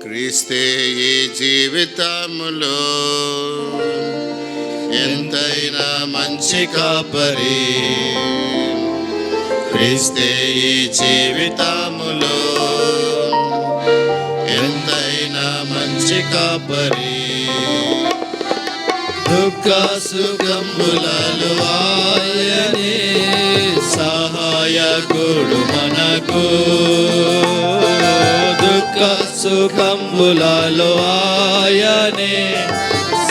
క్రీస్తే ఈ జీవితములో ఎంతైనా మంచి కాపరి. క్రీస్తే ఈ జీవితములో ఎంతైనా మంచి కాపరి. దుఃఖ సుఖములలో ఆయనే సహాయకుడు మనకు. దుఃఖ సుఖములలో ఆయనే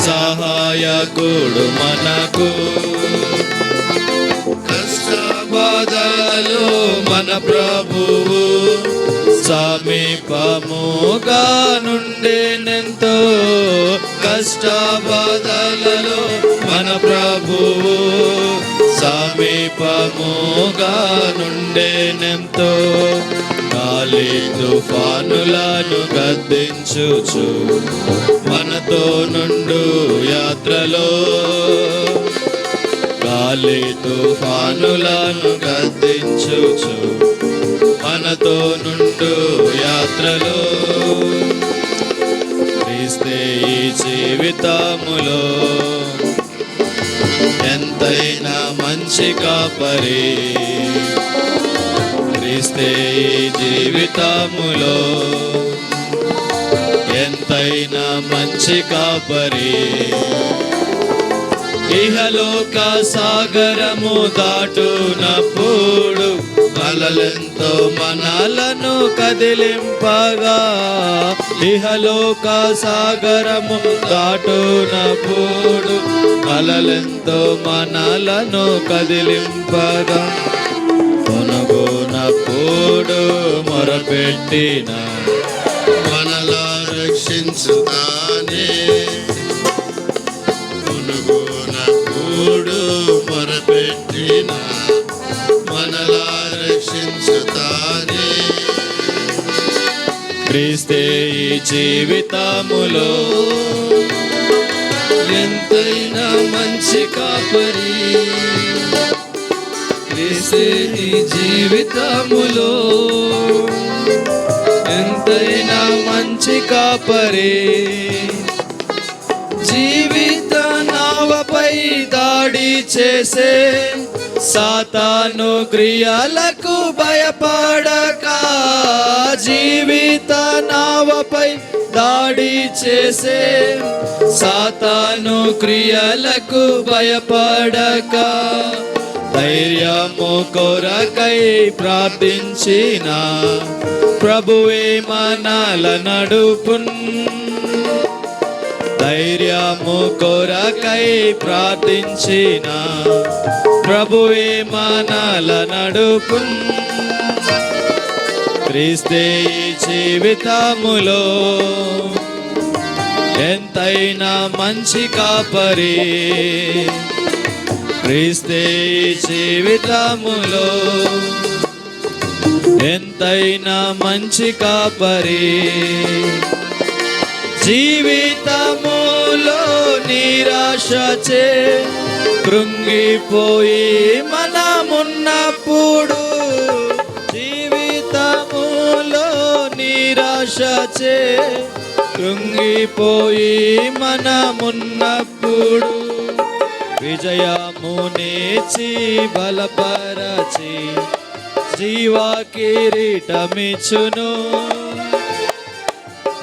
సహాయకుడు మనకు. కష్ట బాధలలో మన ప్రభువు సమీపముగా నుండెనెంతో. కష్ట బాధలలో మన ప్రభువు సమీపముగా నుండెనెంతో. గాలి తుఫానులను గద్దించుచు మనతో నుండు యాత్రలో. గాలి తుఫానులను గద్దించుచు మనతో నుండు యాత్రలో. క్రీస్తే ఈ జీవితములో ఎంతైనా మంచి కాపరి. క్రీస్తే ఈ జీవితములో ఎంతైనా మంచి కాపరి. ఇహలోక సాగరము దాటునప్పుడు అలలెంతో మనలను కదిలింపగా. ఇహలోక సాగరము దాటునప్పుడు అలలెంతో మనలను కదిలింపగా. కొనుగోనప్పుడు మొరపెట్టిన మనలా రక్షించుతానే. కొనుగోనప్పుడు మొరపెట్టిన మనలా రక్షించుతానే. క్రీస్తే ఈ జీవితములో ఎంతైనా మంచి కాపరి. క్రీస్తే ఈ జీవితములో ఎంతైనా మంచి కాపరి. జీవిత నావపై దాడి చేసే సాతాను క్రియలకు భయపడక. జీవిత నావపై దాడి చేసే సాతాను క్రియలకు భయపడక. ధైర్యము కొరకై ప్రార్థించిన ప్రభువే మనల నడుపున్. ధైర్యము కొరకై ప్రార్థించిన ప్రభువే మనల నడుపున్. క్రీస్తే ఈ జీవితములో ఎంతైనా మంచి కాపరి. క్రీస్తే ఈ జీవితములో ఎంతైనా మంచి కాపరి. జీవితములో నిరాశచే కృంగిపోయి మనమున్నప్పుడు. జీవితములో నిరాశచే కృంగిపోయి మనమున్నప్పుడు. విజయమునిచ్చి బలపరచి జీవా కిరీటమిచ్చును.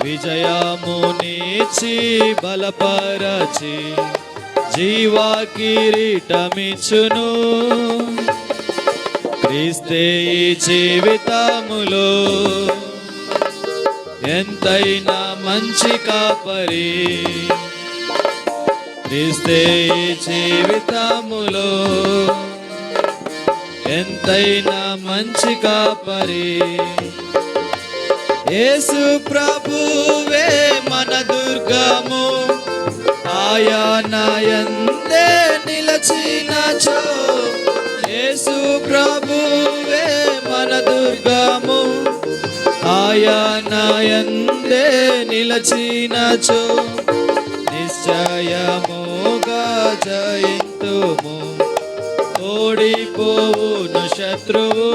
విజయమునిచ్చి బలపరచి జీవా కిరీటమిచ్చును. క్రీస్తే ఈ జీవితములో ఎంతైనా మంచి కాపరి. క్రీస్తే ఈ జీవితములో ఎంతైనా మంచి కాపరి. యేసు ప్రభువే మన దుర్గము. ఆయన యందే నిలచినచో. యేసు ప్రభువే మన దుర్గము. ఆయన యందే నిలచినచో. నిశ్చయముగా జయింతుము. ఓడిపోవును శత్రువు.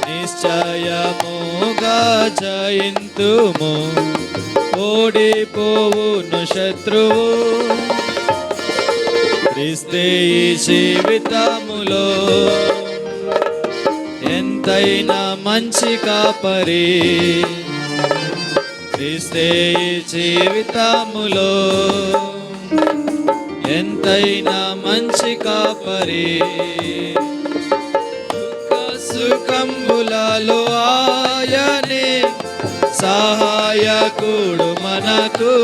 నిశ్చయముగా జయింతుము, ఓడిపోవును శత్రువు. క్రీస్తే ఈ జీవితములో ఎంతైనా మంచి కాపరి. క్రీస్తే ఈ జీవితములో ఎంతైనా మంచి కాపరి. సుఖంబులలో ఆయనే సహాయకుడు మనకు.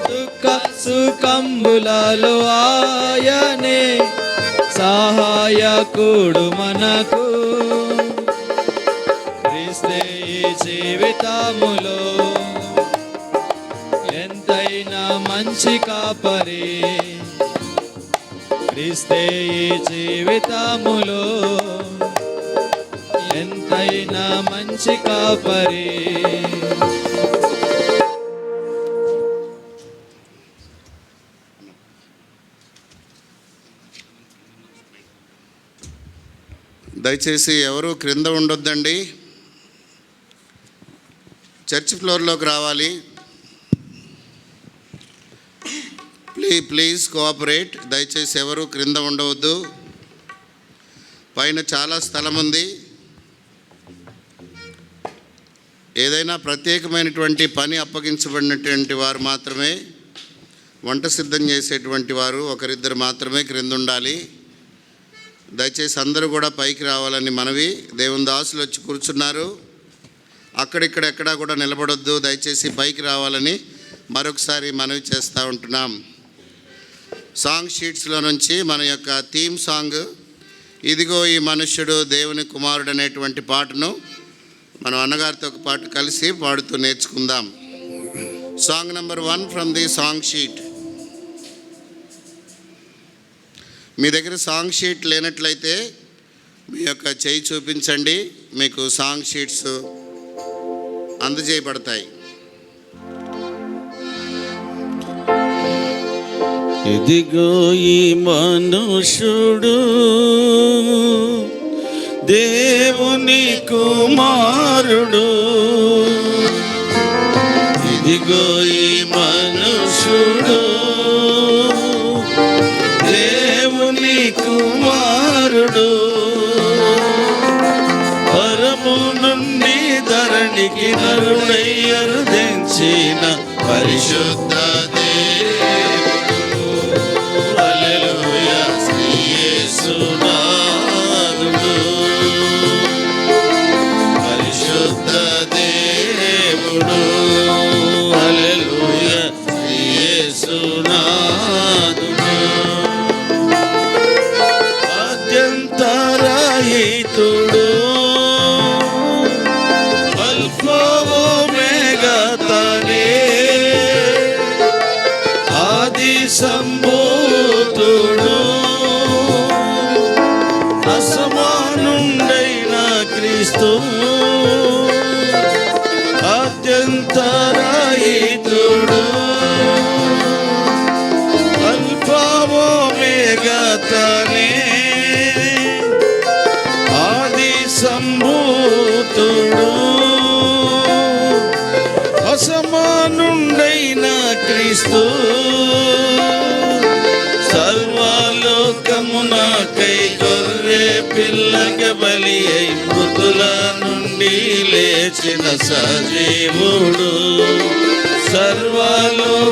దుఃఖ సుఖంబులలో ఆయనే సహాయకుడు మనకు. క్రీస్తే ఈ జీవితములో ఎంతైనా మంచి కాపరి. క్రీస్తే ఈ జీవితములో ఎంతైనా మంచి కాపరి. దయచేసి ఎవరు క్రింద ఉండొద్దండి, చర్చ్ ఫ్లోర్లోకి రావాలి. Please cooperate. దయచేసి ఎవరు క్రింద ఉండవద్దు. పైన చాలా స్థలం ఉంది. ఏదైనా ప్రత్యేకమైనటువంటి పని అప్పగించబడినటువంటి వారు మాత్రమే, వంట సిద్ధం చేసేటువంటి వారు ఒకరిద్దరు మాత్రమే క్రింద ఉండాలి. దయచేసి అందరూ కూడా పైకి రావాలని మనవి. దేవుని దాసులు వచ్చి కూర్చున్నారు, అక్కడిక్కడ ఎక్కడా కూడా నిలబడొద్దు. దయచేసి పైకి రావాలని మరొకసారి మనవి చేస్తూ ఉంటున్నాం. సాంగ్ షీట్స్లో నుంచి మన యొక్క థీమ్ సాంగ్ ఇదిగో ఈ మనుష్యుడు దేవుని కుమారుడు అనేటువంటి పాటను మనం అన్నగారితో ఒక పాట కలిసి పాడుతూ నేర్చుకుందాం. Song number 1 from the song sheet. మీ దగ్గర సాంగ్ షీట్ లేనట్లయితే మీ యొక్క చేయి చూపించండి, మీకు సాంగ్ షీట్స్ అందజేయబడతాయి. ఇదిగో ఈ మనుషుడు దేవుని కుమారుడు. ఇదిగో ఈ మనుషుడు దేవుని కుమారుడు. పరము నుండి ధరణికి నరుడై అరుదించిన పరిశుద్ధ సంబోధుడు అసమానుండైన క్రీస్తు అత్యంతరహితుడు అల్ఫావోమేగతనే ఆది సంభూతుడు అసమానుండైన క్రీస్తు సర్వలోకమునకై గొర్రె పిల్లగ బలి అయి మృతుల నుండి లేచిన సజీవుడు. సర్వలోకమునకై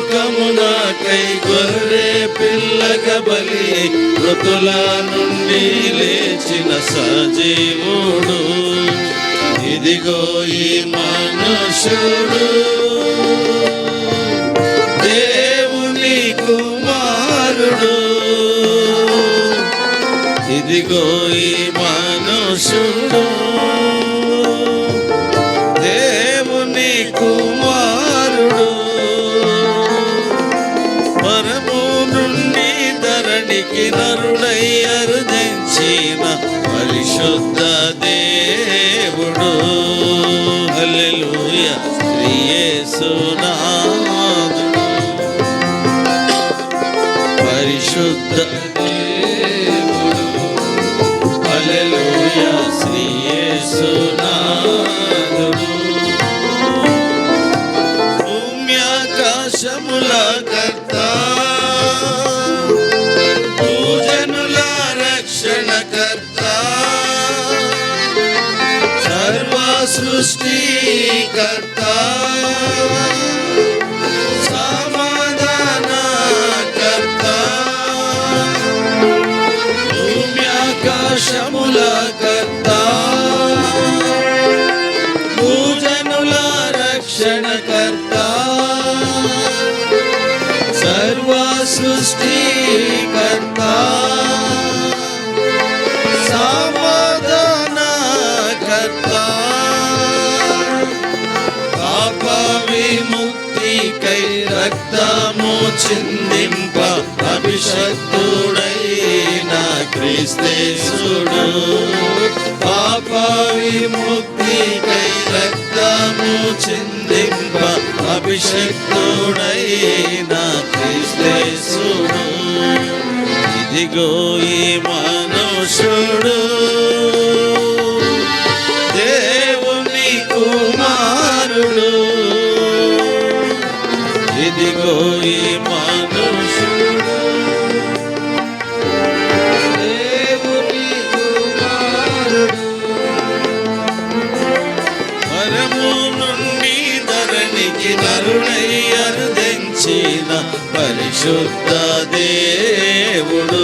గొర్రె పిల్లగ బలి అయి మృతుల నుండి లేచిన సజీవుడు. ఇదిగో ఈ మనుషుడు దేవుని కుమారుడు. ఇదిగో ఈ మనుషుడు దేవుని కుమారుడు. పరము నుండి ధరణికి నరుడై అరుదించిన పరిశుద్ధ దేవుడు. హల్లెలూయా శ్రీ యేసునాథుడు పరిశుద్ధ దేవుడు. హల్లెలూయా శ్రీ యేసునాథుడు. సృష్టికర్త సమాధానకర్త భూమ్యాకాశముల కర్త భూజనుల రక్షణకర్త సర్వ సృష్టికర్త సమాధానకర్త పాప విముక్తికై రక్తము చిందింప అభిషక్తుడైన క్రీస్తేశుడు పాప విముక్తికై రక్తము చిందింప అభిషక్తుడైన క్రీస్తేశుడు ఇదిగో ఈ మనుషుడు దేవుని కుమారుడు ఇదిగో ఈ మనుషుడు దేవుని కుమారుడు పరము నుండి ధరణికి నరుడై అరుదించిన పరిశుద్ధ దేవుడు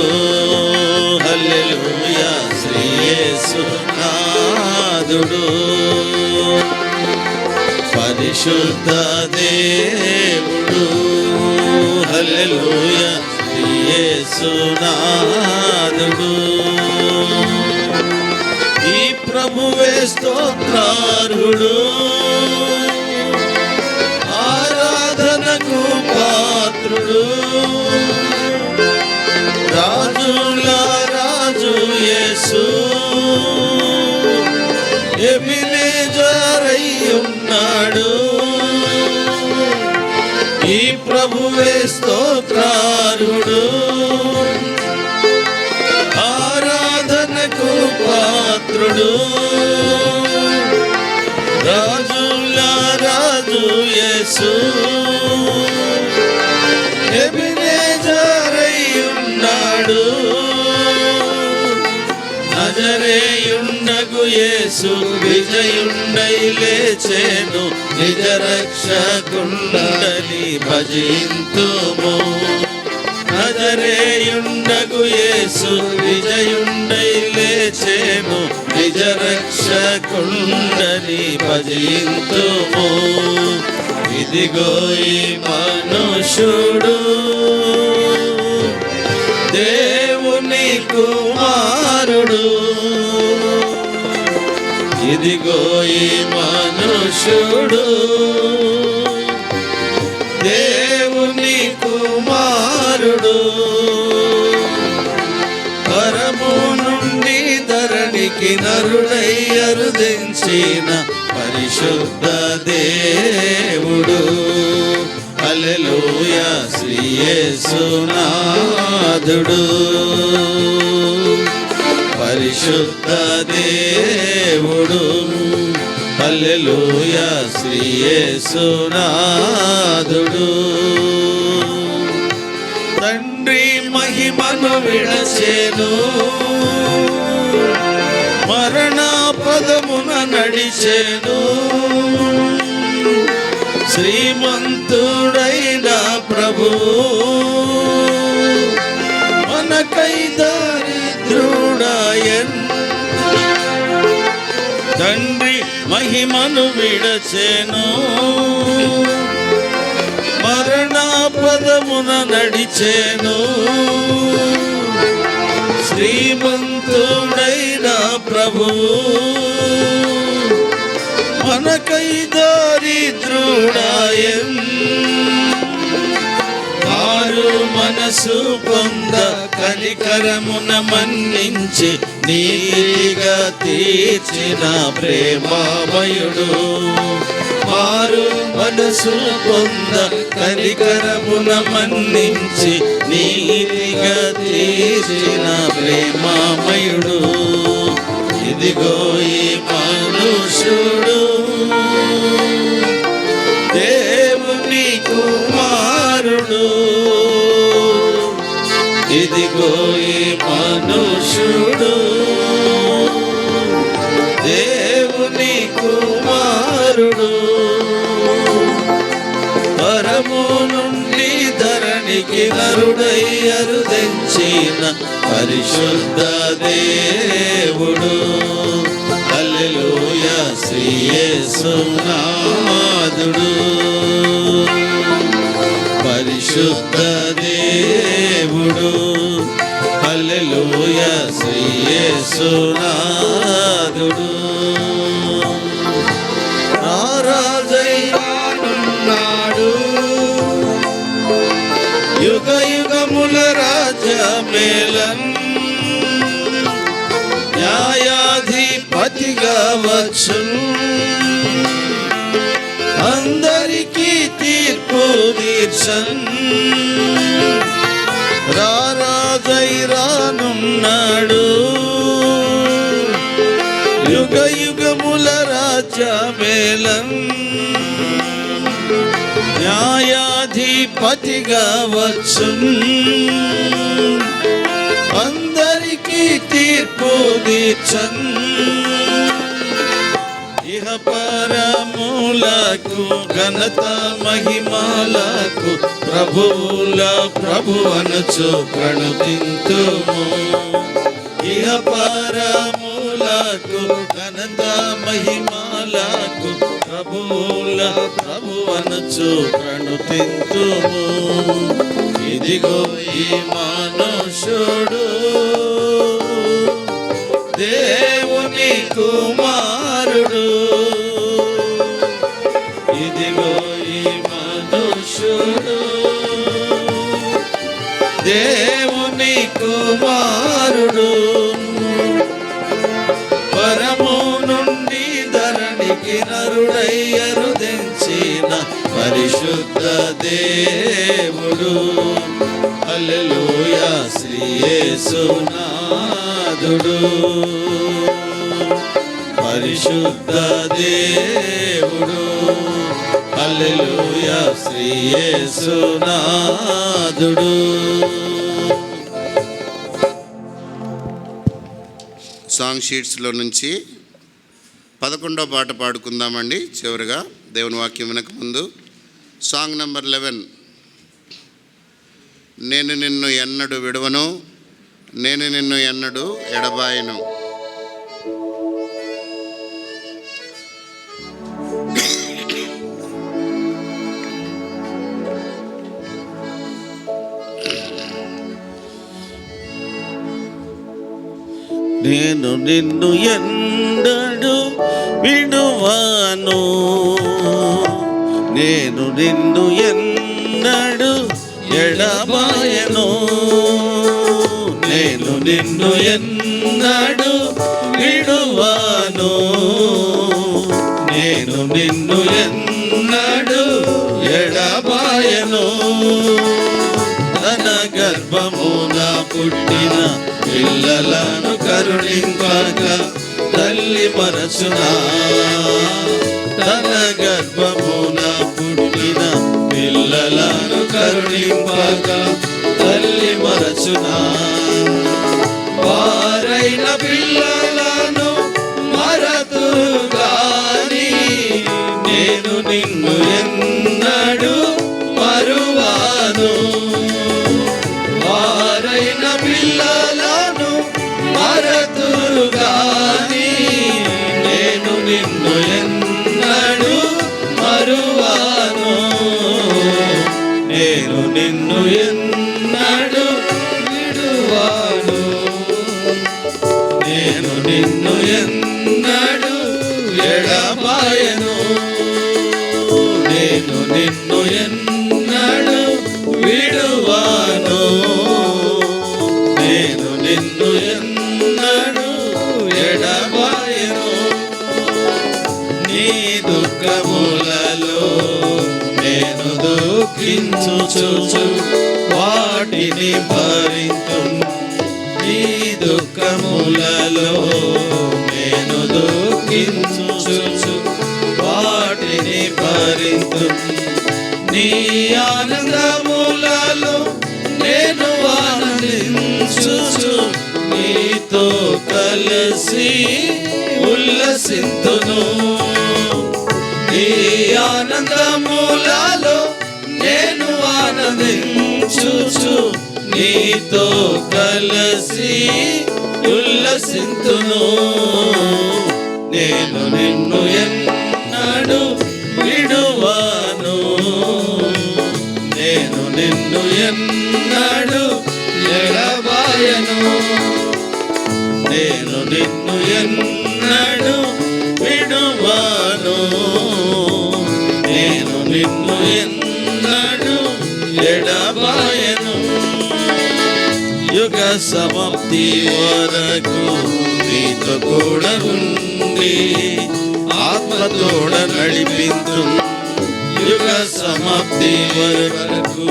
హల్లెలూయా శ్రీ యేసునాథుడు పరిశుద్ధ దేవుడు హల్లెలూయా శ్రీ యేసునాథుడు ఈ ప్రభువే స్తోత్రార్హుడు ఆరాధనకు పాత్రుడు రాజుల రాజు యేసు ఎబినేజరై ఉన్నాడు ఈ ప్రభువే స్తోత్రార్హుడు ఆరాధనకు పాత్రుడు రాజుల రాజు యేసు ఎబినేజరై ఉన్నాడు నజరేయుండగు యేసు విజయుండై లేచెను నిజ రక్షకుండని భజింతుము నజరేయుండగు యేసు విజయుండై లేచెను నిజ రక్షకుండని భజింతుము ఇదిగో ఈ మనుషుడు దేవుని కుమారుడు ఇదిగో ఈ మనుషుడు దేవుని కుమారుడు పరము నుండి ధరణికి నరుడై అరుదించిన పరిశుద్ధ దేవుడు హల్లెలూయా శ్రీ యేసునాథుడు పరిశుద్ధ దేవుడు హల్లెలూయా శ్రీ యేసునాథుడు తండ్రి మహిమను విడచెను మరణ పదమున నడిచెను శ్రీమంతుడైన ప్రభువు మనకై దరిద్రుడాయన్ తండ్రి మహిమను విడచెను మరణ పదమున నడిచెను శ్రీమంతుడైన ప్రభువు మనకై దరిద్రుడాయన్ వారు మనసు పొంద కనికరమున మన్నించి నీతిగా తీర్చిన ప్రేమామయుడు వారు మనసు పొంద కనికరమున మన్నించి నీతిగా తీర్చిన ప్రేమామయుడు ఇదిగో ఈ మనుషుడు దేవుని కుమారుడు ఇదిగో ఈ మనుషుడు దేవుని కుమారుడు పరము నుండి ధరణికి నరుడై అరుదించిన పరిశుద్ధ దేవుడు. హల్లెలూయా శ్రీ యేసునాథుడు. పరిశుద్ధ దేవుడు. హల్లెలూయా శ్రీ యేసునాథుడు. రాజయ్యానున్నాడు యుగ యుగముల రాజ్యమేలన్. న్యాయాధిపతిగా వచ్చును అందరికీ తీర్పు తీర్చన్. రారాజై రానున్నాడు యుగ యుగముల రాజ్యమేలన్. న్యాయాధిపతిగా వచ్చును అందరికీ తీర్పు తీర్చన్. ఇహ పరములకు ఘనత మహిమలకు ప్రభువుల ప్రభువనుచు ప్రణతింతుము. ఇహ పరములకు ఘనత మహిమలకు ప్రభువుల ప్రభువనుచు ప్రణతింతుము. ఇదిగో ఈ మనుష్యుడు దేవుని కుమారుడు. ఇదిగో ఈ మనుష్యుడు దేవుని కుమారుడు. పరము నుండి ధరణికి నరుడై అరుదించిన పరిశుద్ధ దేవుడు. హల్లెలూయా శ్రీ యేసునాథుడు. పరిశుద్ధ దేవుడు. హల్లెలూయా శ్రీ యేసునాథుడు. సాంగ్ షీట్స్లో నుంచి 11వ పాట పాడుకుందామండి. చివరిగా దేవుని వాక్యం వినక ముందు సాంగ్ నెంబర్ 11. నేను నిన్ను ఎన్నడు విడువను, నేను నిన్ను ఎన్నడు ఎడబాయను. నేను నిన్ను ఎన్నడు విడువను, నేను నిన్ను ఎన్నడు ఎడబాయను. నేను నిన్ను ఎన్నడు విడువను, నేను నిన్ను ఎన్నడు ఎడబాయను. తన గర్భమున పుట్టిన పిల్లలను కరుణింపక తల్లి మరచునా. తన గర్భమున పుట్టిన పిల్లలను కరుణింపక తల్లి మరచునా. వారైన పిల్లలను మరతురు గాని నేను నిన్ను ఎన్నడు మరువాను. వారైన పిల్లలను మరతురు గాని నేను నిన్ను ఎన్నడు మరువాను. నేను నిన్ను ఎన్నడు విడువాను, నేను నిన్ను ఎన్నడు ఎడబాయను. నేను నిన్ను ఎన్నడు విడువాను, నేను నిన్ను ఎన్నడు ఎడబాయను. నీ దుఃఖములలో నేను దుఃఖించుచు వాటిని భరింతు. నీ దుఃఖములలో నేను దుఃఖించుచు వాటిని భరింతు. నీ ఆనందములలో నేను ఆనందించుచు నీతో కలిసి ఉల్లసింతును. నీ ఆనందములలో నేను ఆనందించుచు నీతో కలిసి ఉల్లసింతును. నేను నిన్ను ఎన్నడు విడువాను, నేను నిన్ను ఎన్నడు ఎడబాయను. నేను నిన్ను ఎన్నడు విడువాను, నేను నిన్ను ఎన్నడు ఎడబాయను. యుగ సమాప్తి వరకు నీతో కూడా ఉండి ఆత్మతోడ నడిపించు. యుగ సమాప్తి వరకు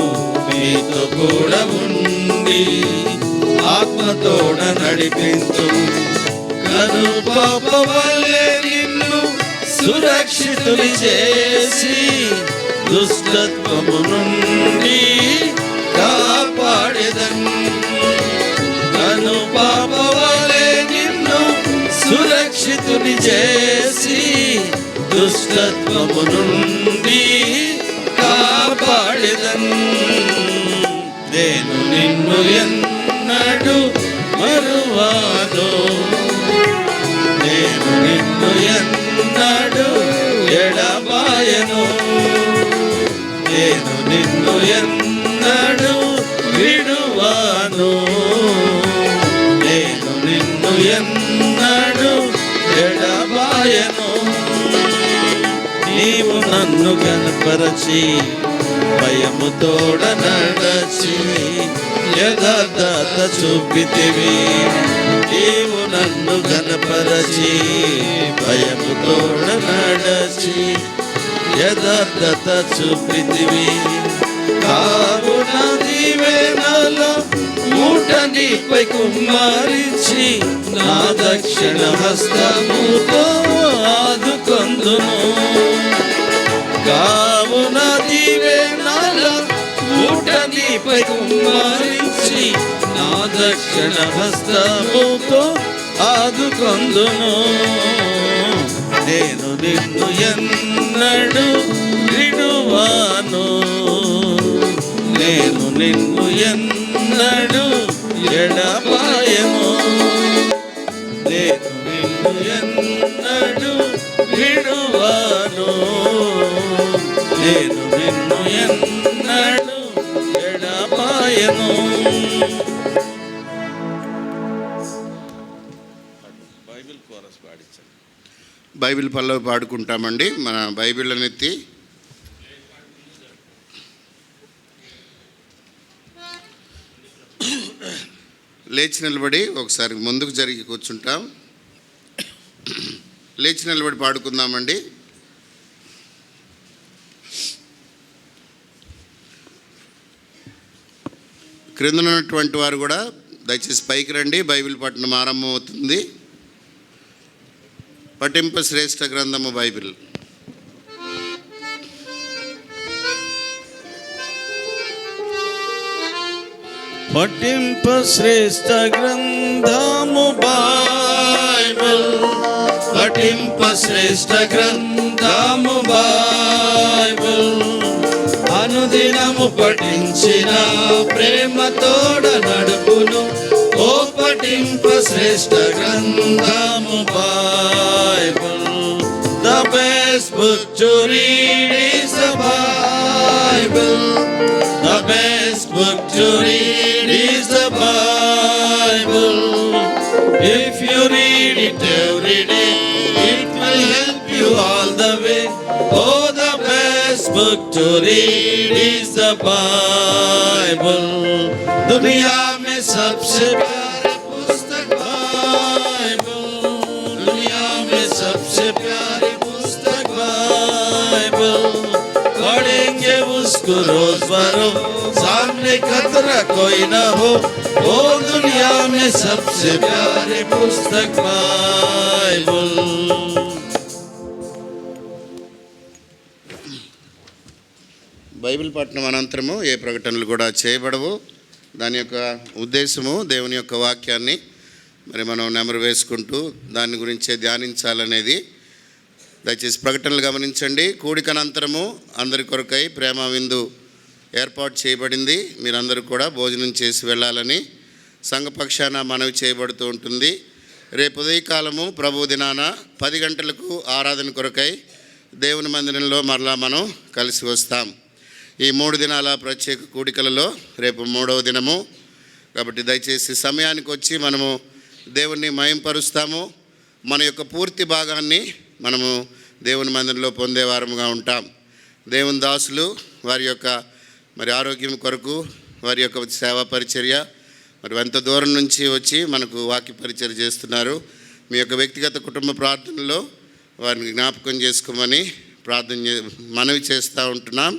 నీతో కూడా ఉండి ఆత్మతోడ నడిపించు. కను పాప వల్లే నిన్ను సురక్షితుని చేసి దుష్టత్వము నుండి కాపాడెదను. కను పాప వల్లే నిన్ను సురక్షితుని చేసి దుష్టత్వము నుండి కాపాడెదను. నేను నిన్ను ఎన్నడు మరువాను, నేను నిన్ను ఎన్నడు ఎడబాయను, నేను నిన్ను ఎన్నడు విడువాను, నేను నిన్ను ఎన్నడు ఎడబాయను. నీవు నన్ను కనపరచి భయముతోడ నడచి యథార్థత చూపితివి. నీవు నన్ను కనపరచి భయముతోడ నడచి యథార్థత చూపితివి. కావున దీవెనలో మూట నీపై కుమ్మరించి నా దక్షిణ హస్తముతో ఆదుకొందును. కావున దీవెనలో మూట నీపై కుమ్మరించి నా దక్షిణ హస్తముతో ఆదుకొందును. నేను నిన్ను ఎన్నడు విడువాను, నేను నిన్ను ఎన్నడు ఎడబాయను, నేను నిన్ను ఎన్నడు విడువాను, నేను నిన్ను ఎన్నడు ఎడబాయను. బైబిల్ కోరస్ పాడించండి. బైబిల్ పల్లవి పాడుకుంటామండి. మన బైబిళ్ళని ఎత్తి లేచి నిలబడి ఒకసారి ముందుకు జరిగి కూర్చుంటాం. లేచి నిలబడి పాడుకుందామండి. క్రింద ఉన్నటువంటి వారు కూడా దయచేసి పైకి రండి. బైబిల్ పఠనం ఆరంభమవుతుంది. పఠింప శ్రేష్ఠ గ్రంథము బైబిల్. పఠింప శ్రేష్ఠ గ్రంథము బైబిల్, పఠింప శ్రేష్ఠ గ్రంథము బైబిల్. అనుదినము పఠించిన ప్రేమతోడ నడుపును. ఓ పఠింప శ్రేష్ఠ గ్రంథము Bible. The best book to read is the Bible. The best book to read is the Bible. If you read it every day, it will help you all the way. Oh, the best book to read is the Bible. दुनिया में सबसे प्यारा पुस्तक Bible, दुनिया में सबसे प्यारी पुस्तक बाइबल. पढ़ेंगे उसको रोज बरोज, सामने खतरा कोई ना हो. वो दुनिया में सबसे प्यारी पुस्तक बाइबल. బైబిల్ పఠనం అనంతరము ఏ ప్రకటనలు కూడా చేయబడవు. దాని యొక్క ఉద్దేశము దేవుని యొక్క వాక్యాన్ని మరి మనం నెమరు వేసుకుంటూ దాని గురించే ధ్యానించాలనేది. దయచేసి ప్రకటనలు గమనించండి. కూడికనంతరము అందరి కొరకై ప్రేమ విందు ఏర్పాటు చేయబడింది. మీరందరూ కూడా భోజనం చేసి వెళ్ళాలని సంఘపక్షాన మనవి చేయబడుతూ ఉంటుంది. రేపు ఉదయకాలము ప్రభు దినాన 10 గంటలకు ఆరాధన కొరకై దేవుని మందిరంలో మరలా మనం కలిసి వస్తాం. ఈ 3 దినాల ప్రత్యేక కూడికలలో రేపు 3వ దినము కాబట్టి దయచేసి సమయానికి వచ్చి మనము దేవుణ్ణి మహింపరుస్తాము. మన యొక్క పూర్తి భాగాన్ని మనము దేవుని మందిరంలో పొందేవారముగా ఉంటాం. దేవుని దాసులు వారి యొక్క ఆరోగ్యం కొరకు వారి యొక్క సేవా పరిచర్య ఎంత దూరం నుంచి వచ్చి మనకు వాక్య పరిచర్య చేస్తున్నారు. మీ యొక్క వ్యక్తిగత కుటుంబ ప్రార్థనలో వారిని జ్ఞాపకం చేసుకోమని మనవి చేస్తూ ఉంటున్నాం.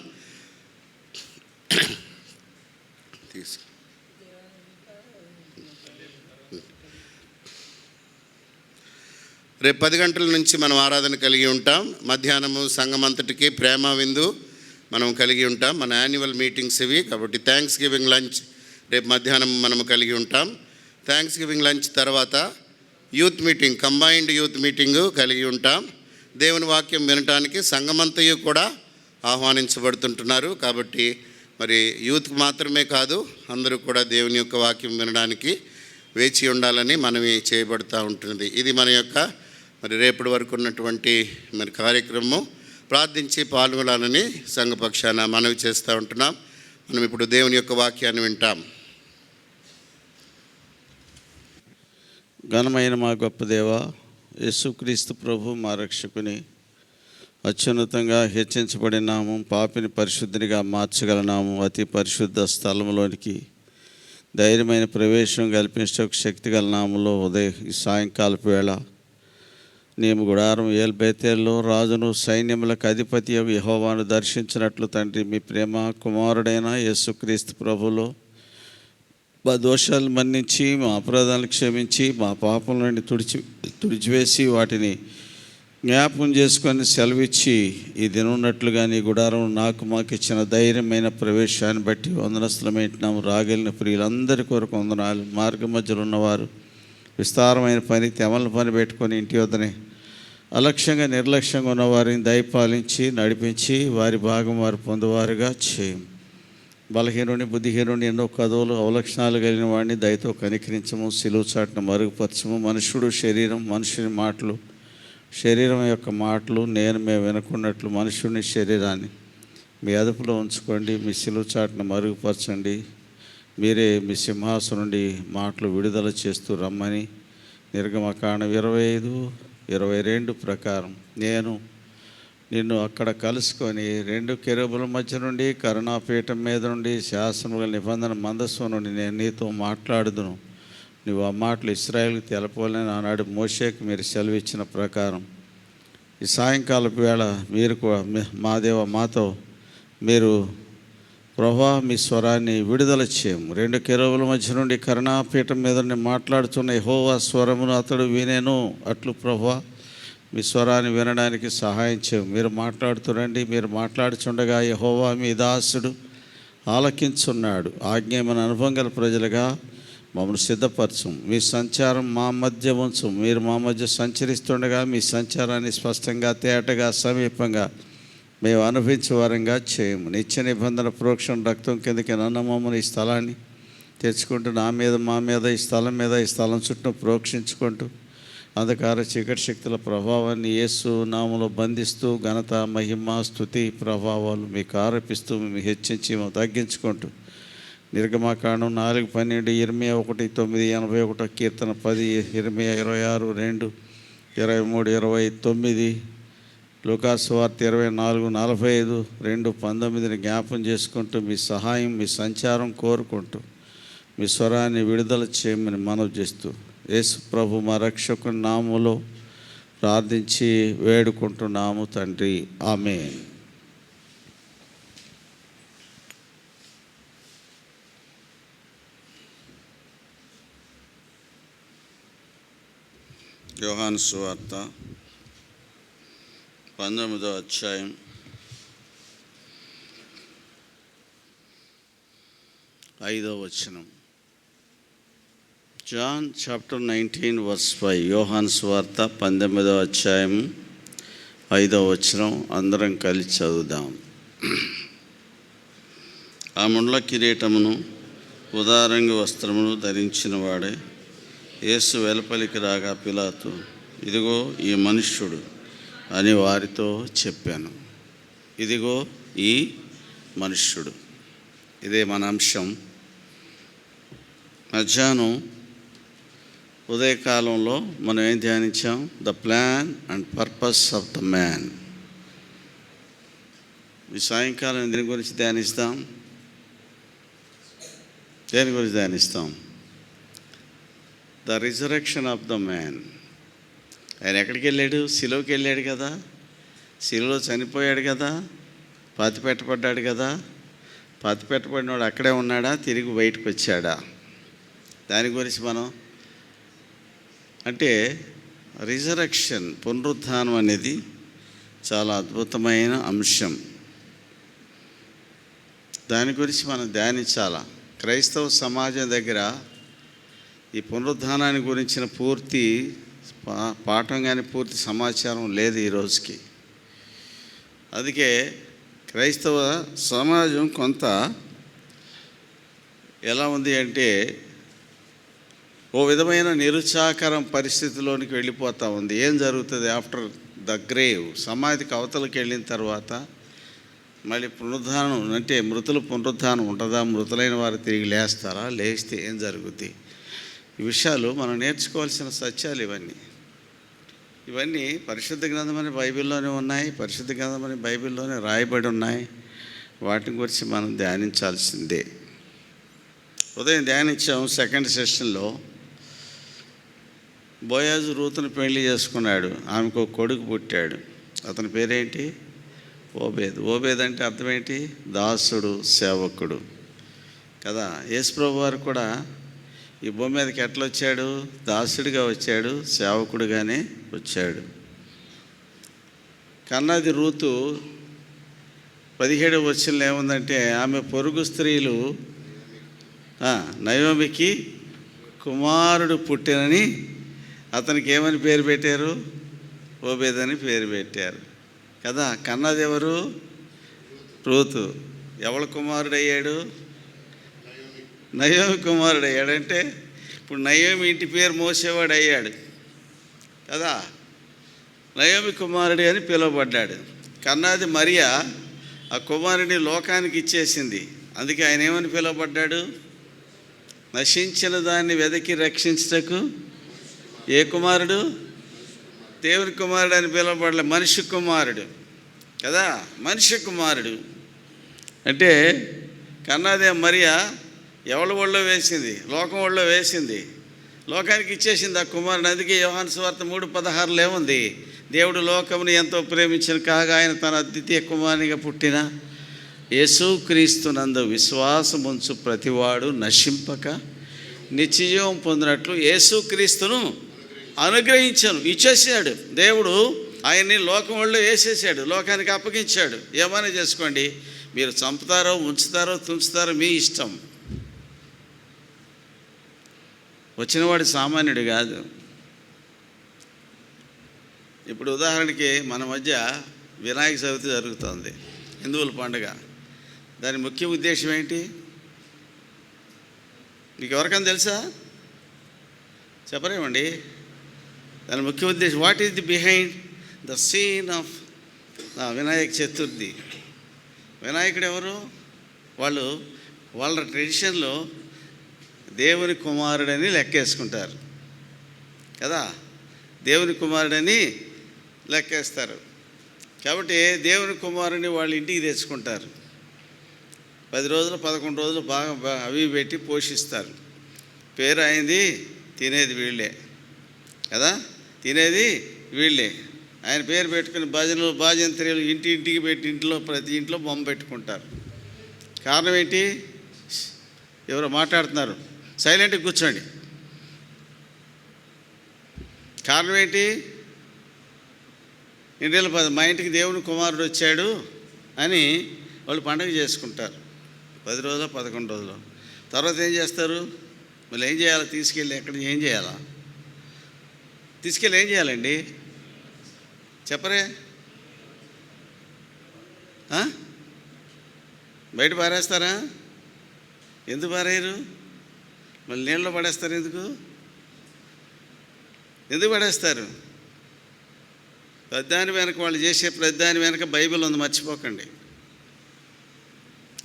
రేపు 10 గంటల నుంచి మనం ఆరాధన కలిగి ఉంటాం. మధ్యాహ్నము సంఘం అంతటికి ప్రేమ విందు మనం కలిగి ఉంటాం. మన యాన్యువల్ మీటింగ్స్ ఇవి. కాబట్టి థ్యాంక్స్ గివింగ్ లంచ్ రేపు మధ్యాహ్నం మనం కలిగి ఉంటాం. థ్యాంక్స్ గివింగ్ లంచ్ తర్వాత youth meeting, combined youth meeting కలిగి ఉంటాం. దేవుని వాక్యం వినటానికి సంఘమంతయు కూడా ఆహ్వానించబడుతుంటున్నారు. కాబట్టి యూత్కి మాత్రమే కాదు, అందరూ కూడా దేవుని యొక్క వాక్యం వినడానికి వేచి ఉండాలని మనవి చేయబడుతూ ఉంటుంది. ఇది మన యొక్క రేపటి వరకు ఉన్నటువంటి కార్యక్రమం. ప్రార్థించి పాల్గొనాలని సంఘపక్షాన మనవి చేస్తూ ఉంటున్నాం. మనం ఇప్పుడు దేవుని యొక్క వాక్యాన్ని వింటాం. ఘనమైన మా గొప్ప దేవ యేసుక్రీస్తు ప్రభు మా రక్షకుని అత్యున్నతంగా హెచ్చించబడిన నామం, పాపిని పరిశుద్ధినిగా మార్చగల నామం, అతి పరిశుద్ధ స్థలంలోనికి ధైర్యమైన ప్రవేశం కల్పించడానికి శక్తి గల నామంలో ఈ సాయంకాలపు వేళ నీవు గుడారం బేతేల్లో రాజును సైన్యములకు అధిపతి యెహోవాను దర్శించినట్లు తండ్రి మీ ప్రేమ కుమారుడైన యేసుక్రీస్తు ప్రభులో మా దోషాలు మన్నించి మా అపరాధాలను క్షమించి మా పాపం నుండి తుడిచివేసి వాటిని జ్ఞాపకం చేసుకొని సెలవిచ్చి ఈ దినన్నట్లుగా నీ గుడారం మాకు ఇచ్చిన ధైర్యమైన ప్రవేశాన్ని బట్టి వందనస్తులమైంటున్నాము. రాగలిగిన ప్రియులందరి కొరకు వందనాలు. మార్గ మధ్యలో ఉన్నవారు విస్తారమైన పని తెమల పని పెట్టుకొని ఇంటి వద్దనే అలక్ష్యంగా నిర్లక్ష్యంగా ఉన్నవారిని దయపాలించి నడిపించి వారి భాగం వారు పొందువారుగా చేయం. బలహీనుని బుద్ధిహీనుని ఎన్నో కథలు అవలక్షణాలు కలిగిన వాడిని దయతో కనికరించము, సిలువ చాటును మరుగుపరచము. మనుషుని మాటలు, శరీరం యొక్క మాటలు మేము వినకున్నట్లు మనుషుని శరీరాన్ని మీ అదుపులో ఉంచుకోండి. మీ సిలువ చాటును మరుగుపరచండి. మీరే మీ సింహాసనం నుండి మాటలు విడుదల చేస్తూ రమ్మని నిర్గమకాండం 25:22 ప్రకారం నేను నిన్ను అక్కడ కలుసుకొని 2 కెరూబుల మధ్య నుండి కరుణాపీఠం మీద నుండి శాసనముల నిబంధన మందస్సు నుండి నేను నీతో మాట్లాడుదును. నువ్వు ఆ మాటలు ఇశ్రాయేలుకు తెలపాలని ఆనాడు మోషేకు మీరు సెలవిచ్చిన ప్రకారం ఈ సాయంకాలపు వేళ మీరు మా దేవ మాతో మీరు ప్రభువా మీ స్వరాన్ని విడుదల చేయము. 2 కెరూబుల మధ్య నుండి కరుణాపీఠం మీద మాట్లాడుతున్న యెహోవా స్వరమును అతడు వినేను. అట్లు ప్రభువా మీ స్వరాన్ని వినడానికి సహాయం చేయము. మీరు మాట్లాడుతురండి. మీరు మాట్లాడుచుండగా యెహోవా మీ దాసుడు ఆలకించున్నాడు. ఆజ్ఞేయమైన అనుభవం గల ప్రజలుగా మమ్మల్ని సిద్ధపరచం. మీ సంచారం మా మధ్య ఉంచం. మీరు మా మధ్య సంచరిస్తుండగా మీ సంచారాన్ని స్పష్టంగా, తేటగా, సమీపంగా మేము అనుభవించే వారంగా చేయము. నిత్య నిబంధన ప్రోక్షణ రక్తం కిందకి నన్ను మమ్మల్ని ఈ స్థలాన్ని తెచ్చుకుంటూ మా మీద ఈ స్థలం చుట్టూ ప్రోక్షించుకుంటూ అంధకార చీకటి శక్తుల ప్రభావాన్ని యేసు నామములో బంధిస్తూ ఘనత, మహిమ, స్తుతి, ప్రభావాలు మీకు ఆరోపిస్తూ మేము హెచ్చించి మేము తగ్గించుకుంటూ నిర్గమకాండం 4:12, ఇర్మియా 1:9, 81 కీర్తన 10, ఇర్మియా 26:2, 23, 29, లూకాసు వార్త 24:45, 2:19 జ్ఞాపం చేసుకుంటూ మీ సహాయం, మీ సంచారం కోరుకుంటూ మీ స్వరాన్ని విడుదల చేయమని మనవి చేస్తూ యేసు ప్రభు మా రక్షకుని నామములో ప్రార్థించి వేడుకుంటున్నాము తండ్రి. ఆమేన్. యోహాను సువార్త 19వ అధ్యాయం 5వ వచనం. John chapter 19 verse 5. యోహాను సువార్త 19వ అధ్యాయం 5వ వచనం అందరం కలిసి చదువుదాం. ఆ ముండ్ల కిరీటమును ఉదారంగ వస్త్రమును ధరించిన వాడే యేసు వెలుపలికి రాగా పిలాతు, ఇదిగో ఈ మనుష్యుడు అని వారితో చెప్పాను. ఇదిగో ఈ మనుష్యుడు. ఇదే మన అంశం. మధ్యాహ్నం ఉదయకాలంలో మనం ఏం ధ్యానించాం? The plan and purpose of the man. ఈ సాయంకాలం దేని గురించి ధ్యానిస్తాం? The resurrection of the man. ఆయన ఎక్కడికి వెళ్ళాడు? సిలువకి వెళ్ళాడు కదా, సిలువలో చనిపోయాడు కదా, పాతి పెట్టబడ్డాడు కదా. పాతి పెట్టబడినవాడు అక్కడే ఉన్నాడా? తిరిగి బయటకు వచ్చాడా? దాని గురించి మనం అంటే రిజరెక్షన్, పునరుత్థానం అనేది చాలా అద్భుతమైన అంశం. దాని గురించి మనం ధ్యానించాలా. క్రైస్తవ సమాజం దగ్గర ఈ పునరుత్థానాన్ని గురించిన పూర్తి పాఠం కానీ పూర్తి సమాచారం లేదు ఈ రోజుకి. అందుకే క్రైస్తవ సమాజం కొంత ఎలా ఉంది అంటే ఓ విధమైన నిరుత్సాహకరం పరిస్థితిలోనికి వెళ్ళిపోతూ ఉంది. ఏం జరుగుతుంది ఆఫ్టర్ ద గ్రేవ్? సమాధికి అవతలకి వెళ్ళిన తర్వాత మళ్ళీ పునరుద్ధానం అంటే మృతుల పునరుద్ధానం ఉంటుందా? మృతులైన వారు తిరిగి లేస్తారా? లేస్తే ఏం జరుగుద్ది? ఈ విషయాలు మనం నేర్చుకోవాల్సిన సత్యాలు ఇవన్నీ పరిశుద్ధ గ్రంథమని బైబిల్లోనే ఉన్నాయి, పరిశుద్ధ గ్రంథమని బైబిల్లోనే రాయబడి ఉన్నాయి. వాటి గురించి మనం ధ్యానించాల్సిందే. ఉదయం ధ్యానించాం. సెకండ్ సెషన్లో బోయాజు రూతును పెళ్లి చేసుకున్నాడు. ఆమెకు ఒక కొడుకు పుట్టాడు. అతని పేరేంటి? ఓబేద్. ఓబేద్ అంటే అర్థం ఏంటి? దాసుడు, సేవకుడు కదా. యేసుప్రభు వారు కూడా ఈ భూమి మీదకి ఎట్లా వచ్చాడు? దాసుడిగా వచ్చాడు, సేవకుడిగానే వచ్చాడు. కన్నది రూతు 17వ వచనంలో ఏముందంటే, ఆమె పొరుగు స్త్రీలు నయోమికి కుమారుడు పుట్టినని అతనికి ఏమని పేరు పెట్టారు? ఓబేద్ అని పేరు పెట్టారు కదా. కన్నది ఎవరు? రూతు. ఎవరి కుమారుడు అయ్యాడు? నయోమి కుమారుడు అయ్యాడంటే ఇప్పుడు నయోమి ఇంటి పేరు మోసేవాడు అయ్యాడు కదా. నయోమి కుమారుడు అని పిలువబడ్డాడు. కన్నది మరియా ఆ కుమారుడిని లోకానికి ఇచ్చేసింది. అందుకే ఆయన ఏమని పిలువబడ్డాడు? నశించిన దాన్ని వెదకి రక్షించటకు ఏ కుమారుడు? దేవుని కుమారుడు అని పిలువబడలే, మనిషి కుమారుడు కదా. మనిషి కుమారుడు అంటే కన్నాదే మరియా ఎవరి ఒళ్ళో వేసింది? లోకం ఒళ్ళో వేసింది, లోకానికి ఇచ్చేసింది ఆ కుమారుడు. అందుకే యోహాను సువార్త 3:16 ఏముంది? దేవుడు లోకముని ఎంతో ప్రేమించిన కాగా ఆయన తన అద్వితీయ కుమారునిగా పుట్టిన యేసుక్రీస్తునందు విశ్వాసముంచు ప్రతివాడు నశింపక నిత్యజీవం పొందినట్లు యేసుక్రీస్తును అనుగ్రహించాను. ఇచ్చేసాడు దేవుడు. ఆయన్ని లోకం వాళ్ళు వేసేసాడు, లోకానికి అప్పగించాడు. ఏమైనా చేసుకోండి, మీరు చంపుతారో ఉంచుతారో తుంచుతారో మీ ఇష్టం. వచ్చినవాడు సామాన్యుడు కాదు. ఇప్పుడు ఉదాహరణకి మన మధ్య వినాయక చవితి జరుగుతుంది, హిందువుల పండుగ. దాని ముఖ్య ఉద్దేశం ఏంటి? మీకు ఎవరికైనా తెలుసా? చెప్పరేమండి. దాని ముఖ్య ఉద్దేశం what is the behind the scene of Vinayaka Chaturthi? వినాయకుడు ఎవరు? వాళ్ళ ట్రెడిషన్లో దేవుని కుమారుడని లెక్కేసుకుంటారు కదా. దేవుని కుమారుడని లెక్కేస్తారు కాబట్టి దేవుని కుమారుని వాళ్ళ ఇంటికి తెచ్చుకుంటారు. 10 రోజులు 11 రోజులు బాగా అవి పెట్టి పోషిస్తారు. పేరు అయింది, తినేది వీళ్ళే కదా. తినేది వీళ్ళే. ఆయన పేరు పెట్టుకుని భజనలు భాజంత్రీలు ఇంటింటికి పెట్టి ఇంట్లో ప్రతి ఇంట్లో బొమ్మ పెట్టుకుంటారు. కారణం ఏంటి? ఎవరో మాట్లాడుతున్నారు, సైలెంట్గా కూర్చోండి. కారణం ఏంటి? ఇండియాలో మా ఇంటికి దేవుని కుమారుడు వచ్చాడు అని వాళ్ళు పండుగ చేసుకుంటారు. 10 రోజులు 11 రోజులు. తర్వాత ఏం చేస్తారు? మళ్ళీ ఏం చేయాలి? తీసుకెళ్ళి ఎక్కడ ఏం చేయాలా? తీసుకెళ్ళి ఏం చేయాలండి? చెప్పరే. బయట పారేస్తారా? ఎందుకు పారేయరు? మళ్ళీ నీళ్ళలో పడేస్తారు. ఎందుకు పడేస్తారు? ప్రతిదాని వెనక వాళ్ళు చేసే ప్రతిదాని వెనక బైబిల్ ఉంది, మర్చిపోకండి.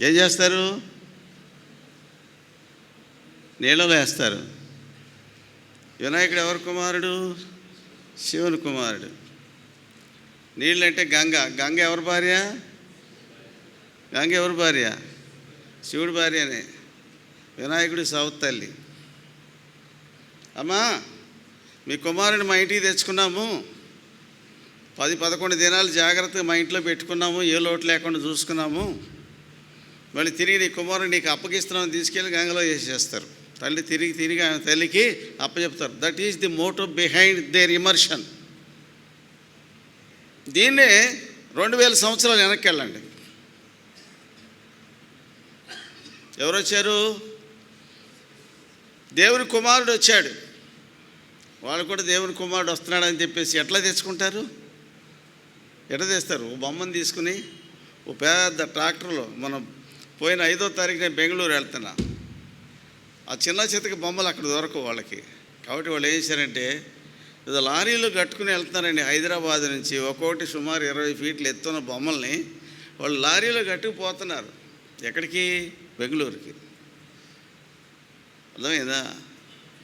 ఏం చేస్తారు? నీళ్ళలో వేస్తారు. వినాయకుడు ఎవరి కుమారుడు? శివుని కుమారుడు. నీళ్ళంటే గంగ. గంగ ఎవరి భార్య? గంగ ఎవరి భార్య? శివుడి భార్యనే. వినాయకుడు సౌత్ తల్లి. అమ్మా, మీ కుమారుని మా ఇంటికి తెచ్చుకున్నాము, 10-11 దినాలు జాగ్రత్తగా మా ఇంట్లో పెట్టుకున్నాము, ఏ లోటు లేకుండా చూసుకున్నాము, మళ్ళీ తిరిగి నీ కుమారుడు నీకు అప్పగిస్తున్నామని తీసుకెళ్ళి గంగలో వేసేస్తారు. తల్లి తిరిగి ఆమె తల్లికి అప్పచెప్తారు. That is the motive behind their immersion. దీన్నే 2000 సంవత్సరాలు వెనక్కి వెళ్ళండి. ఎవరు వచ్చారు? దేవుని కుమారుడు వచ్చాడు. వాళ్ళు కూడా దేవుని కుమారుడు వస్తున్నాడని చెప్పేసి ఎట్లా తెచ్చుకుంటారు? ఎట్లా తెస్తారు? ఓ బొమ్మను తీసుకుని ఓ పెద్ద ట్రాక్టర్లో, మనం పోయిన 5వ తారీఖు నేను బెంగళూరు వెళ్తున్నా. ఆ చిన్న చితక బొమ్మలు అక్కడ దొరకవు వాళ్ళకి. కాబట్టి వాళ్ళు ఏం చేశారంటే, ఏదో లారీలో కట్టుకుని వెళ్తున్నారండి. హైదరాబాద్ నుంచి ఒక్కొక్కటి సుమారు 20 ఫీట్లు ఎత్తున్న బొమ్మల్ని వాళ్ళు లారీలో కట్టుకుపోతున్నారు. ఎక్కడికి? బెంగళూరుకి. అర్థమైందా?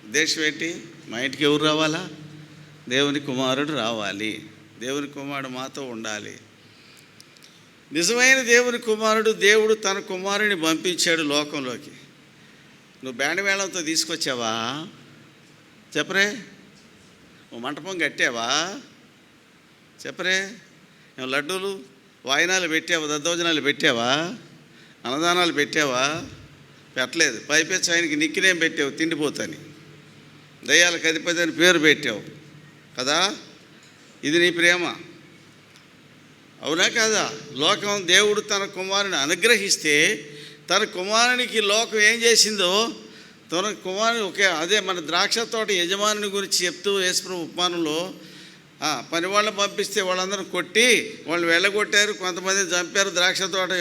ఉద్దేశం ఏంటి? మా ఇంటికి ఎవరు రావాలా? దేవుని కుమారుడు రావాలి. దేవుని కుమారుడు మాతో ఉండాలి. నిజమైన దేవుని కుమారుడు, దేవుడు తన కుమారుని పంపించాడు లోకంలోకి. నువ్వు బ్యాండ్ మేళంతో తీసుకొచ్చావా? చెప్పరే. ఓ మంటపం కట్టావా? చెప్పరే. లడ్డూలు వాయినాలు పెట్టావా? దద్దోజనాలు పెట్టావా? అన్నదానాలు పెట్టావా? పెట్టలేదు. పైపెచ్చి ఆయనకి నిక్కినేం పెట్టావు? తిండిపోతాని. దయ్యాలకు అధిపతి అని పేరు పెట్టావు కదా. ఇది నీ ప్రేమ అవునా కాదా? లోకం దేవుడు తన కుమారుని అనుగ్రహిస్తే తన కుమారునికి లోకం ఏం చేసిందో, తన కుమారుని అదే మన ద్రాక్ష తోట యజమాని గురించి చెప్తూ యేసుప్రభు ఉపమానంలో పని వాళ్ళని పంపిస్తే వాళ్ళందరూ కొట్టి వాళ్ళు వెళ్ళగొట్టారు, కొంతమంది చంపారు, ద్రాక్ష తోట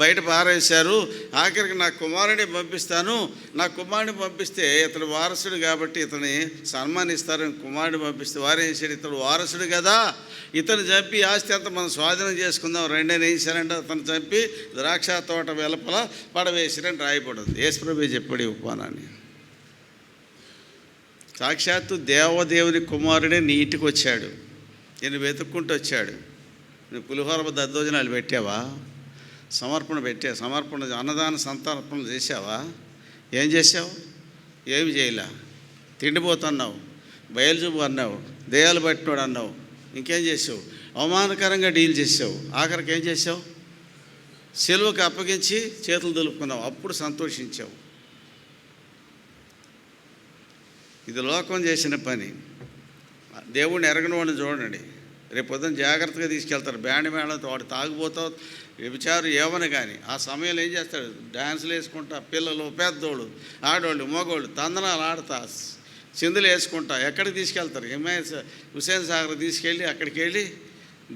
బయట పారేశారు. ఆఖరికి నా కుమారుడిని పంపిస్తాను, నా కుమారుడిని పంపిస్తే ఇతడు వారసుడు కాబట్టి ఇతని సన్మానిస్తారు. కుమారుడిని పంపిస్తే వారేం చేశాడు? ఇతడు వారసుడు కదా, ఇతను చంపి ఆస్తి అంతా మనం స్వాధీనం చేసుకుందాం రెండేని ఏం చేశారంటే అతను చంపి ద్రాక్ష తోట వెలుపల పడవేసిరని రాయబడింది. యేసుప్రభు చెప్పాడు ఈ ఉపమానాన్ని. సాక్షాత్తు దేవదేవుని కుమారుడే నీ ఇంటికి వచ్చాడు, నేను వెతుక్కుంటూ వచ్చాడు. నువ్వు పులిహోర దద్దోజనాలు పెట్టావా? సమర్పణ అన్నదాన సంతర్పణలు చేసావా? ఏం చేసావు? ఏమి చేయలే. తిండిపోతున్నావు, బయలుజూపు అన్నావు, దయ్యాలు పట్టినోడు అన్నావు, ఇంకేం చేసావు? అవమానకరంగా డీల్ చేసావు. ఆఖరికి ఏం చేసావు? సిలువకు అప్పగించి చేతులు దులుపుకున్నావు. అప్పుడు సంతోషించావు. ఇది లోకం చేసిన పని. దేవుడిని ఎరగని వాడిని చూడండి, రేపు పొద్దున్న జాగ్రత్తగా తీసుకెళ్తారు. బ్యాండ్ మేళంతో వాడు తాగుపోతావు, వ్యభిచారు ఏమని కానీ ఆ సమయంలో ఏం చేస్తాడు? డ్యాన్సులు వేసుకుంటా, పిల్లలు, పెద్దోళ్ళు, ఆడవాళ్ళు, మగవాళ్ళు తందనాలు ఆడతా, చిందులు వేసుకుంటా ఎక్కడికి తీసుకెళ్తారు? హుసేన్ సాగర్ తీసుకెళ్ళి అక్కడికి వెళ్ళి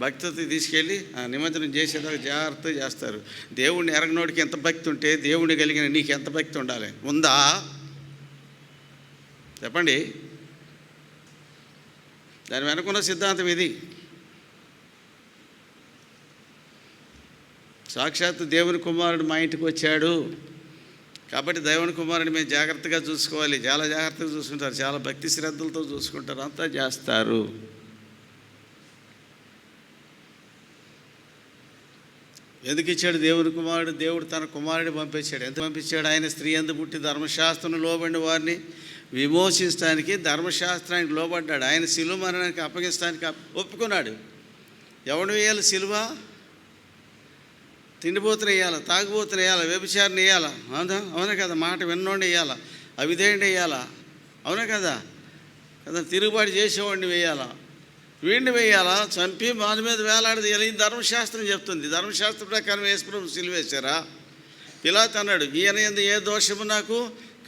భక్తితో తీసుకెళ్ళి నిమజ్జనం చేసేదాకా జాగ్రత్తగా చేస్తారు. దేవుడిని ఎరగనోడికి ఎంత భక్తి ఉంటే దేవుడిని కలిగిన నీకు ఎంత భక్తి ఉండాలి? ఉందా? చెప్పండి. దాని వెనుకున్న సిద్ధాంతం ఇది. సాక్షాత్తు దేవుని కుమారుడు మా ఇంటికి వచ్చాడు కాబట్టి దేవుని కుమారుడిని మేము జాగ్రత్తగా చూసుకోవాలి. చాలా జాగ్రత్తగా చూసుకుంటారు, చాలా భక్తి శ్రద్ధలతో చూసుకుంటారు, అంతా చేస్తారు. ఎందుకు ఇచ్చాడు దేవుని కుమారుడు? దేవుడు తన కుమారుడిని పంపించాడు. ఎంత పంపించాడు? ఆయన స్త్రీ యందు పుట్టి ధర్మశాస్త్రం లోబడిన వారిని విమోచించడానికి ధర్మశాస్త్రానికి లోబడ్డాడు. ఆయన సిలువ మరణానికి అప్పగించడానికి ఒప్పుకున్నాడు. ఎవడు వేయాలి సిలువ? తిండిపోతున్న వేయాలా, తాగుబోతున్న వేయాలా, వ్యభిచారిని వేయాలా? అవునా కదా? మాట విన్నోడిని వేయాలా, అవిధేయుడిని వేయాలా? అవునా కదా? తిరుగుబాటు చేసేవాడిని వేయాలా, వీడిని వేయాలా, చంపి మాది మీద వేలాడది. ఇది ధర్మశాస్త్రం చెప్తుంది. ధర్మశాస్త్ర ప్రకారం యేసుప్రభు సిలువేశారా? పిలాతు అన్నాడు, ఈయన యందు ఏ దోషము నాకు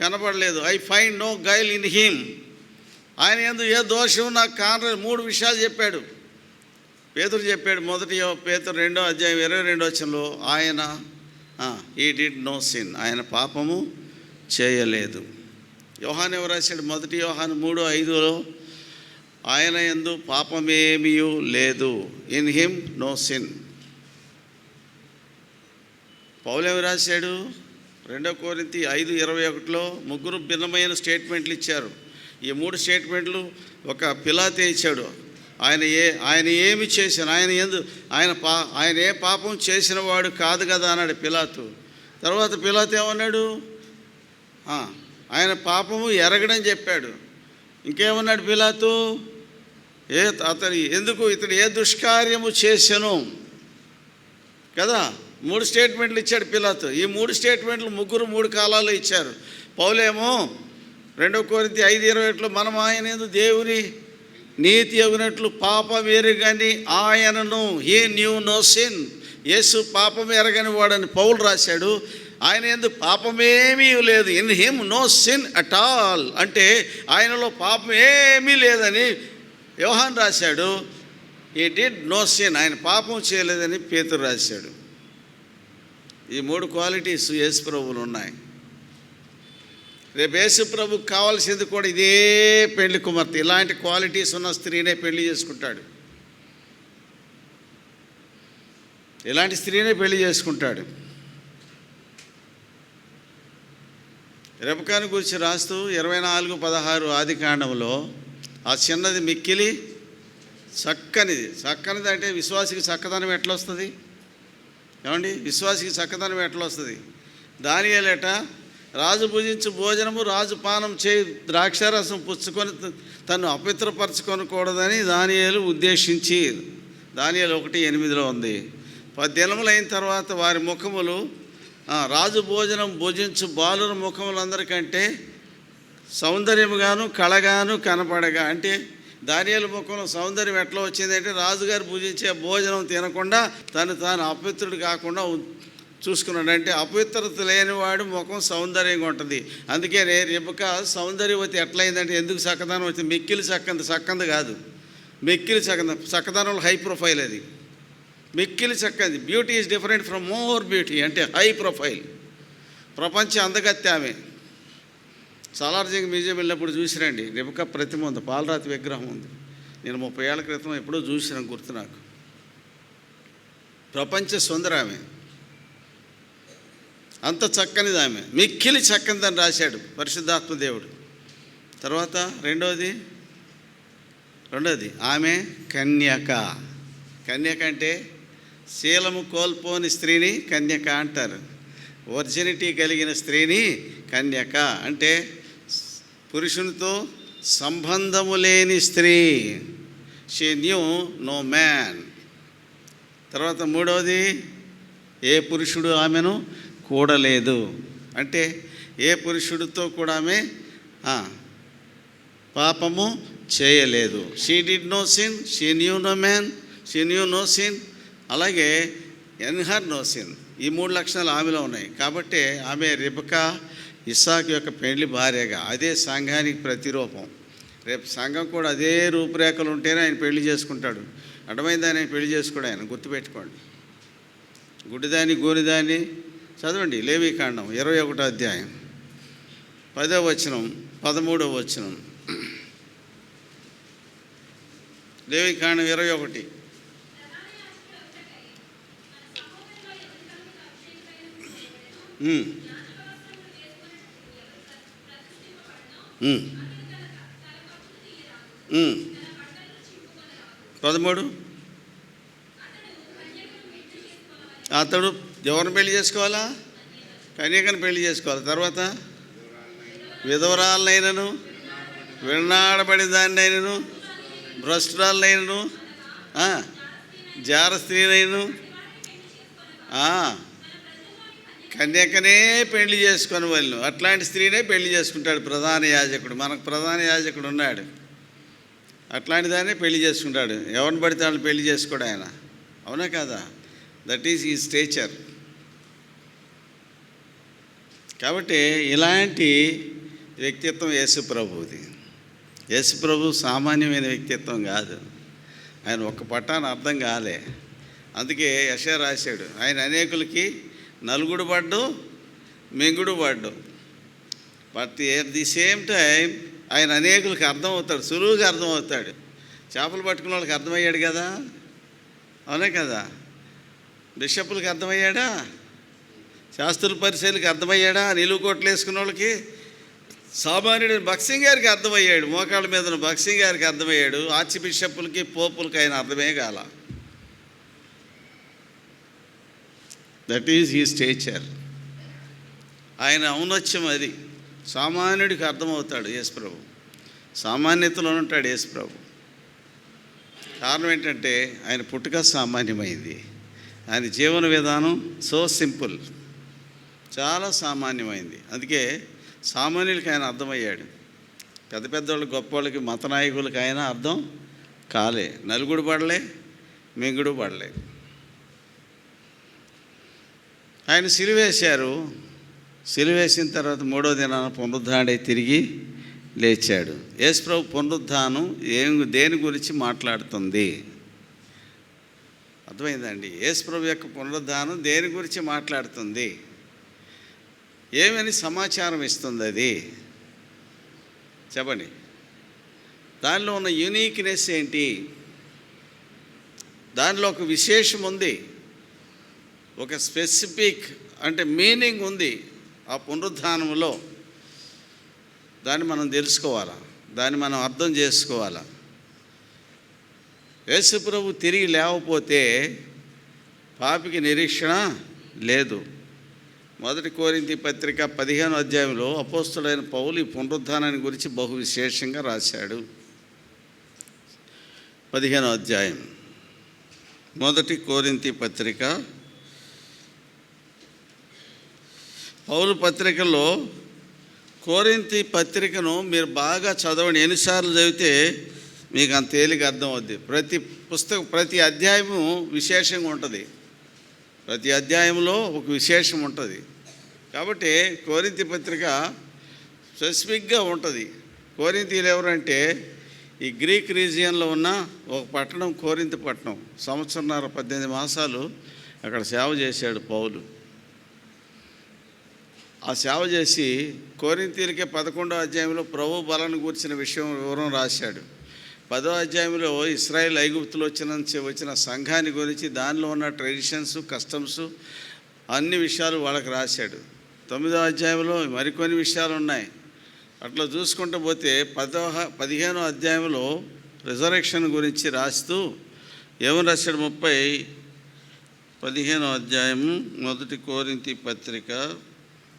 కనపడలేదు. I find no guile in him. ఆయన యందు ఏ దోషము నాకు కానలేదు. 3 విషయాలు చెప్పాడు. పేతురు చెప్పాడు, పేతురు 2వ అధ్యాయం 22వ వచనంలో ఆయన హీ డిడ్ నో సిన్, ఆయన పాపము చేయలేదు. యోహాను ఎవరు రాశాడు? 1 యోహాను 3:5లో ఆయన యందు పాపమేమీ లేదు, ఇన్ హిమ్ నో సిన్. పౌలు ఎవరు రాశాడు? 2 కొరింథీ 5:21లో ముగ్గురు భిన్నమైన స్టేట్మెంట్లు ఇచ్చారు. ఈ 3 స్టేట్మెంట్లు ఒక పిలాతే ఇచ్చాడు. ఆయన ఏమి చేశాను, ఆయన ఏ పాపం చేసిన వాడు కాదు కదా అన్నాడు పిలాతు. తర్వాత పిలాతు ఏమన్నాడు? ఆయన పాపము ఎరగడని చెప్పాడు. ఇంకేమన్నాడు పిలాతు? ఇతడు ఏ దుష్కార్యము చేశాను కదా. 3 స్టేట్మెంట్లు ఇచ్చాడు పిలాతు. ఈ 3 స్టేట్మెంట్లు ముగ్గురు 3 కాలాల్లో ఇచ్చారు. పౌలేమో 2 కొరింథీ 5:21లో మనం ఆయన దేవుని నీతి అగినట్లు పాపం ఎరగని ఆయనను, he knew no sin, Yesu పాపం ఎరగని వాడని పౌలు రాశాడు. ఆయన యందు పాపమేమీ లేదు, in him no sin at all, అంటే ఆయనలో పాపం ఏమీ లేదని యోహాను రాశాడు. హీ డిడ్ నో సిన్, ఆయన పాపం చేయలేదని పేతురు రాశాడు. ఈ 3 క్వాలిటీస్ యేసు ప్రభువులు ఉన్నాయి. రేపు యేసు ప్రభుకు కావాల్సింది కూడా ఇదే పెళ్లి కుమార్తె. ఇలాంటి క్వాలిటీస్ ఉన్న స్త్రీనే పెళ్లి చేసుకుంటాడు. ఇలాంటి స్త్రీనే పెళ్లి చేసుకుంటాడు. రెబెకాను గురించి రాస్తూ 24:16 ఆదికాండంలో ఆ చిన్నది మిక్కిలి చక్కనిది అంటే విశ్వాసికి చక్కదనం ఎట్లా వస్తుంది? ఏమండి, విశ్వాసికి చక్కదనం ఎట్లా వస్తుంది? దానియేలట రాజు భుజించు భోజనము, రాజు పానం చేయి ద్రాక్షారసం పుచ్చుకొని తను అపవిత్రపరచుకొనకూడదని దానియేలు ఉద్దేశించి, దానియేలు 1:8లో ఉంది. 10 దినములు అయిన తర్వాత వారి ముఖములు రాజు భోజనం భుజించు బాలుర ముఖములందరికంటే సౌందర్యముగాను కళగాను కనపడగా, అంటే దానియేలు ముఖంలో సౌందర్యం ఎట్లా వచ్చిందంటే రాజుగారు భుజించే భోజనం తినకుండా తాను అపవిత్రుడు కాకుండా చూసుకున్నాడు. అంటే అపవిత్రత లేనివాడు ముఖం సౌందర్యంగా ఉంటుంది. అందుకే రెబెకా సౌందర్యవతి ఎట్లయిందంటే ఎందుకు చక్కదనం వచ్చింది? మిక్కిలి చక్కంది కాదు, మిక్కిలి చక్కదనంలో హై ప్రొఫైల్. అది మిక్కిలి చక్కది. Beauty is different from more beauty, అంటే హై ప్రొఫైల్. ప్రపంచ అందగత్తె ఆమె. సాలార్జంగ్ మ్యూజియం వెళ్ళినప్పుడు చూసిరండి, రెబెకా ప్రతిమ ఉంది, పాలరాతి విగ్రహం ఉంది. నేను 30 ఏళ్ల క్రితం ఎప్పుడో చూసిన గుర్తు నాకు. ప్రపంచ సుందర ఆమె, అంత చక్కనిది ఆమె, మిక్కిలి చక్కనిదని రాశాడు పరిశుద్ధాత్మ దేవుడు. తర్వాత రెండోది ఆమె కన్యక. కన్యక అంటే శీలము కోల్పోని స్త్రీని కన్యక అంటారు. వర్జినిటీ కలిగిన స్త్రీని కన్యక అంటే పురుషునితో సంబంధము లేని స్త్రీ. She knew no man. తర్వాత మూడవది, ఏ పురుషుడు ఆమెను కూడలేదు, అంటే ఏ పురుషుడితో కూడా ఆమె పాపము చేయలేదు. She did no sin, she knew no man, she knew no sin, అలాగే ఇన్ హర్ నో సిన్. ఈ 3 లక్షణాలు ఆమెలో ఉన్నాయి. కాబట్టి ఆమె రెబెకా ఇస్సాకు యొక్క పెళ్లి భార్యగా, అదే సంఘానికి ప్రతిరూపం. రేపు సంఘం కూడా అదే రూపురేఖలు ఉంటేనే ఆయన పెళ్లి చేసుకుంటాడు. అర్థమైంది? ఆయన పెళ్లి చేసుకోడు. ఆయన గుర్తుపెట్టుకోండి. గుడ్డిదాన్ని గోనిదాన్ని చదవండి. లేవీకాండం 21వ అధ్యాయం 10వ వచనం 13వ వచనం. లేవీకాండం 21. పదమూడు, అతడు ఎవరిని పెళ్లి చేసుకోవాలా? కన్యకను పెళ్లి చేసుకోవాలి. తర్వాత విధవరాలనైనను, విన్నాడబడిన దాన్నైనను, భ్రష్టురాలనైనను, జార స్త్రీనైనను కన్యకనే పెళ్లి చేసుకొని వాళ్ళు. అట్లాంటి స్త్రీనే పెళ్లి చేసుకుంటాడు ప్రధాన యాజకుడు. మనకు ప్రధాన యాజకుడు ఉన్నాడు, అట్లాంటి దాన్నే పెళ్లి చేసుకుంటాడు. ఎవరిని పడితే వాళ్ళని పెళ్లి చేసుకోడు ఆయన. అవునా కదా? దట్ ఈజ్ ఈ స్టేచర్. కాబట్టి ఇలాంటి వ్యక్తిత్వం యేసు ప్రభువుది. యేసు ప్రభు సామాన్యమైన వ్యక్తిత్వం కాదు. ఆయన ఒక్క పట్టాన అర్థం కాలే. అందుకే యెషయా రాశాడు, ఆయన అనేకులకి నలుగుడు పడ్డు మింగుడు పడ్డు. But at the same time ఆయన అనేకులకి అర్థమవుతాడు, సులువుగా అర్థమవుతాడు. చేపలు పట్టుకున్న వాళ్ళకి అర్థమయ్యాడు కదా, అవునే కదా? బిషప్పులకి అర్థమయ్యాడా? శాస్త్రుల పరిచయాలకి అర్థమయ్యాడా? నిలువు కోట్లు వేసుకున్న వాళ్ళకి, సామాన్యుడు భక్సింగ్ గారికి అర్థమయ్యాడు, మోకాళ్ళ మీద ఉన్న భక్సింగ్ గారికి అర్థమయ్యాడు. ఆర్చి బిషప్పులకి పోపులకి ఆయన అర్థమే కాల. That is he stature. ఆయన ఔన్నత్యం అది. సామాన్యుడికి అర్థమవుతాడు యేసు ప్రభు, సామాన్యతలో ఉంటాడు యేసు ప్రభు. కారణం ఏంటంటే ఆయన పుట్టుక సామాన్యమైంది, ఆయన జీవన విధానం సో సింపుల్, చాలా సామాన్యమైంది. అందుకే సామాన్యులకి ఆయన అర్థమయ్యాడు. పెద్ద పెద్దవాళ్ళు గొప్ప వాళ్ళకి మత నాయకులకి ఆయన అర్థం కాలే, నలుగుడు పడలే మింగుడు పడలే. ఆయన సిలువేశారు, సిలువేసిన తర్వాత మూడో దినాన పునరుద్ధానుడై తిరిగి లేచాడు. యేసు ప్రభు పునరుద్ధానం దేని గురించి మాట్లాడుతుంది? అర్థమైందండి? యేసు ప్రభు యొక్క పునరుద్ధానం దేని గురించి మాట్లాడుతుంది? ఏమని సమాచారం ఇస్తుంది అది? చెప్పండి. దానిలో ఉన్న యూనిక్నెస్ ఏంటి? దానిలో ఒక విశేషం ఉంది, ఒక స్పెసిఫిక్ అంటే మీనింగ్ ఉంది ఆ పునరుద్ధానంలో. దాన్ని మనం తెలుసుకోవాలా, దాన్ని మనం అర్థం చేసుకోవాలా. యేసు ప్రభు తిరిగి లేకపోతే పాపికి నిరీక్షణ లేదు. 1 కొరింథీ పత్రిక 15వ అధ్యాయంలో అపోస్తలుడైన పౌలు ఈ పునరుద్ధానాన్ని గురించి బహు విశేషంగా రాశాడు. 15వ అధ్యాయం 1 కొరింథీ పత్రిక. పౌలు పత్రికలో కొరింథీ పత్రికను మీరు బాగా చదవండి. ఎన్నిసార్లు చదివితే మీకు అంత తేలిక అర్థం అవుద్ది. ప్రతి అధ్యాయము విశేషంగా ఉంటుంది, ప్రతి అధ్యాయంలో ఒక విశేషం ఉంటుంది. కాబట్టి కొరింథీ పత్రిక స్పెసిఫిక్గా ఉంటుంది. కొరింథీలు ఎవరంటే ఈ గ్రీక్ రీజియన్లో ఉన్న ఒక పట్టణం కొరింథీ పట్టణం. 18 మాసాలు అక్కడ సేవ చేశాడు పౌలు. ఆ సేవ చేసి కొరింథీలకే 11వ అధ్యాయంలో ప్రభు బలను గురించిన వివరం రాశాడు. 10వ అధ్యాయంలో ఇశ్రాయేల్ ఐగుప్తులో వచ్చిన సంఘాన్ని గురించి, దానిలో ఉన్న ట్రెడిషన్స్, కస్టమ్స్, అన్ని విషయాలు వాళ్ళకి రాశాడు. 9వ అధ్యాయంలో మరికొన్ని విషయాలు ఉన్నాయి. అట్లా చూసుకుంటూ పోతే 15వ అధ్యాయంలో రిజరెక్షన్ గురించి రాస్తూ ఏమని రాశాడు? 15వ అధ్యాయము 1 కొరింథీ పత్రిక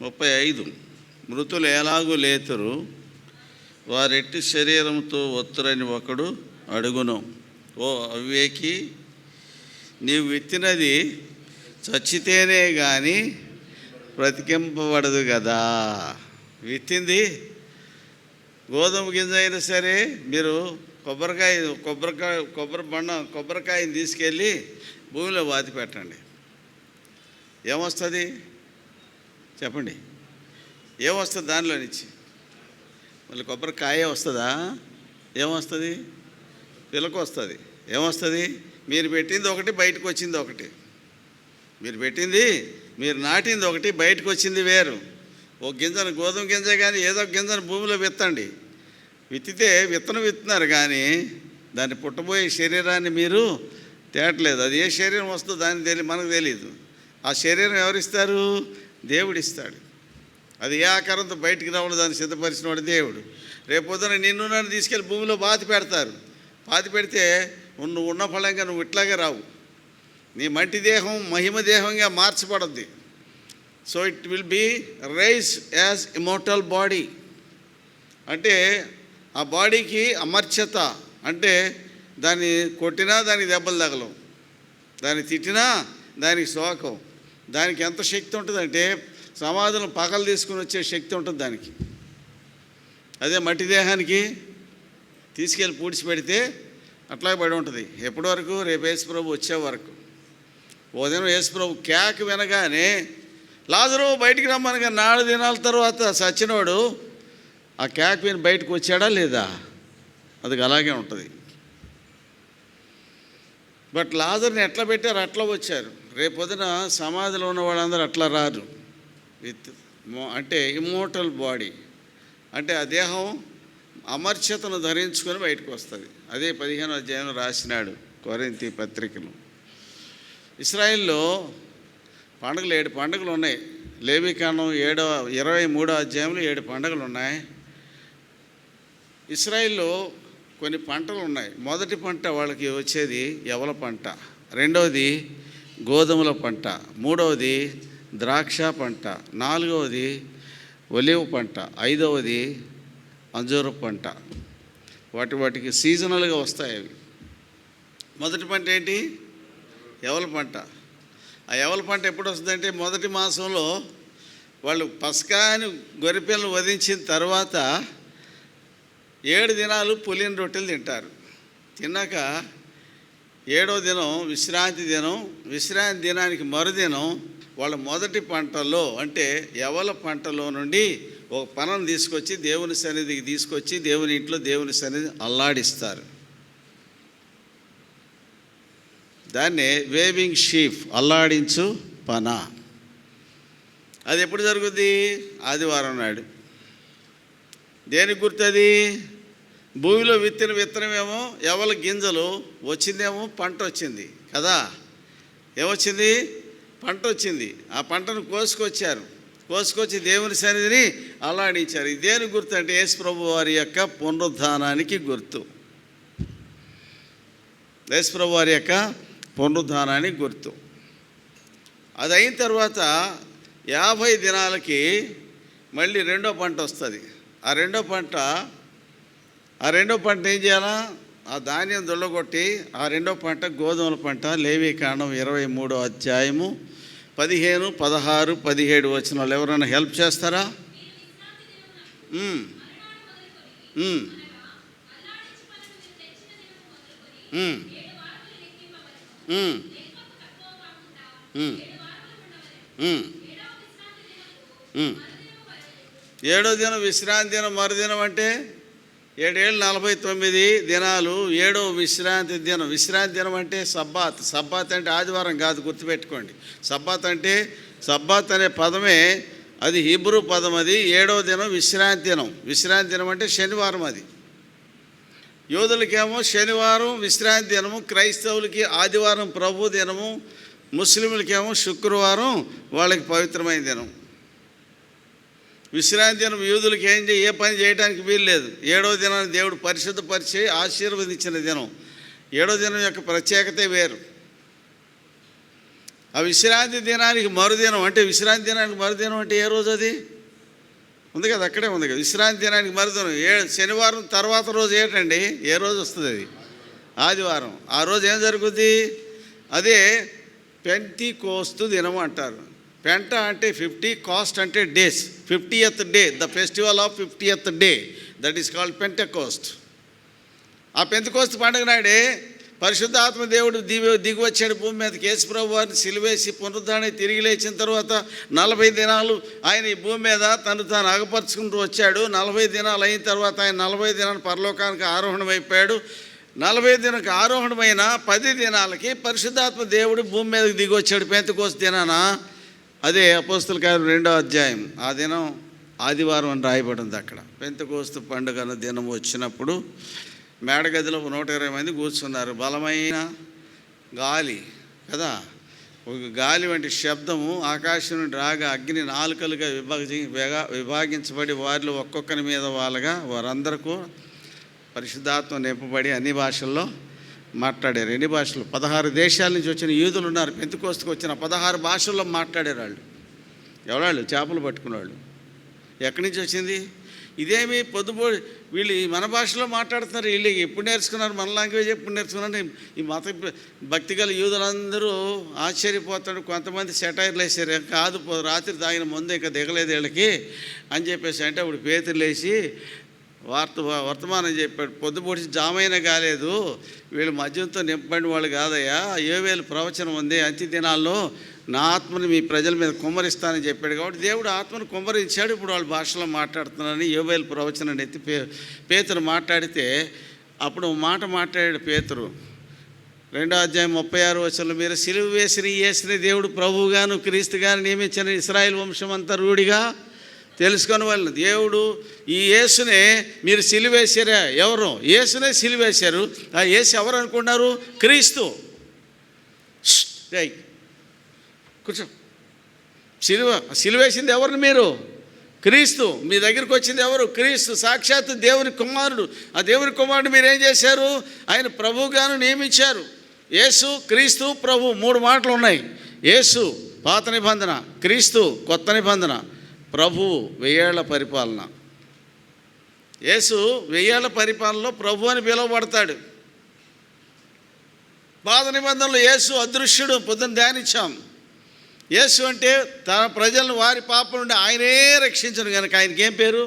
35. మృతులు ఎలాగూ లేతురు, వారెట్టి శరీరంతో ఒత్తురని ఒకడు అడుగును. ఓ అవివేకి, నీవు విత్తినది చచ్చితేనే కానీ బ్రతికింపబడదు కదా. విత్తింది గోధుమ గింజ అయినా సరే, మీరు కొబ్బరికాయని తీసుకెళ్ళి భూమిలో పాతి పెట్టండి, ఏమొస్తుంది చెప్పండి? ఏమొస్తుంది దానిలో నుంచి? మళ్ళీ కొబ్బరికాయ వస్తుందా? ఏమొస్తుంది? పిలకు వస్తుంది. ఏమొస్తుంది? మీరు పెట్టింది ఒకటి, బయటకు వచ్చింది ఒకటి. మీరు నాటింది ఒకటి, బయటకు వచ్చింది వేరు. ఒక గింజను, గోధుమ గింజ కానీ ఏదో ఒక గింజను భూమిలో విత్తండి. విత్తితే విత్తనం విత్తున్నారు కానీ దాన్ని పుట్టబోయే శరీరాన్ని మీరు తేటలేదు. అది ఏ శరీరం వస్తుందో దాన్ని మనకు తెలియదు. ఆ శరీరం ఎవరిస్తారు? దేవుడిస్తాడు. అది ఏ ఆకారంతో బయటికి రావాలి దాన్ని సిద్ధపరిచిన వాడు దేవుడు. రేపొద్దున నిన్ను నన్ను తీసుకెళ్ళి భూమిలో పాతి పెడతారు. పాతి పెడితే నువ్వు ఉన్న ఫలంగా నువ్వు ఇట్లాగే రావు. నీ మట్టి దేహం మహిమ దేహంగా మార్చబడద్ది. So it will be raise as immortal body. అంటే ఆ బాడీకి అమర్చత, అంటే దాన్ని కొట్టినా దానికి దెబ్బలు తగలవు, దాన్ని తిట్టినా దానికి శోకం. దానికి ఎంత శక్తి ఉంటుందంటే సమాధులను పగలు తీసుకుని వచ్చే శక్తి ఉంటుంది దానికి. అదే మట్టి దేహానికి తీసుకెళ్ళి పూడ్చిపెడితే అట్లాగే పడి ఉంటుంది. ఎప్పటి వరకు? రేపు యేసుప్రభు వచ్చే వరకు. ఉదయం యేసుప్రభు కేక వినగానే లాజరు బయటికి రమ్మనగా 4 దినాల తర్వాత సచ్చినోడు ఆ కేక విని బయటకు వచ్చాడా లేదా? అది అలాగే ఉంటుంది. బట్ లాజర్ని ఎట్లా పెట్టారు అట్లా వచ్చారు. రేపొద్దున సమాధిలో ఉన్న వాళ్ళందరూ అట్లా రారు. అంటే ఇమ్మోర్టల్ బాడీ, అంటే ఆ దేహం అమర్త్యతను ధరించుకొని బయటకు వస్తుంది. అదే 15వ అధ్యాయంలో రాసినాడు కొరింథీ పత్రికను. ఇశ్రాయేల్లో పండుగలు 7 పండుగలు ఉన్నాయి. లేవీకాండం 23వ అధ్యాయంలో 7 పండుగలు ఉన్నాయి. ఇశ్రాయేల్లో కొన్ని పంటలు ఉన్నాయి. మొదటి పంట వాళ్ళకి వచ్చేది యవల పంట, రెండవది గోధుమల పంట, మూడవది ద్రాక్ష పంట, నాలుగవది ఒలివ్ పంట, ఐదవది అంజూరు పంట. వాటికి సీజనల్గా వస్తాయి అవి. మొదటి పంట ఏంటి? యవల పంట. ఆ యవల పంట ఎప్పుడు వస్తుందంటే మొదటి మాసంలో వాళ్ళు పస్కాని గొర్రెపిల్లను వధించిన తర్వాత 7 దినాలు పులిన రొట్టెలు తింటారు. తిన్నాక 7వ దినం విశ్రాంతి దినం. విశ్రాంతి దినానికి మరుదినం వాళ్ళ మొదటి పంటలో అంటే యవల పంటలో నుండి ఒక పనం తీసుకొచ్చి దేవుని సన్నిధికి తీసుకొచ్చి దేవుని ఇంట్లో దేవుని సన్నిధి అల్లాడిస్తారు. దాన్నే వేవింగ్ షీఫ్, అల్లాడించు పన. అది ఎప్పుడు జరుగుద్ది? ఆదివారం నాడు. దేనికి గుర్తుంది? భూమిలో విత్తిన విత్తనమేమో యవల గింజలు, వచ్చిందేమో పంట వచ్చింది కదా. ఏమొచ్చింది? పంట వచ్చింది. ఆ పంటను కోసుకొచ్చి దేవుని సన్నిధిని అల్లాడించారు. ఇది దేనికి గుర్తు అంటే యేసు ప్రభు వారి యొక్క పునరుద్ధానానికి గుర్తు. యేసు ప్రభు వారి యొక్క పునరుద్ధానానికి గుర్తు. అది అయిన తర్వాత 50 దినాలకి మళ్ళీ రెండో పంట వస్తుంది. ఆ రెండో పంట ఏం చేయాలా? ఆ ధాన్యం దొల్లగొట్టి ఆ రెండో పంట గోధుమల పంట. లేవీకాండం 23వ అధ్యాయము 15, 16, 17 వచనాలు. ఎవరైనా హెల్ప్ చేస్తారా? ఏడో దినం విశ్రాంతి దినం. మరుదినం అంటే 7 49 దినాలు. 7వ విశ్రాంతి దినం. విశ్రాంతి దినం అంటే సబ్బాత్. సబ్బాత్ అంటే ఆదివారం కాదు, గుర్తుపెట్టుకోండి. సబ్బాత్ అంటే, సబ్బాత్ అనే పదమే అది హీబ్రూ పదం. అది 7వ దినం విశ్రాంతి దినం. విశ్రాంతి దినం అంటే శనివారం. అది యోధులకేమో శనివారం విశ్రాంతి దినము, క్రైస్తవులకి ఆదివారం ప్రభు దినము, ముస్లింలకేమో శుక్రవారం వాళ్ళకి పవిత్రమైన దినం. విశ్రాంతి దినం యూదులకి ఏ పని చేయడానికి వీలు లేదు. 7వ దినాన్ని దేవుడు పరిశుద్ధపరిచి ఆశీర్వదించిన దినం. 7వ దినం యొక్క ప్రత్యేకతే వేరు. ఆ విశ్రాంతి దినానికి మరుదినం అంటే, విశ్రాంతి దినానికి మరుదినం అంటే ఏ రోజు? అది ఉంది కదా, అక్కడే ఉంది కదా. విశ్రాంతి దినానికి మరుదినం శనివారం తర్వాత రోజు ఏంటండి? ఏ రోజు వస్తుంది? అది ఆదివారం. ఆ రోజు ఏం జరుగుద్ది? అదే పెంతెకోస్తు దినం అంటారు. పెంట అంటే 50, కాస్ట్ అంటే days. 50th day, the festival of 50th day, that is called Pentecost. ఆ పెంతెకోస్తు పండుగ నాడే పరిశుద్ధాత్మ దేవుడు దిగి వచ్చాడు భూమి మీదకి. యేసు ప్రభు వారిని సిలువేసి పునరుద్ధానం తిరిగి లేచిన తర్వాత 40 దినాలు ఆయన ఈ భూమి మీద తను అగపరుచుకుంటూ వచ్చాడు. 40 దినాలు అయిన తర్వాత ఆయన 40 దినాలు పరలోకానికి ఆరోహణమైపోయాడు. 40 దినానికి ఆరోహణమైన 10 దినాలకి పరిశుద్ధాత్మ దేవుడు భూమి మీదకి దిగి వచ్చాడు పెంతెకోస్తు దినాన. అదే అపోస్తల కార్యం 2వ అధ్యాయం. ఆ దినం ఆదివారం అని రాయబడింది అక్కడ. పెంతెకోస్తు పండుగ దినం వచ్చినప్పుడు మేడగదిలో 120 మంది కూర్చున్నారు. బలమైన గాలి కదా, ఒక గాలి వంటి శబ్దము ఆకాశం నుండి రాగా అగ్ని నాలుకలుగా విభాగించబడి వారిలో ఒక్కొక్కరి మీద వాళ్ళగా వారందరికీ పరిశుద్ధాత్మ నింపబడి అన్ని భాషల్లో మాట్లాడారు. ఎన్ని భాషలు? 16 దేశాల నుంచి వచ్చిన యూదులు ఉన్నారు. పెంతెకోస్తుకు వచ్చిన 16 భాషల్లో మాట్లాడారు వాళ్ళు. ఎవరాళ్ళు? చేపలు పట్టుకునేవాళ్ళు. ఎక్కడి నుంచి వచ్చింది? ఇదేమి పొద్దుపోయి వీళ్ళు మన భాషలో మాట్లాడుతున్నారు. వీళ్ళు ఎప్పుడు నేర్చుకున్నారు? మన లాంగ్వేజ్ ఎప్పుడు నేర్చుకున్నారు? ఈ మత భక్తి గల యూదులందరూ ఆశ్చర్యపోతాడు. కొంతమంది సెటైర్లు వేసారు, కాదు రాత్రి తాగిన ముందు ఇంకా దిగలేదు వీళ్ళకి అని చెప్పేసి. అంటే అప్పుడు పేతురు లేచి వర్తమానం చెప్పాడు. పొద్దుపొడిచి జామైనా కాలేదు, వీళ్ళు మద్యంతో నింపబడిన వాళ్ళు కాదయ్యా. యోవేలు ప్రవచనం ఉంది, అంత్య దినాల్లో నా ఆత్మని మీ ప్రజల మీద కుమ్మరిస్తానని చెప్పాడు. కాబట్టి దేవుడు ఆత్మను కుమ్మరించాడు. ఇప్పుడు వాళ్ళ భాషలో మాట్లాడుతున్నారని యోవేలు ప్రవచనం ఎత్తి పేతురు మాట్లాడితే, అప్పుడు మాట మాట్లాడాడు పేతురు. 2:36 మీరు సిలువ వేసిన యేసుని దేవుడు ప్రభువుగాను క్రీస్తుగాను నియమించిన ఇశ్రాయేలు వంశం అంతా రూఢిగా తెలుసుకొని వాళ్ళు. దేవుడు ఈ యేసునే మీరు సిలువేశారా? ఎవరు? యేసునే సిలువేశారు. ఆ యేసు ఎవరు అనుకున్నారు? క్రీస్తు. కూర్చో. సిలువేసింది ఎవరిని? మీరు. క్రీస్తు. మీ దగ్గరికి వచ్చింది ఎవరు? క్రీస్తు. సాక్షాత్తు దేవుని కుమారుడు. ఆ దేవుని కుమారుడు మీరేం చేశారు? ఆయన ప్రభువుగాను నియమించారు. యేసు, క్రీస్తు, ప్రభు 3 మాటలు ఉన్నాయి. యేసు పాత నిబంధన, క్రీస్తు కొత్త నిబంధన, ప్రభువు 1000 ఏళ్ల పరిపాలన. యేసు 1000 ఏళ్ల పరిపాలనలో ప్రభు అని పిలువబడతాడు. పాత నిబంధనలో యేసు అదృశ్యుడు. పొద్దున్న ధ్యానించాం. యేసు అంటే తన ప్రజలను వారి పాపం నుండి ఆయనే రక్షించను కనుక ఆయనకి ఏం పేరు?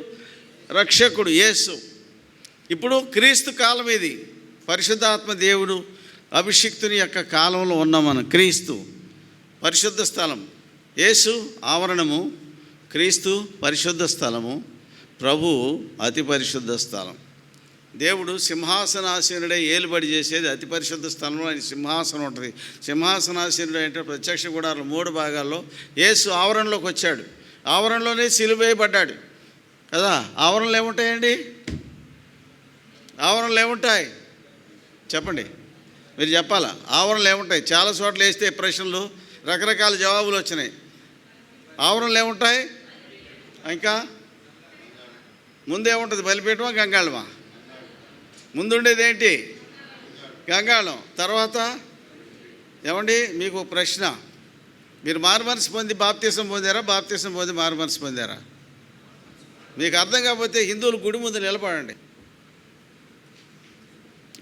రక్షకుడు యేసు. ఇప్పుడు క్రీస్తు కాలం ఇది. పరిశుద్ధాత్మ దేవుడు అభిషిక్తుని యొక్క కాలంలో ఉన్నాం మనం. క్రీస్తు పరిశుద్ధ స్థలం, యేసు ఆవరణము, క్రీస్తు పరిశుద్ధ స్థలము, ప్రభువు అతి పరిశుద్ధ స్థలం. దేవుడు సింహాసనాసీనుడే ఏలుబడి చేసేది అతి పరిశుద్ధ స్థలంలో ఆయన సింహాసనం ఉంటుంది. సింహాసనాసీనుడు అంటే ప్రత్యక్ష గుడారాలు 3 భాగాల్లో యేసు ఆవరణలోకి వచ్చాడు. ఆవరణలోనే సిలువ వేయబడ్డాడు కదా. ఆవరణలు ఏముంటాయండి? ఆవరణలు ఏముంటాయి చెప్పండి, మీరు చెప్పాలా. ఆవరణలు ఏముంటాయి? చాలా చోట్ల వేస్తే ప్రశ్నలు రకరకాల జవాబులు వచ్చినాయి. ఆవరణలు ఏముంటాయి? ఇంకా ముందేముంటుంది? బలిపీఠమా గంగాళమా? ముందుండేది ఏంటి? గంగాళం. తర్వాత ఏమండి మీకు ప్రశ్న, మీరు మారుమనసు పొంది బాప్తీసం పొందారా? బాప్తీసం పొంది మారుమనసు పొందారా? మీకు అర్థం కాకపోతే హిందువులు గుడి ముందు నిలబడండి.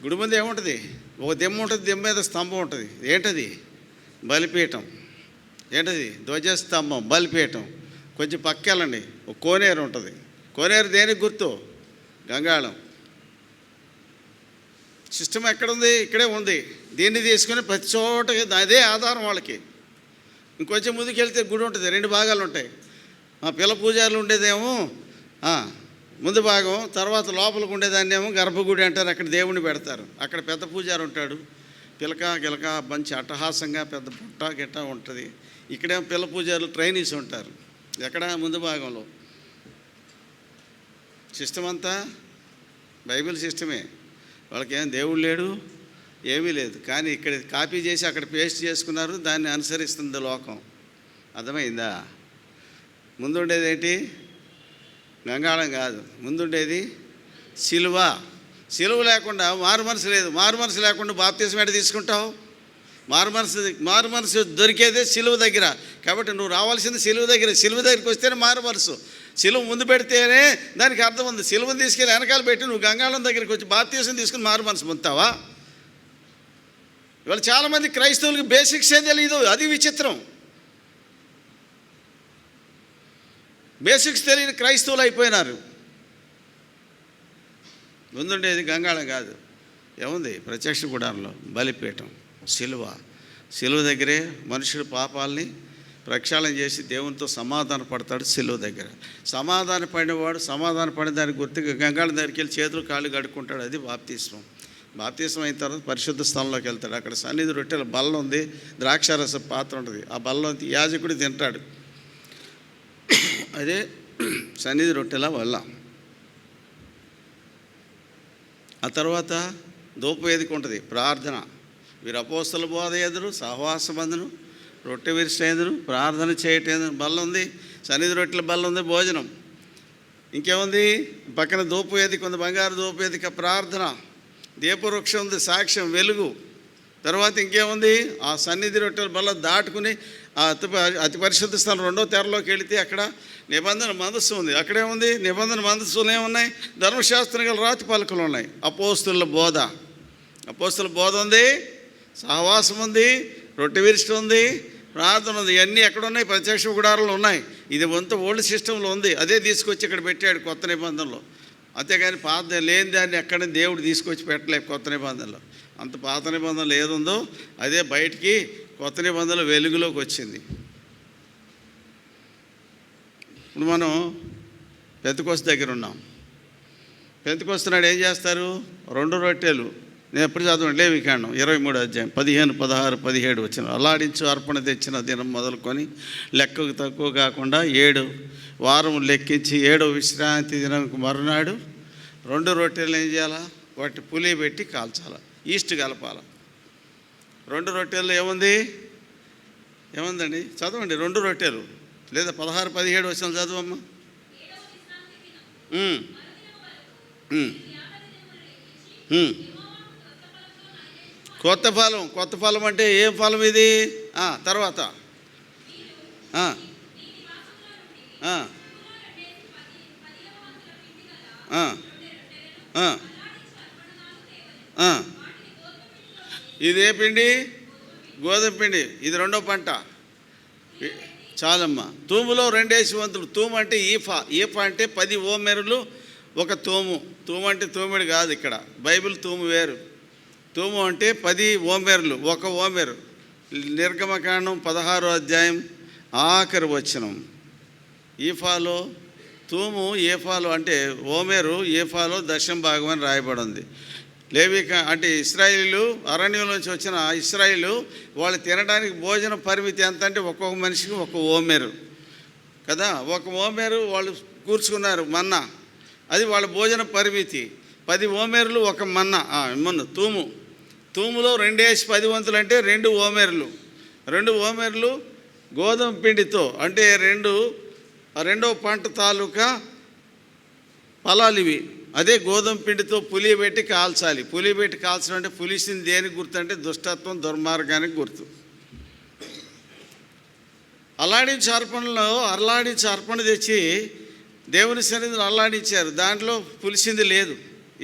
గుడి ముందు ఏముంటుంది? ఒక దిమ్మ ఉంటుంది, దిమ్మ మీద స్తంభం ఉంటుంది. ఏంటది? బలిపీఠం. ఏంటది? ధ్వజస్తంభం, బలిపీఠం. కొంచెం పక్కెళ్ళండి, ఒక కోనేరు ఉంటుంది. కోనేరు దేనికి గుర్తు? గంగాళం. సిస్టమ్ ఎక్కడుంది? ఇక్కడే ఉంది. దీన్ని తీసుకుని ప్రతి చోట అదే ఆధారం వాళ్ళకి. ఇంకొంచెం ముందుకెళ్తే గుడి ఉంటుంది, 2 భాగాలు ఉంటాయి. పిల్ల పూజారులు ఉండేదేమో ముందు భాగం, తర్వాత లోపలికి ఉండేదాన్ని ఏమో గర్భగుడి అంటారు. అక్కడ దేవుణ్ణి పెడతారు. అక్కడ పెద్ద పూజారు ఉంటాడు. పిలక గిలక మంచి అట్టహాసంగా పెద్ద పుట్ట గిట్ట ఉంటుంది. ఇక్కడేమో పిల్ల పూజారులు ట్రైనీస్ ఉంటారు. ఎక్కడ? ముందు భాగంలో. సిస్టమ్ అంతా బైబిల్ సిస్టమే. వాళ్ళకి ఏం దేవుడు లేడు, ఏమీ లేదు. కానీ ఇక్కడ కాపీ చేసి అక్కడ పేస్ట్ చేసుకున్నారు. దాన్ని అనుసరిస్తుంది లోకం. అర్థమైందా? ముందుండేది ఏంటి? గంగాళం కాదు, ముందుండేది సిలువ. సిలువ లేకుండా మారు మనసు లేదు. మారు మనసు లేకుండా బాప్తీసం ఎక్కడ తీసుకుంటావు? మారు మనసు దొరికేదే సిలువ దగ్గర. కాబట్టి నువ్వు రావాల్సింది సిలువ దగ్గర. సిలువ దగ్గరికి వస్తేనే మారు మనసు. సిలువ ముందు పెడితేనే దానికి అర్థం ఉంది. సిలువను తీసుకెళ్ళి వెనకాల పెట్టి నువ్వు గంగాళం దగ్గరికి వచ్చి బాప్తీసం తీసుకుని మారు మనసు పొందుతావా? ఇవాళ చాలామంది క్రైస్తవులకి బేసిక్సే తెలియదు. అది విచిత్రం. బేసిక్స్ తెలియని క్రైస్తవులు అయిపోయినారు. ముందుండేది గంగాళం కాదు, ఏముంది? ప్రత్యక్ష గుడారంలో బలిపీఠం, సిలువ. సిలువ దగ్గరే మనుషుల పాపాలని ప్రక్షాళన చేసి దేవునితో సమాధాన పడతాడు. సిలువ దగ్గర సమాధాన పడినవాడు సమాధాన పడిన దానికి గుర్తుగా గంగాళం దగ్గరికి వెళ్ళి చేతులు కాళ్ళు కడుక్కుంటాడు. అది బాప్తీస్మం. బాప్తీసం అయిన తర్వాత పరిశుద్ధ స్థలంలోకి వెళ్తాడు. అక్కడ సన్నిధి రొట్టెల బల్ల ఉంది, ద్రాక్షారస పాత్ర ఉంటుంది. ఆ బల్ల యాజకుడు తింటాడు. అదే సన్నిధి రొట్టెల వల్ల. ఆ తర్వాత ధూపవేదిక ఉంటుంది, ప్రార్థన. వీరు అపోస్తల బోధ ఎదురు, సహవాసమందును, రొట్టె విరిచేందును, ప్రార్థన చేయటం. బల్ల ఉంది, సన్నిధి రొట్టెల బల్ల ఉంది, భోజనం. ఇంకేముంది? పక్కన ధూపవేదిక ఉంది, బంగారు ధూపవేదిక, ప్రార్థన. దీపవృక్షం ఉంది, సాక్ష్యం, వెలుగు. తర్వాత ఇంకేముంది? ఆ సన్నిధి రొట్టెల బల్ల దాటుకుని అతి పరిశుద్ధ స్థలం 2వ తెరలోకి వెళితే అక్కడ నిబంధన మందస్సు ఉంది. అక్కడేముంది? నిబంధన మందస్సులు ఏమున్నాయి? ధర్మశాస్త్రం గల రాతి పలకలు ఉన్నాయి. అపోస్తుల బోధ ఉంది, సహవాసం ఉంది, రొట్టె విరిచి ఉంది, ప్రార్థన ఉంది. ఇవన్నీ ఎక్కడున్నాయి? ప్రత్యక్ష గుడారాలు ఉన్నాయి. ఇది వంత ఓల్డ్ సిస్టంలో ఉంది. అదే తీసుకొచ్చి ఇక్కడ పెట్టాడు కొత్త నిబంధనలో. అంతేగాని పాత లేని దాన్ని ఎక్కడ దేవుడు తీసుకొచ్చి పెట్టలేదు కొత్త నిబంధనలో. అంత పాత నిబంధనలు ఏదుందో అదే బయటికి కొత్త నిబంధనలు వెలుగులోకి వచ్చింది. ఇప్పుడు మనం పెంతెకోస్తు దగ్గర ఉన్నాం. పెంతెకోస్తు నాడు ఏం చేస్తారు? 2 రొట్టెలు నేను ఎప్పుడు చదవండి, లేవికాండం 23వ అధ్యాయం 15, 16, 17 వచ్చిన. అల్లాడించు అర్పణ తెచ్చిన దినం మొదలుకొని లెక్కకు తక్కువ కాకుండా 7 వారం లెక్కించి 7వ విశ్రాంతి దినంకు మరునాడు 2 రొట్టెలు ఏం చేయాలా? వాటి పులి పెట్టి కాల్చాల, ఈస్ట్ కలపాల. 2 రొట్టెలు ఏముందండి? చదవండి 2 రొట్టెలు, లేదా 16, 17 వచ్చిన చదవమ్మా. కొత్త ఫలం అంటే ఏం ఫలం ఇది? తర్వాత ఇదే పిండి, గోధుమ పిండి. ఇది 2వ పంట. చాలమ్మా. తూములో 2 వంతులు. తూము అంటే ఈఫా అంటే 10 ఓమెరులు ఒక తూము. తూము అంటే తూమిడి కాదు, ఇక్కడ బైబిల్ తూము వేరు. తూము అంటే 10 ఓమెరులు, ఒక ఓమెరు. నిర్గమకాండం 16వ అధ్యాయం ఆఖరి వచనం. ఈఫాలో తూము, ఏఫాలో అంటే ఓమెరు, ఏఫాలో దశమ భాగం అని రాయబడి ఉంది. అంటే ఇశ్రాయేలు అరణ్యం నుంచి వచ్చిన ఇశ్రాయేలు వాళ్ళు తినడానికి భోజన పరిమితి ఎంత అంటే ఒక్కొక్క మనిషికి 1 ఓమెరు కదా. 1 ఓమెరు వాళ్ళు కూర్చుకున్నారు మన్నా, అది వాళ్ళ భోజన పరిమితి. 10 ఓమెరులు 1 మన్నా. తూములో 2 వంతులు అంటే 2 ఓమెరులు. 2 ఓమెరులు గోధుమ పిండితో, అంటే 2వ పంట తాలూకా ఫలాలు ఇవి. అదే గోధుమ పిండితో పులియబెట్టి కాల్చాలి. పులియబెట్టి కాల్చడం అంటే పులిసింది దేనికి గుర్తు అంటే దుష్టత్వం, దుర్మార్గానికి గుర్తు. అల్లాడించి అర్పణ తెచ్చి దేవుని సన్నిధిలో అల్లాడించారు. దాంట్లో పులిసింది లేదు.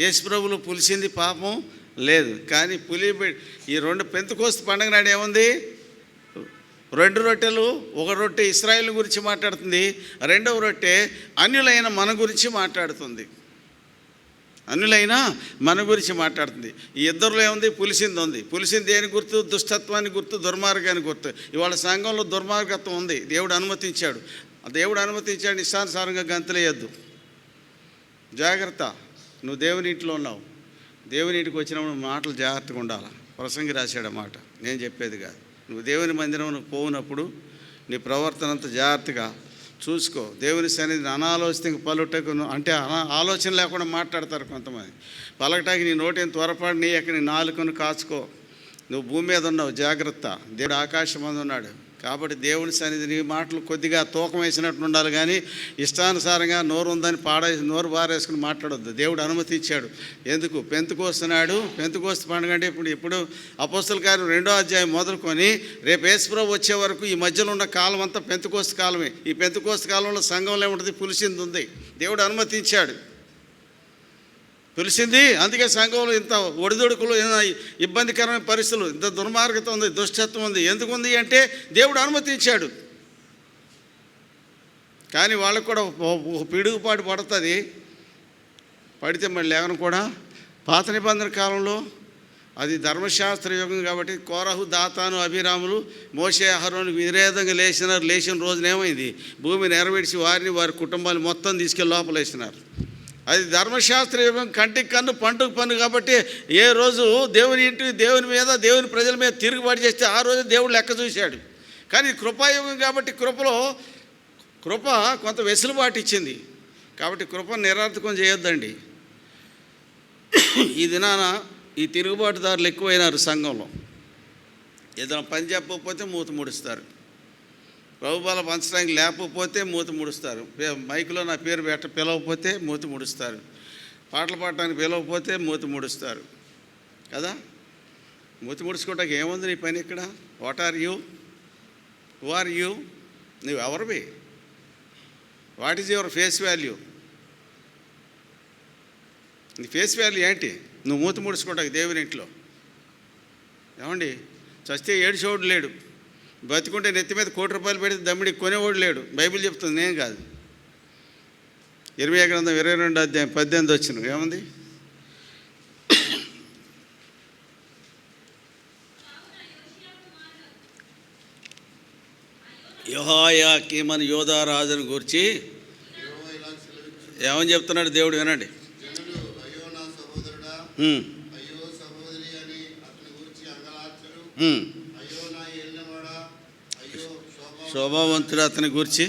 యేసుప్రభులో పులిసింది పాపం లేదు. కానీ ఈ 2 పెంతెకోస్తు పండుగ నాడు ఏముంది? 2 రొట్టెలు. 1 రొట్టె ఇశ్రాయేలు గురించి మాట్లాడుతుంది, 2వ రొట్టె అన్యులైన మన గురించి మాట్లాడుతుంది. ఈ ఇద్దరిలో ఏముంది? పులిసింది ఉంది. పులిసింది దేని గుర్తు? దుష్టత్వానికి గుర్తు, దుర్మార్గానికి గుర్తు. ఇవాళ సంఘంలో దుర్మార్గత్వం ఉంది. దేవుడు అనుమతించాడు. ఇష్టానుసారంగా గంతులేయద్దు. జాగ్రత్త. నువ్వు దేవుని ఇంట్లో ఉన్నావు. దేవుని ఇంటికి వచ్చినప్పుడు మాటలు జాగ్రత్తగా ఉండాలి. ప్రసంగి రాశాడు మాట, నేను చెప్పేది కాదు. నువ్వు దేవుని మందిరం పోయినప్పుడు నీ ప్రవర్తన అంతా జాగ్రత్తగా చూసుకో. దేవుని సన్నిధిని అనాలోచితంగా పలుటకు, అంటే ఆలోచన లేకుండా మాట్లాడతారు కొంతమంది. పలకటానికి నీ నోటిని త్వరపడి నీ యొక్క నాలుకను కాచుకో. నువ్వు భూమి మీద ఉన్నావు, జాగ్రత్త. దేవుడు ఆకాశం మీద ఉన్నాడు. కాబట్టి దేవుని సన్నిధిని మాటలు కొద్దిగా తూకం వేసినట్టు ఉండాలి, కానీ ఇష్టానుసారంగా నోరు ఉందని నోరు బారేసుకుని మాట్లాడొద్దు. దేవుడు అనుమతించాడు. ఎందుకు? పెంతెకోస్తు పండుగ అంటే ఇప్పుడు అపోస్తల కార్యం 2వ అధ్యాయం మొదలుకొని రేపు యేసుప్రభువు వచ్చే వరకు ఈ మధ్యలో ఉన్న కాలం అంతా పెంతెకోస్తు కాలమే. ఈ పెంతెకోస్తు కాలంలో సంఘంలో ఏముంటుంది? పులిసింది ఉంది. దేవుడు అనుమతించాడు. పిలిచింది. అందుకే సంఘంలో ఇంత ఒడిదుడుకులు, ఇబ్బందికరమైన పరిస్థితులు, ఇంత దుర్మార్గత ఉంది, దుష్టత్వం ఉంది. ఎందుకు ఉంది అంటే దేవుడు అనుమతించాడు. కానీ వాళ్ళకు కూడా పిడుగుపాటు పడుతుంది. పడితే మళ్ళీ లేవను కూడా. పాత నిబంధన కాలంలో అది ధర్మశాస్త్ర యుగం కాబట్టి కోరహు, దాతాను, అభిరాములు, మోషే, అహరోను విరేదంగా లేచిన రోజున ఏమైంది? భూమిని నెరవేర్చి వారి కుటుంబాలు మొత్తం తీసుకెళ్ళి లోపలేసినారు. అది ధర్మశాస్త్ర యుగం, కంటికి కన్ను పంటకు పన్ను. కాబట్టి ఏ రోజు దేవుని మీద, దేవుని ప్రజల మీద తిరుగుబాటు చేస్తే ఆ రోజు దేవుడు లెక్క చూశాడు. కానీ కృపాయుగం కాబట్టి కృప కొంత వెసులుబాటు ఇచ్చింది. కాబట్టి కృపను నిరర్థకం చేయొద్దండి. ఈ దినాన ఈ తిరుగుబాటుదారులు ఎక్కువైనారు సంఘంలో. ఏదైనా పని చెప్పకపోతే మూత ముడుస్తారు. ప్రభుబాల పంచడానికి లేకపోతే మూత ముడుస్తారు. మైకులో నా పేరు పిలవకపోతే మూత ముడుస్తారు. పాటలు పాడటానికి పిలవకపోతే మూత ముడుస్తారు కదా. మూత ముడుచుకోవటానికి ఏముంది నీ పని ఇక్కడ? What are you? Who are you? నువ్వు ఎవరివి? What is your face value? నీ ఫేస్ వాల్యూ ఏంటి? నువ్వు మూత ముడుచుకోవటానికి దేవుని ఇంట్లో. ఏమండి, చస్తే ఏడుచోడు లేడు, బతికుంటే నెత్తి మీద ₹1,00,00,000 పెడితే దమ్మిడికి కొనేవాడు లేడు. బైబిల్ చెప్తుంది, నేను కాదు. ఇర్మీయా గ్రంథం 22వ అధ్యాయం 18 వచ్చిన ఏముంది? యెహోయాకీమను యోధా రాజును గురించి ఏమని చెప్తున్నాడు దేవుడు? వినండి. అయ్యో నా ఏలినవాడా, అయ్యో శోభావంతుడు అతని గురించి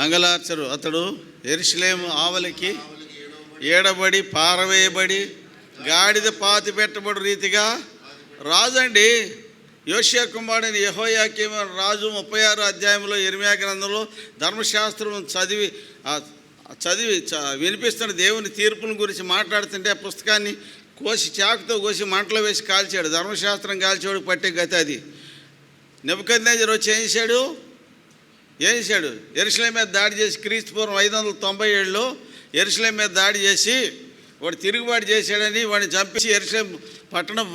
అంగలార్చరు. అతడు యెరూషలేము ఆవలికి ఏడబడి పారవేయబడి గాడిద పాతి పెట్టబడి రీతిగా రాజండి. యోషియా కుమారుడైన యెహోయాకీము రాజు 36వ అధ్యాయంలో ఇర్మీయా గ్రంథంలో ధర్మశాస్త్రం చదివి వినిపిస్తున్న దేవుని తీర్పుల గురించి మాట్లాడుతుంటే ఆ పుస్తకాన్ని చాకుతో కోసి మంటలో వేసి కాల్చాడు. ధర్మశాస్త్రం కాల్చేవాడు పట్టే గతి అది. నెబుకద్నెజరు వచ్చి ఏం చేశాడు? యెరూషలేము మీద దాడి చేసి క్రీస్తుపూర్వం 597లో యెరూషలేము మీద దాడి చేసి వాడు తిరుగుబాటు చేశాడని వాడిని చంపేసి యెరూషలేము పట్టణం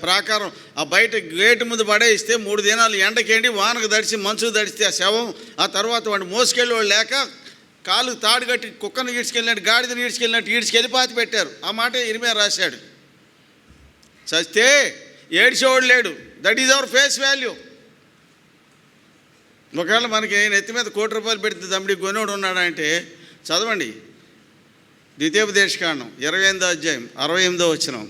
ప్రాకారం ఆ బయట గేటు ముందు పడేస్తే 3 దినాలు ఎండకేండి వానకు తడిచి మంచుకు తడిస్తే ఆ శవం. ఆ తర్వాత వాడిని మోసుకెళ్ళి వాడు లేక కాలు తాడు కట్టి కుక్కను ఈడ్చుకెళ్ళినట్టు గాడిదను ఈడ్చుకెళ్ళి పాతి పెట్టారు. ఆ మాట ఇర్మీయా రాశాడు. చస్తే ఏడ్చేవాడు లేడు. That is our face value. ఒకవేళ మనకి నెత్తి మీద ₹1,00,00,000 పెడితే దమ్ముడి కొనేవాడు ఉన్నాడంటే చదవండి ద్వితీయోపదేశకాండం 28వ అధ్యాయం 68వ వచనం.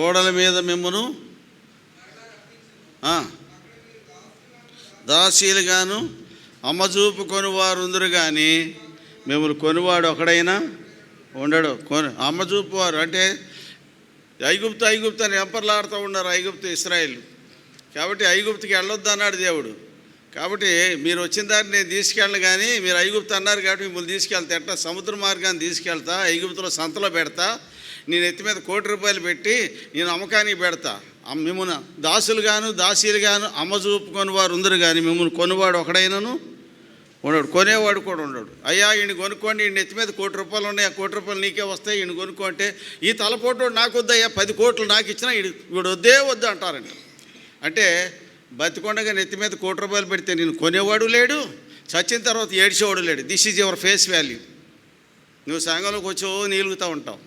ఓడల మీద మిమ్మును దాసీలుగాను అమ్మజూపు కొనువారు ఉందరు కానీ మిమ్మల్ని కొనువాడు ఒకడైనా ఉండడు. అమ్మజూపు వారు అంటే ఐగుప్తు అని ఎంపర్లాడుతూ ఉన్నారు ఇస్రాయేల్. కాబట్టి ఐగుప్తుకి వెళ్ళొద్దు అన్నాడు దేవుడు. కాబట్టి మీరు వచ్చిన దాన్ని నేను తీసుకెళ్ళను, కానీ మీరు ఐగుప్తు అన్నారు కాబట్టి మిమ్మల్ని తీసుకెళ్తా. ఎట్లా సముద్ర మార్గాన్ని తీసుకెళ్తా, ఐగుప్తులో సంతలో పెడతా, నేను ఎత్తి మీద ₹1,00,00,000 పెట్టి నేను అమ్మకానికి పెడతా. మిమ్మల్ని దాసీలుగాను అమ్మజూపుకొని వారు ఉందరు కానీ మిమ్మల్ని కొనువాడు ఒకడైనాను ఉండడు. కొనేవాడు కూడా ఉండడు. అయ్యా ఈయన కొనుక్కోండి, ఈయన ఎత్తి మీద ₹1,00,00,000 ఉన్నాయి, ఆ ₹1,00,00,000 నీకే వస్తాయి, ఈయన కొనుక్కుంటే ఈ తలపోటు నాకు వద్దయ్యా, 10 కోట్లు నాకు ఇచ్చినా వీడు వద్దు అంటారంట. అంటే బతికొండగా నెత్తి మీద ₹1,00,00,000 పెడితే నేను కొనేవాడు లేడు, చచ్చిన తర్వాత ఏడ్చేవాడు లేడు. This is your face value. నువ్వు సంఘంలోకి వచ్చో నీలుగుతూ ఉంటావు.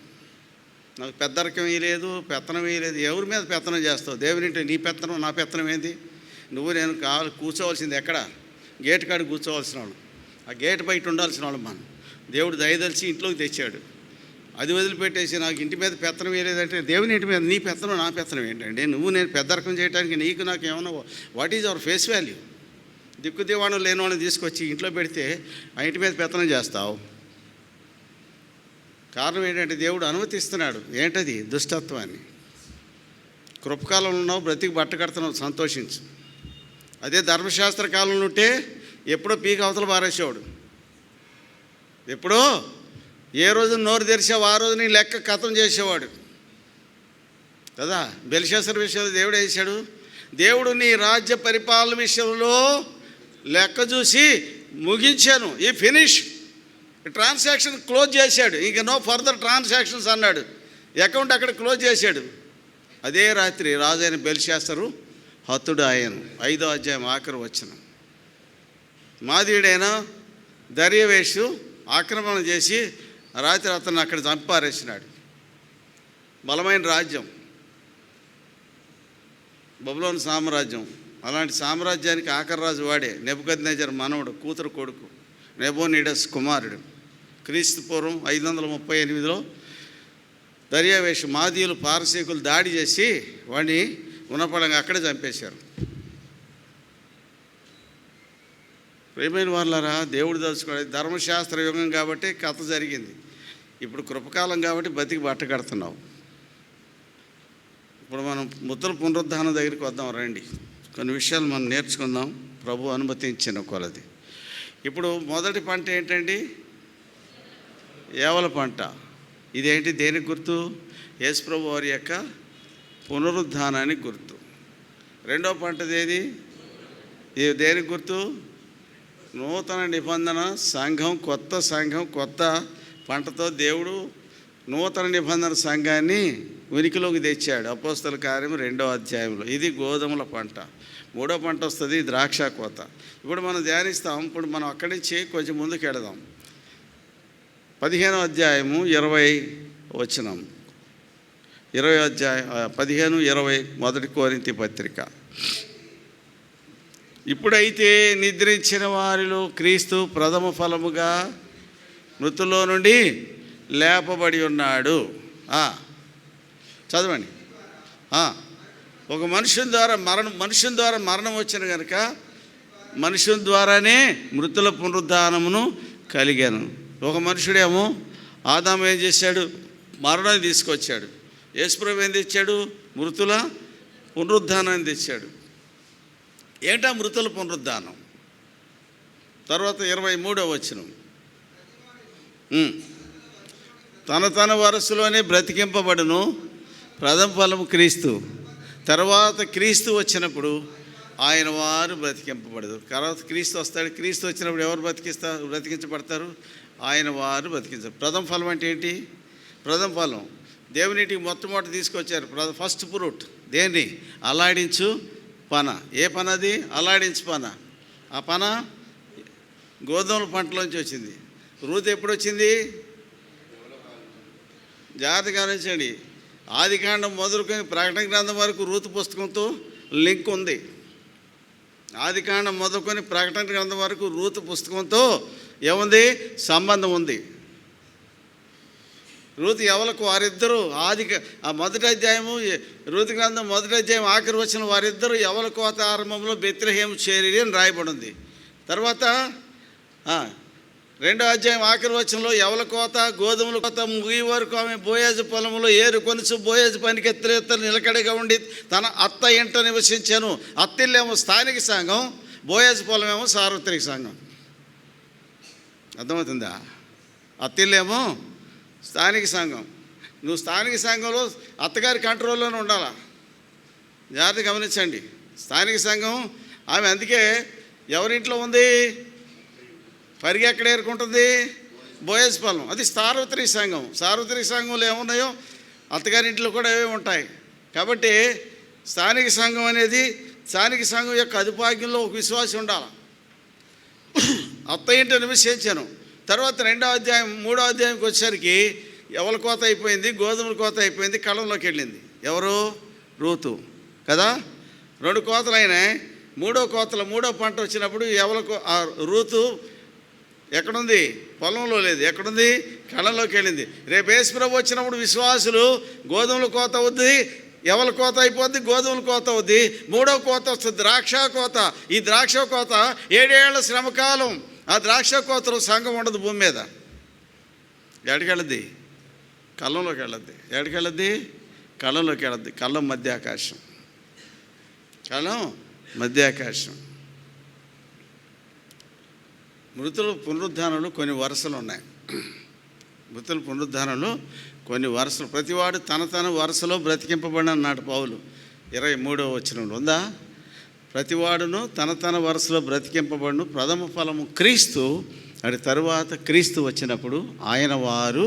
నాకు పెద్దరికం లేదు, పెత్తనం లేదు. ఎవరి మీద పెత్తనం చేస్తావు? దేవునింటే నీ పెత్తనం నా పెత్తనం ఏంది? నేను కూర్చోవలసింది ఎక్కడ? గేట్ కాడ కూర్చోవలసిన వాళ్ళు, ఆ గేట్ బయట ఉండాల్సిన వాళ్ళు. మనం దేవుడు దయదలిచి ఇంట్లోకి తెచ్చాడు. అది వదిలిపెట్టేసి నాకు ఇంటి మీద పెత్తనం వేయలేదంటే దేవుని ఇంటి మీద నీ పెత్తనం నా పెత్తనం ఏంటంటే? నేను పెద్దరకం చేయడానికి నాకు ఏమన్నా? What is our face value? దిక్కు దివాణం లేని వాళ్ళని తీసుకొచ్చి ఇంట్లో పెడితే ఆ ఇంటి మీద పెత్తనం చేస్తావు. కారణం ఏంటంటే దేవుడు అనుమతిస్తున్నాడు. ఏంటది? దుష్టత్వాన్ని. కృపకాలంలో ఉన్నావు, బ్రతికి బట్ట కడుతున్నావు, సంతోషించు. అదే ధర్మశాస్త్ర కాలంలో ఉంటే ఎప్పుడో పీక అవతల పారేసేవాడు. ఎప్పుడో ఏ రోజు నోరు తెరిచావు ఆ రోజు నీ లెక్క కథం చేసేవాడు కదా. బెల్షస్సర్ విషయంలో దేవుడు వేసాడు. దేవుడు నీ రాజ్య పరిపాలన విషయంలో లెక్క చూసి ముగించాను, ఈ ఫినిష్, ట్రాన్సాక్షన్ క్లోజ్ చేశాడు. ఇంక నో ఫర్దర్ ట్రాన్సాక్షన్స్ అన్నాడు. అకౌంట్ అక్కడ క్లోజ్ చేశాడు. అదే రాత్రి రాజైన బెల్షస్సరు హతుడు ఆయను. 5వ అధ్యాయం ఆఖరి వచనం. మాదీయుడైన దర్యావేషు ఆక్రమణ చేసి రాత్రి అతను అక్కడ చంపారేసినాడు. బలమైన రాజ్యం బబులోను సామ్రాజ్యం. అలాంటి సామ్రాజ్యానికి ఆఖరి రాజు వాడే, నెబుకద్నెజరు మనవడు, కూతురు కొడుకు, నెబోనిడస్ కుమారుడు. క్రీస్తుపూర్వం 538లో దర్యావేషు మాదీయులు పారసీకులు దాడి చేసి వాడిని ఉన్నపడంగా అక్కడే చంపేశారు. ప్రియమైన వాళ్ళారా, దేవుడు తలుచుకోవడం ధర్మశాస్త్ర యుగం కాబట్టి కథ జరిగింది. ఇప్పుడు కృపకాలం కాబట్టి బతికి బట్ట కడుతున్నావు. ఇప్పుడు మనం ముద్దుల పునరుద్ధానం దగ్గరికి వద్దాం రండి. కొన్ని విషయాలు మనం నేర్చుకుందాం ప్రభు అనుమతించిన కొలది. ఇప్పుడు మొదటి పంట ఏంటండి? ఏవల పంట. ఇదేంటి? దేనికి గుర్తు? యేసు ప్రభు వారి యొక్క పునరుద్ధానానికి గుర్తు. రెండో పంటది ఏది? ఇది దేనికి గుర్తు? నూతన నిబంధన సంఘం, కొత్త సంఘం, కొత్త పంటతో దేవుడు నూతన నిబంధన సంఘాన్ని ఉనికిలోకి తెచ్చాడు. అపోస్తల కార్యం 2వ అధ్యాయంలో. ఇది గోధుమల పంట. 3వ పంట వస్తుంది ద్రాక్ష కోత. ఇప్పుడు మనం ధ్యానిస్తాం. ఇప్పుడు మనం అక్కడి నుంచి కొంచెం ముందుకు వెళదాం. 15వ అధ్యాయము 20 వచనం. 20వ అధ్యాయం 15, 20 మొదటి కొరింథీ పత్రిక. ఇప్పుడైతే నిద్రించిన వారిలో క్రీస్తు ప్రథమ ఫలముగా మృతుల్లో నుండి లేపబడి ఉన్నాడు. చదవండి. ఒక మనుషుని ద్వారా మరణం వచ్చిన కనుక మనుషుని ద్వారానే మృతుల పునరుద్ధానమును కలిగాను. ఒక మనుషుడేమో ఆదాము ఏం చేశాడు? మరణాన్ని తీసుకొచ్చాడు. యేసుప్రభు ఏం తెచ్చాడు? మృతుల పునరుద్ధానాన్ని తెచ్చాడు. ఏంటా మృతుల పునరుద్ధానం? తర్వాత 23వ వచనం, తన వరసలోనే బ్రతికింపబడును, ప్రథమ ఫలము క్రీస్తు. తర్వాత క్రీస్తు వచ్చినప్పుడు ఆయన వారు బ్రతికింపబడదు. తర్వాత క్రీస్తు వస్తాడు. క్రీస్తు వచ్చినప్పుడు ఎవరు బ్రతికించబడతారు? ఆయన వారు బ్రతికించారు. ప్రథమ ఫలం అంటే ఏంటి? ప్రథమ ఫలం దేవునిటికి మొట్టమొదటి తీసుకొచ్చారు. ఫస్ట్ ఫ్రూట్ దేన్ని? అల్లాడించు పన. ఏ పన అది? అల్లాడించు పన. ఆ పన గోధుమల పంటలోంచి వచ్చింది. రూతు ఎప్పుడు వచ్చింది? జాగ్రత్తగా గమనించండి. ఆదికాండం మొదలుకొని ప్రకటన గ్రంథం వరకు రూతు పుస్తకంతో లింక్ ఉంది. ఆదికాండం మొదలుకొని ప్రకటన గ్రంథం వరకు రూతు పుస్తకంతో ఏముంది? సంబంధం ఉంది. రూతు ఎవలకు? వారిద్దరూ ఆ మొదటి అధ్యాయము రూతు గ్రంథం మొదటి అధ్యాయం ఆఖరి వచ్చిన వారిద్దరూ ఎవల కోత ఆరంభంలో బెత్లెహేము చేరి అని రాయబడింది. తర్వాత రెండో అధ్యాయం ఆఖరి వచనంలో ఎవల కోత, గోధుమల కోత ముగి వరకు ఆమె బోయాజు పొలంలో ఏరు కొనుచు బోయాజు పనికి ఎత్తు నిలకడగా ఉండి తన అత్త ఇంట నివసించాను. అత్తిల్లేమో స్థానిక సంఘం, బోయాజు పొలం ఏమో సార్వత్రిక సంఘం. అర్థమవుతుందా? అత్తిల్లేమో స్థానిక సంఘం. నువ్వు స్థానిక సంఘంలో అత్తగారి కంట్రోల్లోనే ఉండాలా. జాగ్రత్త గమనించండి. స్థానిక సంఘం ఆమె అందుకే ఎవరింట్లో ఉంది? పరిగె ఎక్కడ ఏరుకుంటుంది? బోయజ్ పొలం. అది సార్వత్రిక సంఘం. సార్వత్రిక సంఘంలో ఏమున్నాయో అత్తగారింట్లో కూడా ఏవే ఉంటాయి. కాబట్టి స్థానిక సంఘం అనేది స్థానిక సంఘం యొక్క అధిపాగ్యంలో ఒక విశ్వాసం ఉండాలి. అత్త ఇంట నివసించాను. తర్వాత 2వ అధ్యాయం 3వ అధ్యాయంకి వచ్చేసరికి ఎవల కోత అయిపోయింది, గోధుమల కోత అయిపోయింది, కళ్ళంలోకి వెళ్ళింది. ఎవరు? రూతు కదా. 2 కోతలు అయినాయి. 3వ పంట వచ్చినప్పుడు రూతు ఎక్కడుంది? పొలంలో లేదు. ఎక్కడుంది? కళ్ళంలోకి వెళ్ళింది. రేపు యేసుప్రభు వచ్చినప్పుడు విశ్వాసులు గోధుమల కోత అవుద్ది, ఎవల కోత అయిపోద్ది, గోధుమల కోత అవుద్ది. 3వ కోత వస్తుంది, ద్రాక్ష కోత. ఈ ద్రాక్ష కోత 7 ఏళ్ల శ్రమకాలం. ఆ ద్రాక్ష కోతలో సంఘం ఉండదు భూమి మీద. ఎక్కడికి వెళ్ళద్ది? కళ్ళంలోకి వెళ్ళద్ది. ఎక్కడికి వెళ్ళద్ది? కళ్ళంలోకి వెళ్ళద్ది. కళ్ళం మధ్య ఆకాశం. కళ్ళం మధ్య ఆకాశం. మృతుల పునరుద్ధానంలో కొన్ని వరుసలు ఉన్నాయి. మృతుల పునరుద్ధానంలో కొన్ని వరుసలు. ప్రతివాడు తన వరుసలో బ్రతికింపబడిన అన్నాడు పౌలు 23వ వచనంలో. ఉందా? ప్రతివాడును తన వరుసలో బ్రతికింపబడును, ప్రథమ ఫలము క్రీస్తు. అది తరువాత క్రీస్తు వచ్చినప్పుడు ఆయన వారు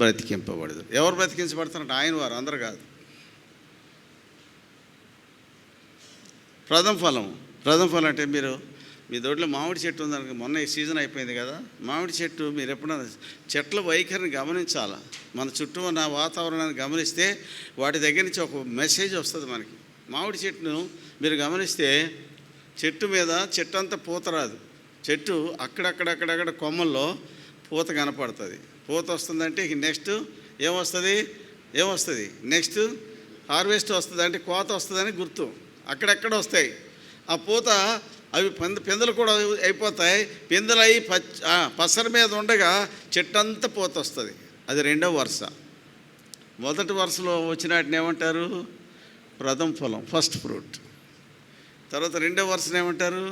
బ్రతికింపబడదు. ఎవరు బ్రతికించబడతారంటే ఆయన వారు, అందరు కాదు. ప్రథమ ఫలం అంటే మీ దొడ్లో మామిడి చెట్టు ఉందనుకో. మొన్న ఈ సీజన్ అయిపోయింది కదా. మామిడి చెట్టు మీరు ఎప్పుడైనా చెట్ల వైఖరిని గమనించాలా. మన చుట్టూ ఉన్న వాతావరణాన్ని గమనిస్తే వాటి దగ్గర నుంచి ఒక మెసేజ్ వస్తుంది మనకి. మామిడి చెట్టును మీరు గమనిస్తే చెట్టు మీద చెట్టు అంతా పూత రాదు. చెట్టు అక్కడక్కడ కొమ్మల్లో పూత కనపడుతుంది. పూత వస్తుందంటే నెక్స్ట్ ఏమొస్తుంది? నెక్స్ట్ హార్వెస్ట్ వస్తుంది, అంటే కోత వస్తుందని గుర్తు. అక్కడెక్కడ వస్తాయి ఆ పూత. అవి పిందెలు కూడా అయిపోతాయి. పిందెలు అయి పసర మీద ఉండగా చెట్టంతా పూత వస్తుంది. అది 2వ వరుస. మొదటి వరుసలో వచ్చిన వాటిని ఏమంటారు? ప్రథమ ఫలం, ఫస్ట్ ఫ్రూట్. తర్వాత 2వ వరుసను ఏమంటారు?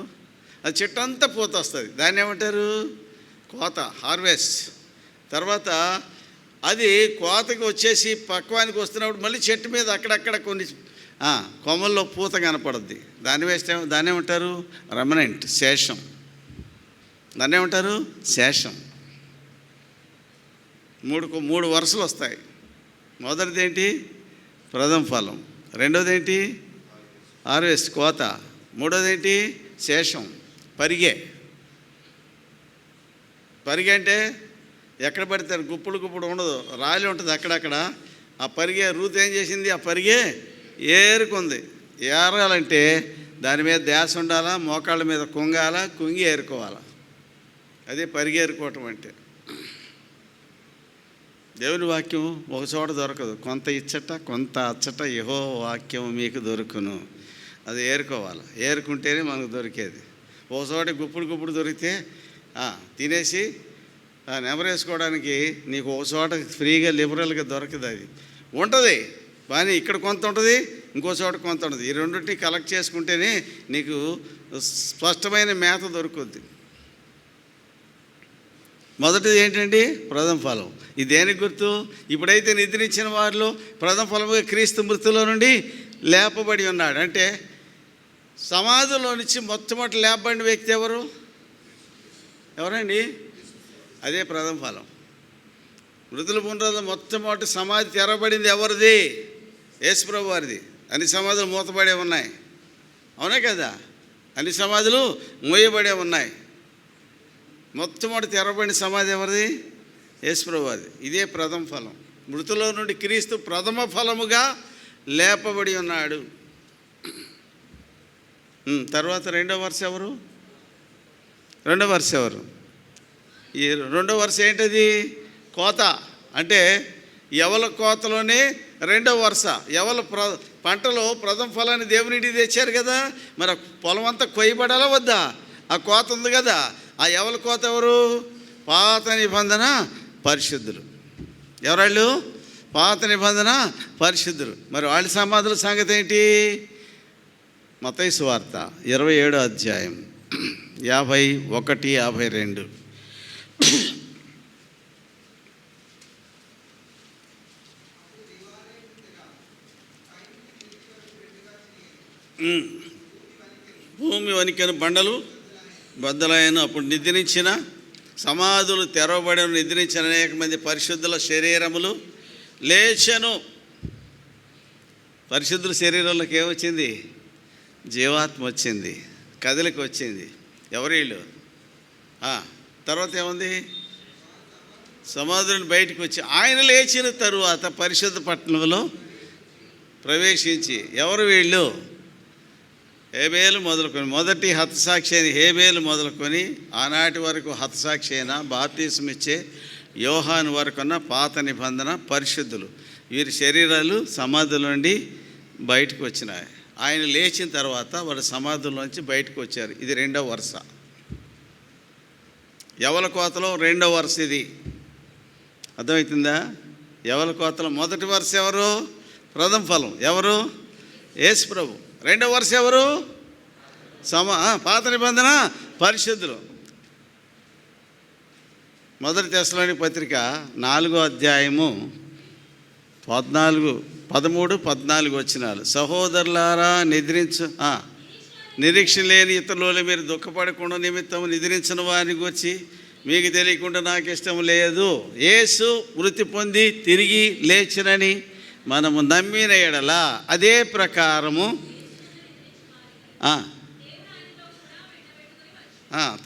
అది చెట్టు అంతా పూత వస్తుంది, దాన్ని ఏమంటారు? కోత, హార్వెస్ట్. తర్వాత అది కోతకి వచ్చేసి పక్వానికి వస్తున్నప్పుడు మళ్ళీ చెట్టు మీద అక్కడక్కడ కొన్ని కొమ్మల్లో పూత కనపడుద్ది. దాన్ని ఏమంటారు? రెమనెంట్, శేషం. దాన్ని ఏమంటారు? శేషం. 3 వరుసలు వస్తాయి. మొదటిది ఏంటి? ప్రథమ ఫలం. 2వది ఏంటి? హార్వెస్ట్, కోత. 3వది ఏంటి? శేషం, పరిగె అంటే ఎక్కడ పడతారు? గుప్పుడు ఉండదు, రాలి ఉంటుంది అక్కడక్కడ. ఆ పరిగె రూతు ఏం చేసింది? ఆ పరిగె ఏరుకుంది. ఏరాలంటే దాని మీద ధ్యాస ఉండాలా, మోకాళ్ళ మీద కుంగాల, కుంగి ఏరుకోవాలా. అదే పరిగేరుకోవటం అంటే. దేవుని వాక్యం ఒక చోట దొరకదు, కొంత ఇచ్చట కొంత అచ్చట యెహోవా వాక్యం మీకు దొరుకును. అది ఏరుకోవాలి, ఏరుకుంటేనే మనకు దొరికేది. ఒక చోట గుప్పుడు దొరికితే తినేసి నెమరేసుకోవడానికి నీకు ఒక చోట ఫ్రీగా లిబరల్గా దొరకదు. అది ఉంటుంది కానీ ఇక్కడ కొంత ఉంటుంది, ఇంకో చోట కొంత ఉంటుంది. ఈ రెండింటిని కలెక్ట్ చేసుకుంటేనే నీకు స్పష్టమైన మేత దొరుకుద్ది. మొదటిది ఏంటండి? ప్రథమ ఫలం. ఇది దేనికి గుర్తు? ఇప్పుడైతే నిద్రించిన వారిలో ప్రథమ ఫలముగా క్రీస్తు మృతుల్లో నుండి లేపబడి ఉన్నాడు. అంటే సమాధిలో నుంచి మొట్టమొదటి లేపబడిన వ్యక్తి ఎవరండి? అదే ప్రథమ ఫలం. మృతుల పునరుద్ధరణ మొట్టమొదటి సమాధి తెరబడింది ఎవరిది? యేసుప్రభు వారిది. అన్ని సమాధులు మూతబడే ఉన్నాయి, అవునా కదా? అన్ని సమాధులు మూయబడే ఉన్నాయి. మొట్టమొదటి తెరబడిన సమాధి ఎవరిది? యేసుప్రభు వారిది. ఇదే ప్రథమ ఫలం. మృతుల నుండి క్రీస్తు ప్రథమ ఫలముగా లేపబడి ఉన్నాడు. తర్వాత రెండో వరుస ఎవరు? ఈ రెండో వరుస ఏంటది? కోత. అంటే యవల కోతలోనే రెండో వరుస. యవల పంటలో ప్రథమ ఫలాన్ని దేవునింటికి తెచ్చారు కదా, మరి పొలం అంతా కొయ్యబడాలా వద్దా? ఆ కోత ఉంది కదా, ఆ యవల కోత ఎవరు? పాత నిబంధన పరిశుద్ధులు. ఎవరాళ్ళు? పాత నిబంధన పరిశుద్ధులు. మరి వాళ్ళ సమాధుల సంగతి ఏంటి? మత్తయి సువార్త 27వ అధ్యాయం 51, 52. భూమి వణికెను, బండలు బద్దలైన. అప్పుడు నిద్రించిన సమాధులు తెరవబడిన, నిద్రించిన అనేక మంది పరిశుద్ధుల శరీరములు లేచెను. పరిశుద్ధుల శరీరంలోకి ఏమొచ్చింది? జీవాత్మ వచ్చింది, కదలిక వచ్చింది. ఎవరు వీళ్ళు? తర్వాత ఏముంది? సమాధులను బయటకు వచ్చి ఆయన లేచిన తరువాత పరిశుద్ధ పట్టణంలో ప్రవేశించి. ఎవరు వీళ్ళు? హేబేలు మొదలుకొని, మొదటి హతసాక్షి అయిన హేబేలు మొదలుకొని ఆనాటి వరకు హతసాక్షి అయిన బాప్తిసం ఇచ్చే యోహాను వరకున్న పాత నిబంధన పరిశుద్ధులు. వీరి శరీరాలు సమాధుల నుండి బయటకు వచ్చినాయి. ఆయన లేచిన తర్వాత వారి సమాధుల్లోంచి బయటకు వచ్చారు. ఇది రెండవ వరుస. యవల కోతలో రెండవ వరుస ఇది. అర్థమవుతుందా? యవల కోతలో మొదటి వరుస ఎవరు? ప్రథమ ఫలం. ఎవరు? యేసుప్రభు. రెండవ వరుస ఎవరు? పాత నిబంధన పరిశుద్ధులు. మొదటి తెస్సలోనిక పత్రిక 4వ అధ్యాయము 13, 14 వచనాలు. సహోదరులారా, నిరీక్షణ లేని ఇతరుల మీరు దుఃఖపడకుండా నిమిత్తం నిద్రించిన వారిని గురించి మీకు తెలియకుండా నాకు ఇష్టం లేదు. యేసు మృతి పొంది తిరిగి లేచినని మనము నమ్మిన ఎడల అదే ప్రకారము.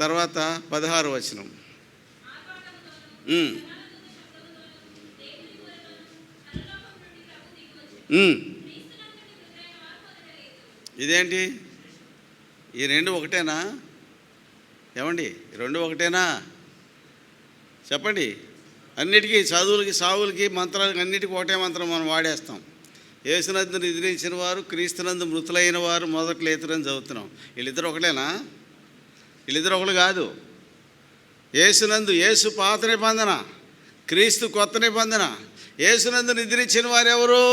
తర్వాత 16వ వచనం. ఇదేంటి? ఈ రెండు ఒకటేనా? ఏమండి, రెండు ఒకటేనా? చెప్పండి. అన్నిటికీ చదువులకి, సావులకి, మంత్రాలకి అన్నిటికీ ఒకటే మంత్రం మనం వాడేస్తాం. యేసునందు నిద్రించిన వారు, క్రీస్తునందు మృతులైన వారు మొదట లేతురని చదువుతున్నాం. వీళ్ళిద్దరు ఒకటేనా? వీళ్ళిద్దరు ఒకరు కాదు. యేసునందు, యేసు పాత నిబంధన, క్రీస్తు కొత్త నిబంధన. యేసునందు నిద్రించిన వారు ఎవరు?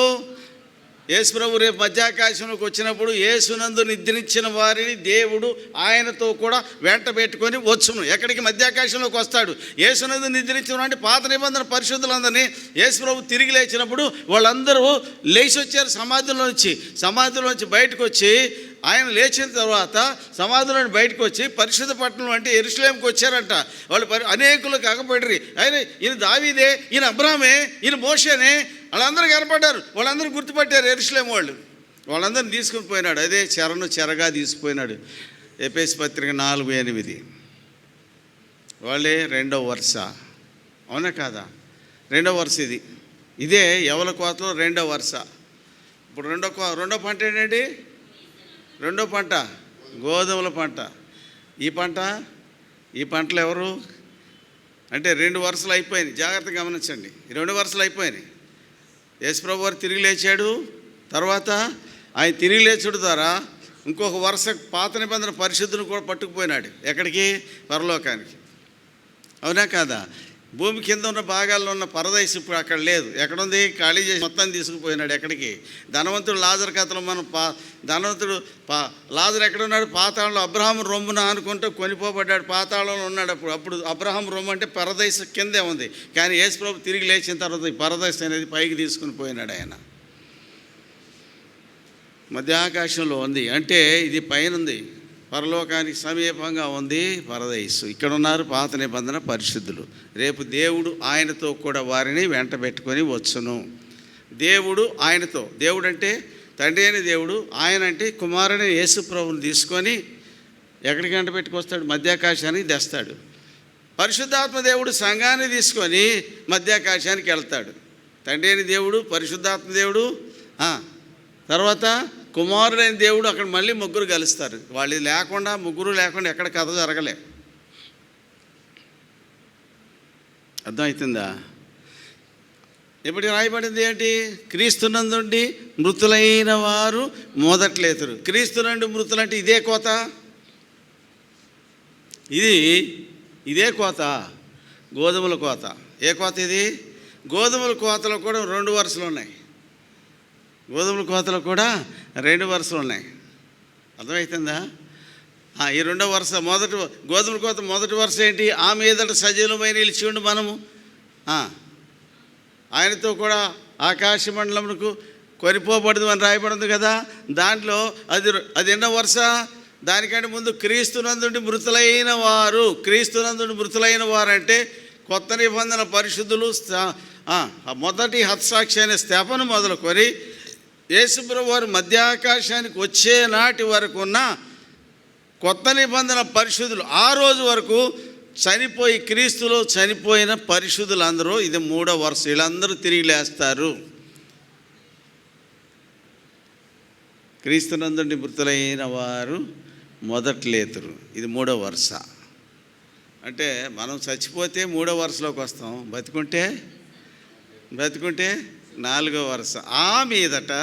యేసు ప్రభు రేపు మధ్యాకాశంలోకి వచ్చినప్పుడు యేసునందు నిద్రించిన వారిని దేవుడు ఆయనతో కూడా వెంట పెట్టుకొని వచ్చును. ఎక్కడికి? మధ్యాకాశంలోకి వస్తాడు. యేసునందు నిద్రించిన అంటే పాత నిబంధన పరిశుద్ధులందరినీ యేసు ప్రభు తిరిగి లేచినప్పుడు వాళ్ళందరూ లేచి వచ్చారు సమాధిలోంచి బయటకు వచ్చి. ఆయన లేచిన తర్వాత సమాధిలోని బయటకు వచ్చి పరిశుద్ధ పట్టణం అంటే యెరూషలేముకి వచ్చారంట. వాళ్ళు అనేకులకు అగపడిరి. ఈయన దావీదే, ఈయన అబ్రామే, ఈయన మోషేనే, వాళ్ళందరూ కనపడ్డారు. వాళ్ళందరూ గుర్తుపట్టారు యెరూషలేము వాళ్ళు. వాళ్ళందరినీ తీసుకుని పోయినాడు. అదే చెరగా తీసుకుపోయినాడు. ఎఫెసీ పత్రిక 4:8. వాళ్ళే రెండవ వరుస. అవునా కాదా? రెండవ వరుస ఇది. ఇదే యవల కోతలో రెండవ వరుస. ఇప్పుడు రెండో పంట ఏంటండి? రెండో పంట గోధుమల పంట. ఈ పంటలు ఎవరు అంటే 2 వరుసలు అయిపోయినాయి. జాగ్రత్తగా గమనించండి, ఈ 2 వరుసలు అయిపోయినాయి. యేసుప్రభు వారు తిరిగి లేచాడు. తర్వాత ఆయన తిరిగి లేచుడు ద్వారా ఇంకొక వరుస పాత నిబంధన పరిశుద్ధుని కూడా పట్టుకుపోయినాడు. ఎక్కడికి? పరలోకానికి. అవునా కాదా? భూమి కింద ఉన్న భాగాల్లో ఉన్న పరదైసు ఇప్పుడు అక్కడ లేదు. ఎక్కడుంది? ఖాళీ చేసి మొత్తాన్ని తీసుకుపోయినాడు. ఎక్కడికి? ధనవంతుడు లాజరు కథలో మనం లాజరు ఎక్కడున్నాడు? పాతాళంలో అబ్రహాం రొమ్మున అనుకుంటూ కొనిపోబడ్డాడు. పాతాళంలో ఉన్నాడు. అప్పుడు అబ్రహాం రొమ్ము అంటే పరదైసు కిందే ఉంది. కానీ యేసు ప్రభు తిరిగి లేచిన తర్వాత ఈ పరదైసు అనేది పైకి తీసుకుని పోయినాడు. ఆయన మధ్య ఆకాశంలో ఉంది. అంటే ఇది పైన ఉంది, పరలోకానికి సమీపంగా ఉంది పరదైసు. ఇక్కడ ఉన్నారు పాత నిబంధన పరిశుద్ధులు. రేపు దేవుడు ఆయనతో కూడా వారిని వెంట పెట్టుకొని వచ్చును. దేవుడు ఆయనతో, దేవుడు అంటే తండ్రి అయిన దేవుడు, ఆయన అంటే కుమారుని యేసు ప్రభువుని తీసుకొని ఎక్కడికి వెంట పెట్టుకొస్తాడు? మధ్యాకాశానికి తెస్తాడు. పరిశుద్ధాత్మ దేవుడు సంఘాన్ని తీసుకొని మధ్యాకాశానికి వెళ్తాడు. తండ్రి అయిన దేవుడు, పరిశుద్ధాత్మ దేవుడు, తర్వాత కుమారుడైన దేవుడు. అక్కడ మళ్ళీ ముగ్గురు కలుస్తారు. వాళ్ళు లేకుండా, ముగ్గురు లేకుండా ఎక్కడ కథ జరగలే. అర్థమవుతుందా? ఎప్పటికి రాయబడింది ఏంటి? క్రీస్తునందుండి మృతులైన వారు మొదట్లేతురు. క్రీస్తునందు మృతులంటే ఇదే కోత, ఇదే కోత, గోధుమల కోత. ఏ కోత ఇది? గోధుమల కోతలో కూడా 2 వరుసలు ఉన్నాయి. గోధుమల కోతలో కూడా 2 వరుసలు ఉన్నాయి. అర్థమవుతుందా? ఈ 2వ వరుస, గోధుమల కోత మొదటి వరుస ఏంటి? ఆ మీదట సజీవమై నిలిచి ఉండి మనము ఆయనతో కూడా ఆకాశ మండలమునకు కొనిపోబడదు అని రాయబడింది కదా. దాంట్లో అది ఎన్నో వరుస? దానికంటే ముందు క్రీస్తునందుండి మృతులైన వారు. క్రీస్తునందుండి మృతులైన వారు అంటే కొత్త నిబంధన పరిశుద్ధులు. మొదటి హతసాక్షి అయిన స్తెఫను మొదలుకొని యేసుప్రభు వారు మధ్యాకాశానికి వచ్చే నాటి వరకు ఉన్న కొత్త నిబంధన పరిశుద్ధులు, ఆ రోజు వరకు చనిపోయి క్రీస్తులో చనిపోయిన పరిశుద్ధులు అందరూ, ఇది 3వ వరుస. వీళ్ళందరూ తిరిగి లేస్తారు. క్రీస్తునందుండి మృతులైన వారు మొదట్లేతురు, ఇది 3వ వరుస. అంటే మనం చచ్చిపోతే 3వ వరుసలోకి వస్తాం, బతికుంటే 4వ వరుస. ఆ మీదట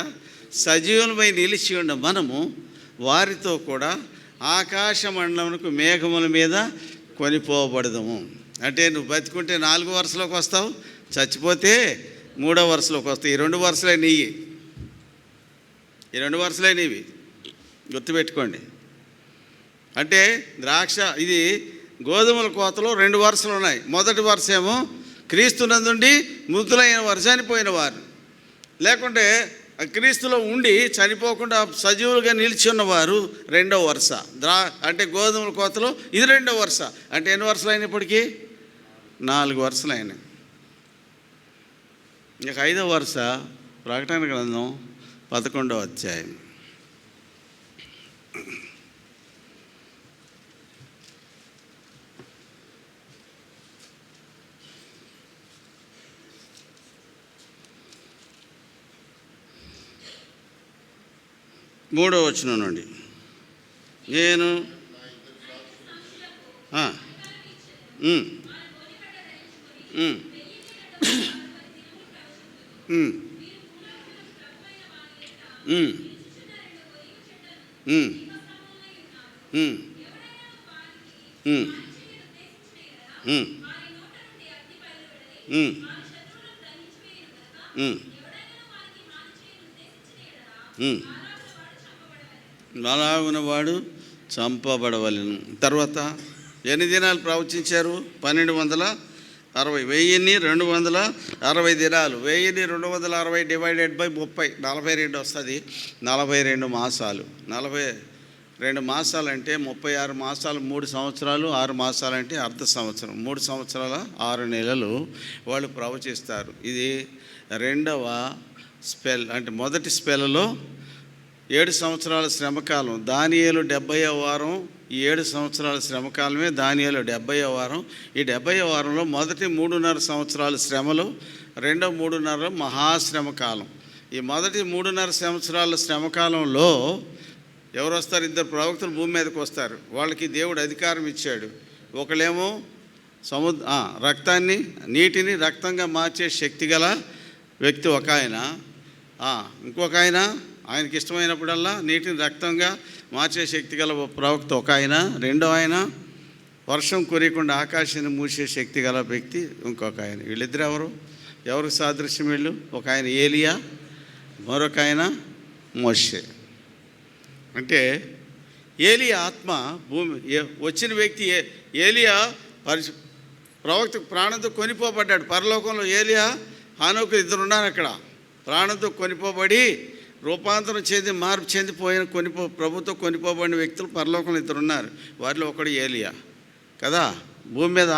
సజీవులపై నిలిచి ఉన్న మనము వారితో కూడా ఆకాశ మండలమునకు మేఘముల మీద కొనిపోబడదాము. అంటే నువ్వు బతికుంటే 4వ వరుసలోకి వస్తావు, చచ్చిపోతే 3వ వరుసలోకి వస్తావు. ఈ 2 వరుసలే నీవి, ఈ 2 వరుసలే నీవి, గుర్తుపెట్టుకోండి. అంటే ఇది గోధుమల కోతలో 2 వరుసలు ఉన్నాయి. మొదటి వరుస ఏమో క్రీస్తునందుండి మృతులైన వారు, చనిపోయిన వారు. లేకుంటే క్రీస్తులో ఉండి చనిపోకుండా సజీవులుగా నిలిచి ఉన్నవారు 2వ వరుస. అంటే గోధుమల కోతలో ఇది 2వ వరుస. అంటే ఎన్ని వరుసలు అయినప్పటికీ? 4 వరుసలు అయినాయి. ఇక 5వ వరుస ప్రకటన గ్రంథం 11వ అధ్యాయం. మూడవ వచనం నుండి. నేను అలాగున వాడు చంపబడవలెను. తర్వాత ఎన్ని దినాలు ప్రవచించారు? 1260. 1260 దినాలు. 1260 డివైడెడ్ బై 30, 42 వస్తుంది. 42 మాసాలు. 42 మాసాలు అంటే 36 మాసాలు, 3 సంవత్సరాలు, 6 మాసాలు అంటే అర్ధ సంవత్సరం. 3 సంవత్సరాల 6 నెలలు వాళ్ళు ప్రవచిస్తారు. ఇది 2వ స్పెల్. అంటే మొదటి స్పెల్లో 7 సంవత్సరాల శ్రమకాలం. దానియేలు 70వ వారం. ఈ 7 సంవత్సరాల శ్రమకాలమే దానియేలు 70వ వారం. ఈ 70వ వారంలో మొదటి 3.5 సంవత్సరాల శ్రమలు, రెండో 3.5 మహాశ్రమకాలం. ఈ మొదటి 3.5 సంవత్సరాల శ్రమకాలంలో ఎవరు వస్తారు? ఇద్దరు ప్రవక్తలు భూమి మీదకి వస్తారు. వాళ్ళకి దేవుడు అధికారం ఇచ్చాడు. ఒకళ్ళేమో నీటిని రక్తంగా మార్చే శక్తి గల వ్యక్తి ఒక ఆయన. ఇంకొక ఆయనకి ఇష్టమైనప్పుడల్లా నీటిని రక్తంగా మార్చే శక్తి గల ప్రవక్త ఒక ఆయన. రెండో ఆయన వర్షం కురియకుండా ఆకాశాన్ని మూసే శక్తి గల వ్యక్తి ఇంకొక ఆయన. వీళ్ళిద్దరు ఎవరికి సాదృశ్యం వీళ్ళు? ఒక ఆయన ఏలియా, మరొక ఆయన మోషే. అంటే ఏలియా ఆత్మ వచ్చిన వ్యక్తి ఏలియా ప్రవక్త ప్రాణంతో కొనిపోబడ్డాడు పరలోకంలో. ఏలియా హానోకు ఇద్దరు ఉన్నారు అక్కడ. ప్రాణంతో కొనిపోబడి రూపాంతరం చెంది మార్పు చెందిపోయిన ప్రభుతో కొనిపోబడిన వ్యక్తులు పరలోకంలో ఇద్దరు ఉన్నారు. వారిలో ఒకడు ఏలియా కదా. భూమి మీద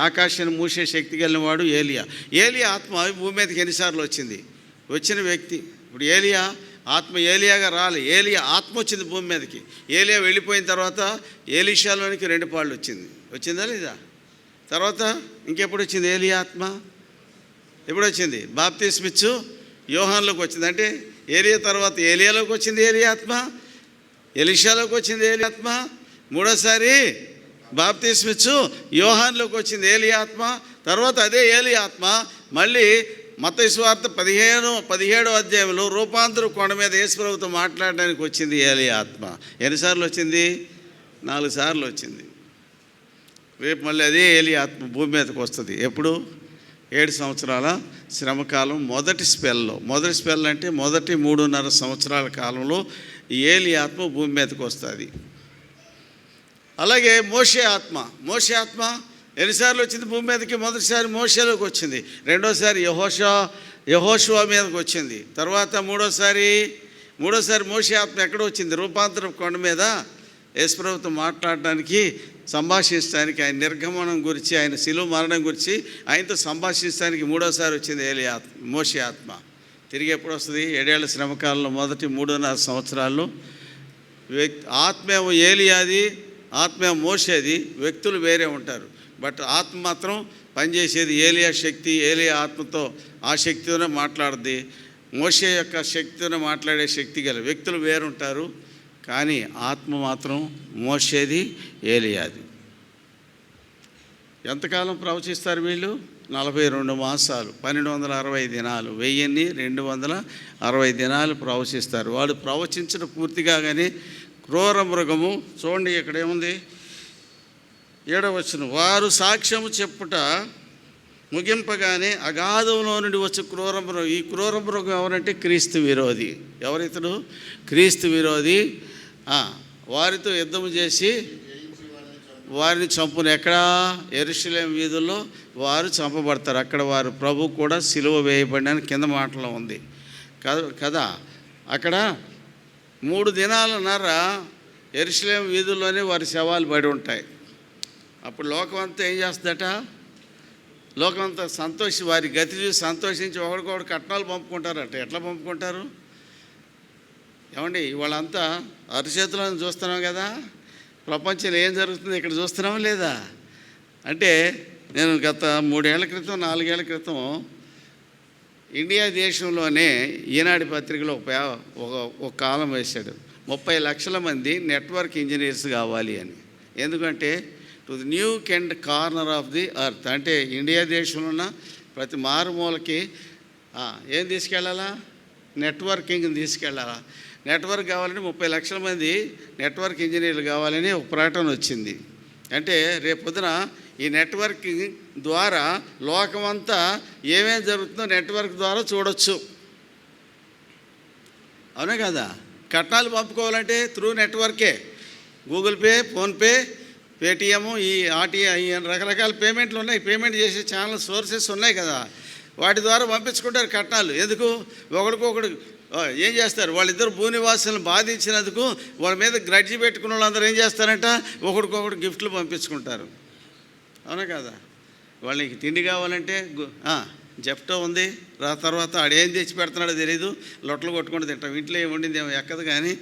ఆకాశాన్ని మూసే శక్తి కలిగిన వాడు ఏలియా. ఆత్మ భూమి మీదకి ఎన్నిసార్లు వచ్చిన వ్యక్తి. ఇప్పుడు ఆత్మ ఏలియాగా రాలే. ఆత్మ వచ్చింది భూమి మీదకి. ఏలియా వెళ్ళిపోయిన తర్వాత ఏలీషాలోనికి 2 పాళ్ళు వచ్చిందా లేదా? తర్వాత ఇంకెప్పుడు వచ్చింది ఏలియా ఆత్మ? ఎప్పుడు వచ్చింది? బాప్తిస్మిచ్చు యోహాన్లోకి వచ్చింది. అంటే ఏలియా తర్వాత ఏలియాలోకి వచ్చింది ఏలియా ఆత్మ, ఎలీషాలోకి వచ్చింది ఏలియా ఆత్మ, మూడోసారి బాప్తిస్మిచ్చు యోహాన్లోకి వచ్చింది ఏలియా ఆత్మ. తర్వాత అదే ఏలియా ఆత్మ మళ్ళీ మత్తయి సువార్త 17వ అధ్యాయంలో రూపాంతర కొండ మీద యేసుప్రభుతో మాట్లాడడానికి వచ్చింది ఏలియా ఆత్మ. ఎన్నిసార్లు వచ్చింది? 4 సార్లు వచ్చింది. రేపు మళ్ళీ అదే ఏలియా ఆత్మ భూమి మీదకి వస్తుంది. ఎప్పుడు? 7 సంవత్సరాల శ్రమకాలం మొదటి స్పెల్ అంటే మొదటి 3.5 సంవత్సరాల కాలంలో ఈ ఏలియా ఆత్మ భూమి మీదకి వస్తుంది. అలాగే మోషే ఆత్మ ఎన్నిసార్లు వచ్చింది భూమి మీదకి? మొదటిసారి మోషేలోకి వచ్చింది, రెండోసారి యెహోషువ మీదకి వచ్చింది, తర్వాత మూడోసారి మోషే ఆత్మ ఎక్కడ వచ్చింది? రూపాంతరం కొండ మీద యేసుప్రభుతో మాట్లాడడానికి, సంభాషించడానికి, ఆయన నిర్గమనం గురించి, ఆయన శిలువ మరణం గురించి ఆయనతో సంభాషించడానికి మూడోసారి వచ్చింది మోషే ఆత్మ. తిరిగి ఎప్పుడు వస్తుంది? 7 ఏళ్ల శ్రమకాలంలో మొదటి 3.5 సంవత్సరాల్లో. ఆత్మేమో ఏలియాది, ఆత్మేమో మోషేది. వ్యక్తులు వేరే ఉంటారు, బట్ ఆత్మ మాత్రం పనిచేసేది ఏలియా శక్తి. ఏలియా ఆత్మతో ఆ శక్తితోనే మాట్లాడుద్ది. మోషే యొక్క శక్తితోనే మాట్లాడే శక్తి గల వ్యక్తులు వేరుంటారు, కానీ ఆత్మ మాత్రం మోషేది, ఏలియాది. ఎంతకాలం ప్రవచిస్తారు వీళ్ళు? 42 మాసాలు, 1260 దినాలు, 1260 దినాలు ప్రవచిస్తారు. వాడు ప్రవచించడం పూర్తి కాగానే క్రూర మృగము, చూడండి ఇక్కడ ఏముంది, 7వ వచనం, వారు సాక్ష్యము చెప్పుట ముగింపగానే అగాధంలో నుండి వచ్చే క్రూర మృగం. ఈ క్రూర మృగం ఎవరంటే క్రీస్తు విరోధి. ఎవరితడు? క్రీస్తు విరోధి. వారితో యుద్ధము చేసి వారిని చంపును. ఎక్కడ? యెరూషలేము వీధుల్లో వారు చంపబడతారు. అక్కడ వారు ప్రభు కూడా సిలువ వేయబడిన కింద మాటలో ఉంది కదా. అక్కడ 3 దినాలన్నర యెరూషలేము వీధుల్లోనే వారి శవాలు పడి ఉంటాయి. అప్పుడు లోకం అంతా ఏం చేస్తుందట? లోకం అంతా వారి గతి చూసి సంతోషించి ఒకరికొకరు కట్నాలు పంపుకుంటారట. ఎట్లా పంపుకుంటారు ఏమండి? వాళ్ళంతా అరిచేతులను చూస్తున్నాం కదా. ప్రపంచంలో ఏం జరుగుతుంది ఇక్కడ చూస్తున్నామా లేదా? అంటే నేను గత 3 ఏళ్ల క్రితం 4 ఏళ్ల క్రితం ఇండియా దేశంలోనే ఈనాడు పత్రికలో ఒక కాలం వేశాడు, 30 లక్షల మంది నెట్వర్క్ ఇంజనీర్స్ కావాలి అని. ఎందుకంటే to the nook and corner of the earth, అంటే ఇండియా దేశంలో ఉన్న ప్రతి మారుమూలకి ఏం తీసుకెళ్ళాలా? నెట్వర్కింగ్ తీసుకెళ్ళాలా. నెట్వర్క్ కావాలని 30 లక్షల మంది నెట్వర్క్ ఇంజనీర్లు కావాలని ఒక ప్రకటన వచ్చింది. అంటే రేపొద్దున ఈ నెట్వర్కింగ్ ద్వారా లోకమంతా ఏమేమి జరుగుతుందో నెట్వర్క్ ద్వారా చూడొచ్చు. అవునే కదా? కట్నాలు పంపుకోవాలంటే త్రూ నెట్వర్కే. గూగుల్ పే, ఫోన్పే, పేటిఎం, ఈ ఆర్టీఐ రకరకాల పేమెంట్లు ఉన్నాయి. పేమెంట్ చేసే ఛానల్ సోర్సెస్ ఉన్నాయి కదా, వాటి ద్వారా పంపించుకుంటారు కట్నాలు. ఎందుకు? ఒకడికొకడు ఏం చేస్తారు? వాళ్ళిద్దరు భూనివాసులను బాధించినందుకు వాళ్ళ మీద గ్రడ్జి పెట్టుకున్న వాళ్ళందరూ ఏం చేస్తారంట? ఒకడికొకడు గిఫ్ట్లు పంపించుకుంటారు. అవునా కదా? వాళ్ళకి తిండి కావాలంటే జెప్టో ఉంది, తర్వాత ఆడేం తెచ్చి పెడుతున్నాడో తెలీదు, లొట్టలు కొట్టుకుంటూ తింటాం. ఇంట్లో ఏమి వండింది ఏమో ఎక్కదు, కానీ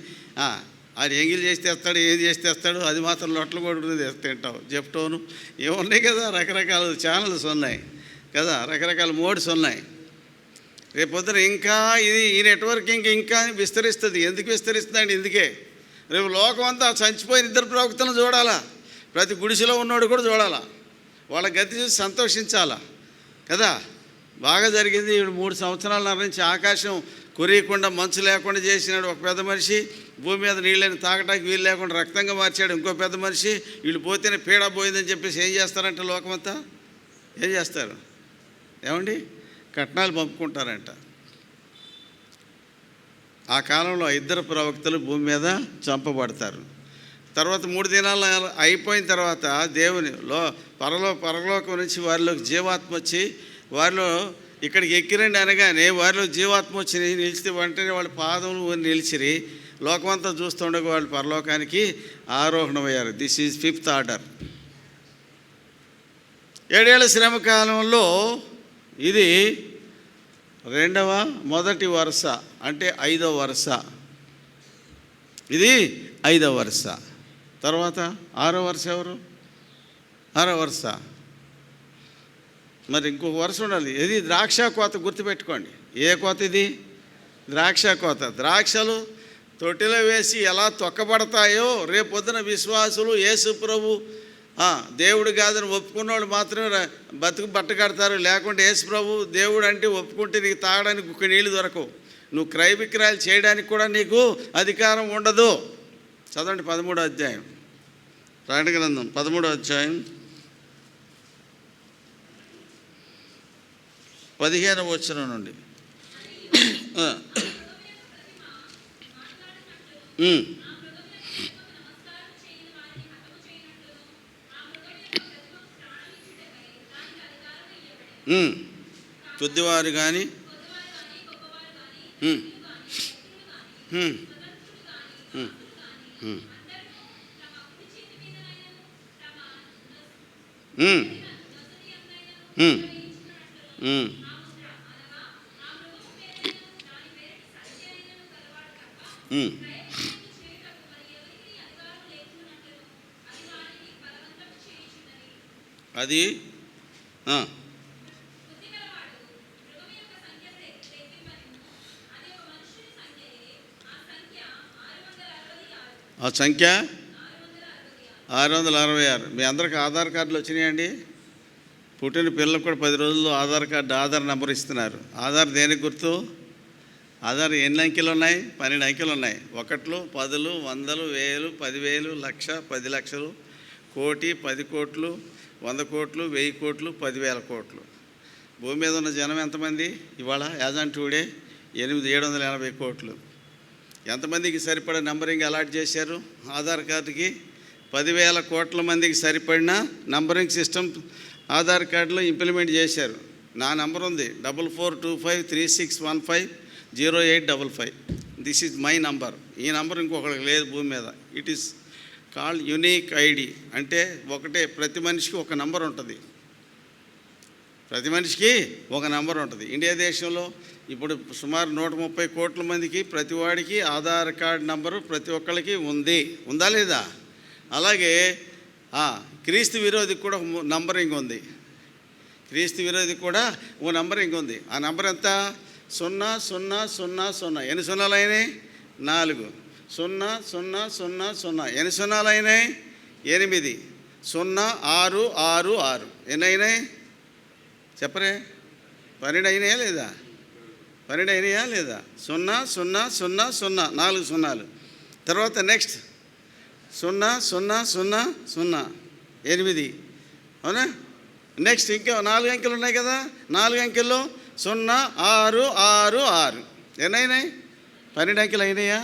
ఆడు ఎంగిల్ చేసి తెస్తాడు, ఏం చేసి తెస్తాడు, అది మాత్రం లొట్టలు కొట్టుకుని తింటావు. జెప్టోను ఏమున్నాయి కదా, రకరకాల ఛానల్స్ ఉన్నాయి కదా, రకరకాల మోడ్స్ ఉన్నాయి. రేపొద్దున ఇంకా ఈ నెట్వర్క్ ఇంకా విస్తరిస్తుంది. ఎందుకు విస్తరిస్తుందండి? ఇందుకే రేపు లోకం అంతా చచ్చిపోయిన ఇద్దరు ప్రవక్తలను చూడాలా, ప్రతి గుడిసెలో ఉన్నోడు కూడా చూడాలా, వాళ్ళ గతి చూసి సంతోషించాలా కదా. బాగా జరిగింది. 3 సంవత్సరాల నుంచి ఆకాశం కురియకుండా మంచు లేకుండా చేసినాడు ఒక పెద్ద మనిషి, భూమి మీద నీళ్ళని తాగటానికి వీలు లేకుండా రక్తంగా మార్చాడు ఇంకో పెద్ద మనిషి. వీళ్ళు పోతేనే పీడ పోయిందని చెప్పేసి ఏం చేస్తారంటే లోకమంతా ఏం చేస్తారు ఏమండి? కట్నాలు పంపుకుంటారంట. ఆ కాలంలో 2 ప్రవక్తలు భూమి మీద చంపబడతారు. తర్వాత 3 దినాలు అయిపోయిన తర్వాత దేవుని పరలోకం నుంచి వారిలోకి జీవాత్మ వచ్చి వారిలో ఇక్కడికి ఎక్కిరండి అనగానే వారిలో జీవాత్మ వచ్చి నిలిచితే వెంటనే వాళ్ళ పాదములు నిలిచిరి. లోకమంతా చూస్తుండగా వాళ్ళు పరలోకానికి ఆరోహణమయ్యారు. This is 5th order. 7 ఏళ్ల శ్రమ కాలంలో ఇది మొదటి వరుస, అంటే 5వ వరుస. ఇది 5వ వరుస. తర్వాత 6వ వరుస ఎవరు? 6వ వరుస. మరి ఇంకొక వరుస ఉండాలి. ఇది ద్రాక్ష కోత. గుర్తుపెట్టుకోండి. ఏ కోత ఇది? ద్రాక్ష కోత. ద్రాక్షలు తొట్టిలో వేసి ఎలా తొక్కబడతాయో రేపొద్దున విశ్వాసులు యేసు ప్రభు దేవుడు కాదని ఒప్పుకున్న వాళ్ళు మాత్రమే బతుకు బట్ట కడతారు. లేకుంటే యేసు ప్రభు దేవుడు అంటే ఒప్పుకుంటే నీకు తాగడానికి ఒక నీళ్ళు దొరకవు, నువ్వు క్రయ విక్రయాలు చేయడానికి కూడా నీకు అధికారం ఉండదు. చదవండి 13వ అధ్యాయం, ప్రకటన గ్రంథం 13వ అధ్యాయం 15వ వచనం నుండి. కొద్దివారు కానీ అది ఆ సంఖ్య 666. మీ అందరికి ఆధార్ కార్డులు వచ్చినాయండి? పుట్టిన పిల్లలకు కూడా 10 రోజుల్లో ఆధార్ నెంబర్ ఇస్తున్నారు. ఆధార్ దేనికి గుర్తు? ఆధార్ ఎన్ని అంకెలు ఉన్నాయి? 12 అంకెలు ఉన్నాయి. 1, 10, 100, 1000, 10,000, లక్ష, 10 లక్షలు, కోటి, 10 కోట్లు, 100 కోట్లు, 1000 కోట్లు, 10,000 కోట్లు. భూమి మీద ఉన్న జనం ఎంతమంది ఇవాళ? యాజ్ ఆన్ టుడే 780 కోట్లు. ఎంతమందికి సరిపడా నంబరింగ్ అలాట్ చేశారు ఆధార్ కార్డుకి? 10,000 కోట్ల మందికి సరిపడిన నంబరింగ్ సిస్టమ్ ఆధార్ కార్డులో ఇంప్లిమెంట్ చేశారు. నా నంబర్ ఉంది 442536150855. This is my number. ఈ నంబర్ ఇంకొకరికి లేదు భూమి మీద. It is called unique ID. అంటే ఒకటే, ప్రతి మనిషికి ఒక నంబర్ ఉంటుంది. ప్రతి మనిషికి ఒక నంబర్ ఉంటుంది. ఇండియా దేశంలో ఇప్పుడు సుమారు 130 కోట్ల మందికి ప్రతి వాడికి ఆధార్ కార్డు నంబరు ప్రతి ఒక్కరికి ఉందా లేదా? అలాగే క్రీస్తు విరోధికి కూడా నంబరింగ్ ఉంది. క్రీస్తు విరోధికి కూడా ఓ నంబరింగ్ ఉంది. ఆ నంబర్ ఎంత? 0000. ఎన్ని సున్నాలు అయినాయి? 4. 0000. ఎన్ని సున్నాలు అయినాయి? 8. 0666. ఎన్ని అయినాయి చెప్పరే? 12 అయినాయా లేదా? 12 అయినాయా లేదా? 0000. 4 సున్నాలు. తర్వాత నెక్స్ట్ 0000. 8. అవునా? నెక్స్ట్ ఇంకా 4 అంకెలు ఉన్నాయి కదా. 4 అంకెల్లో 0666. ఎన్ని అయినాయి? 12 అంకెలు అయినాయా?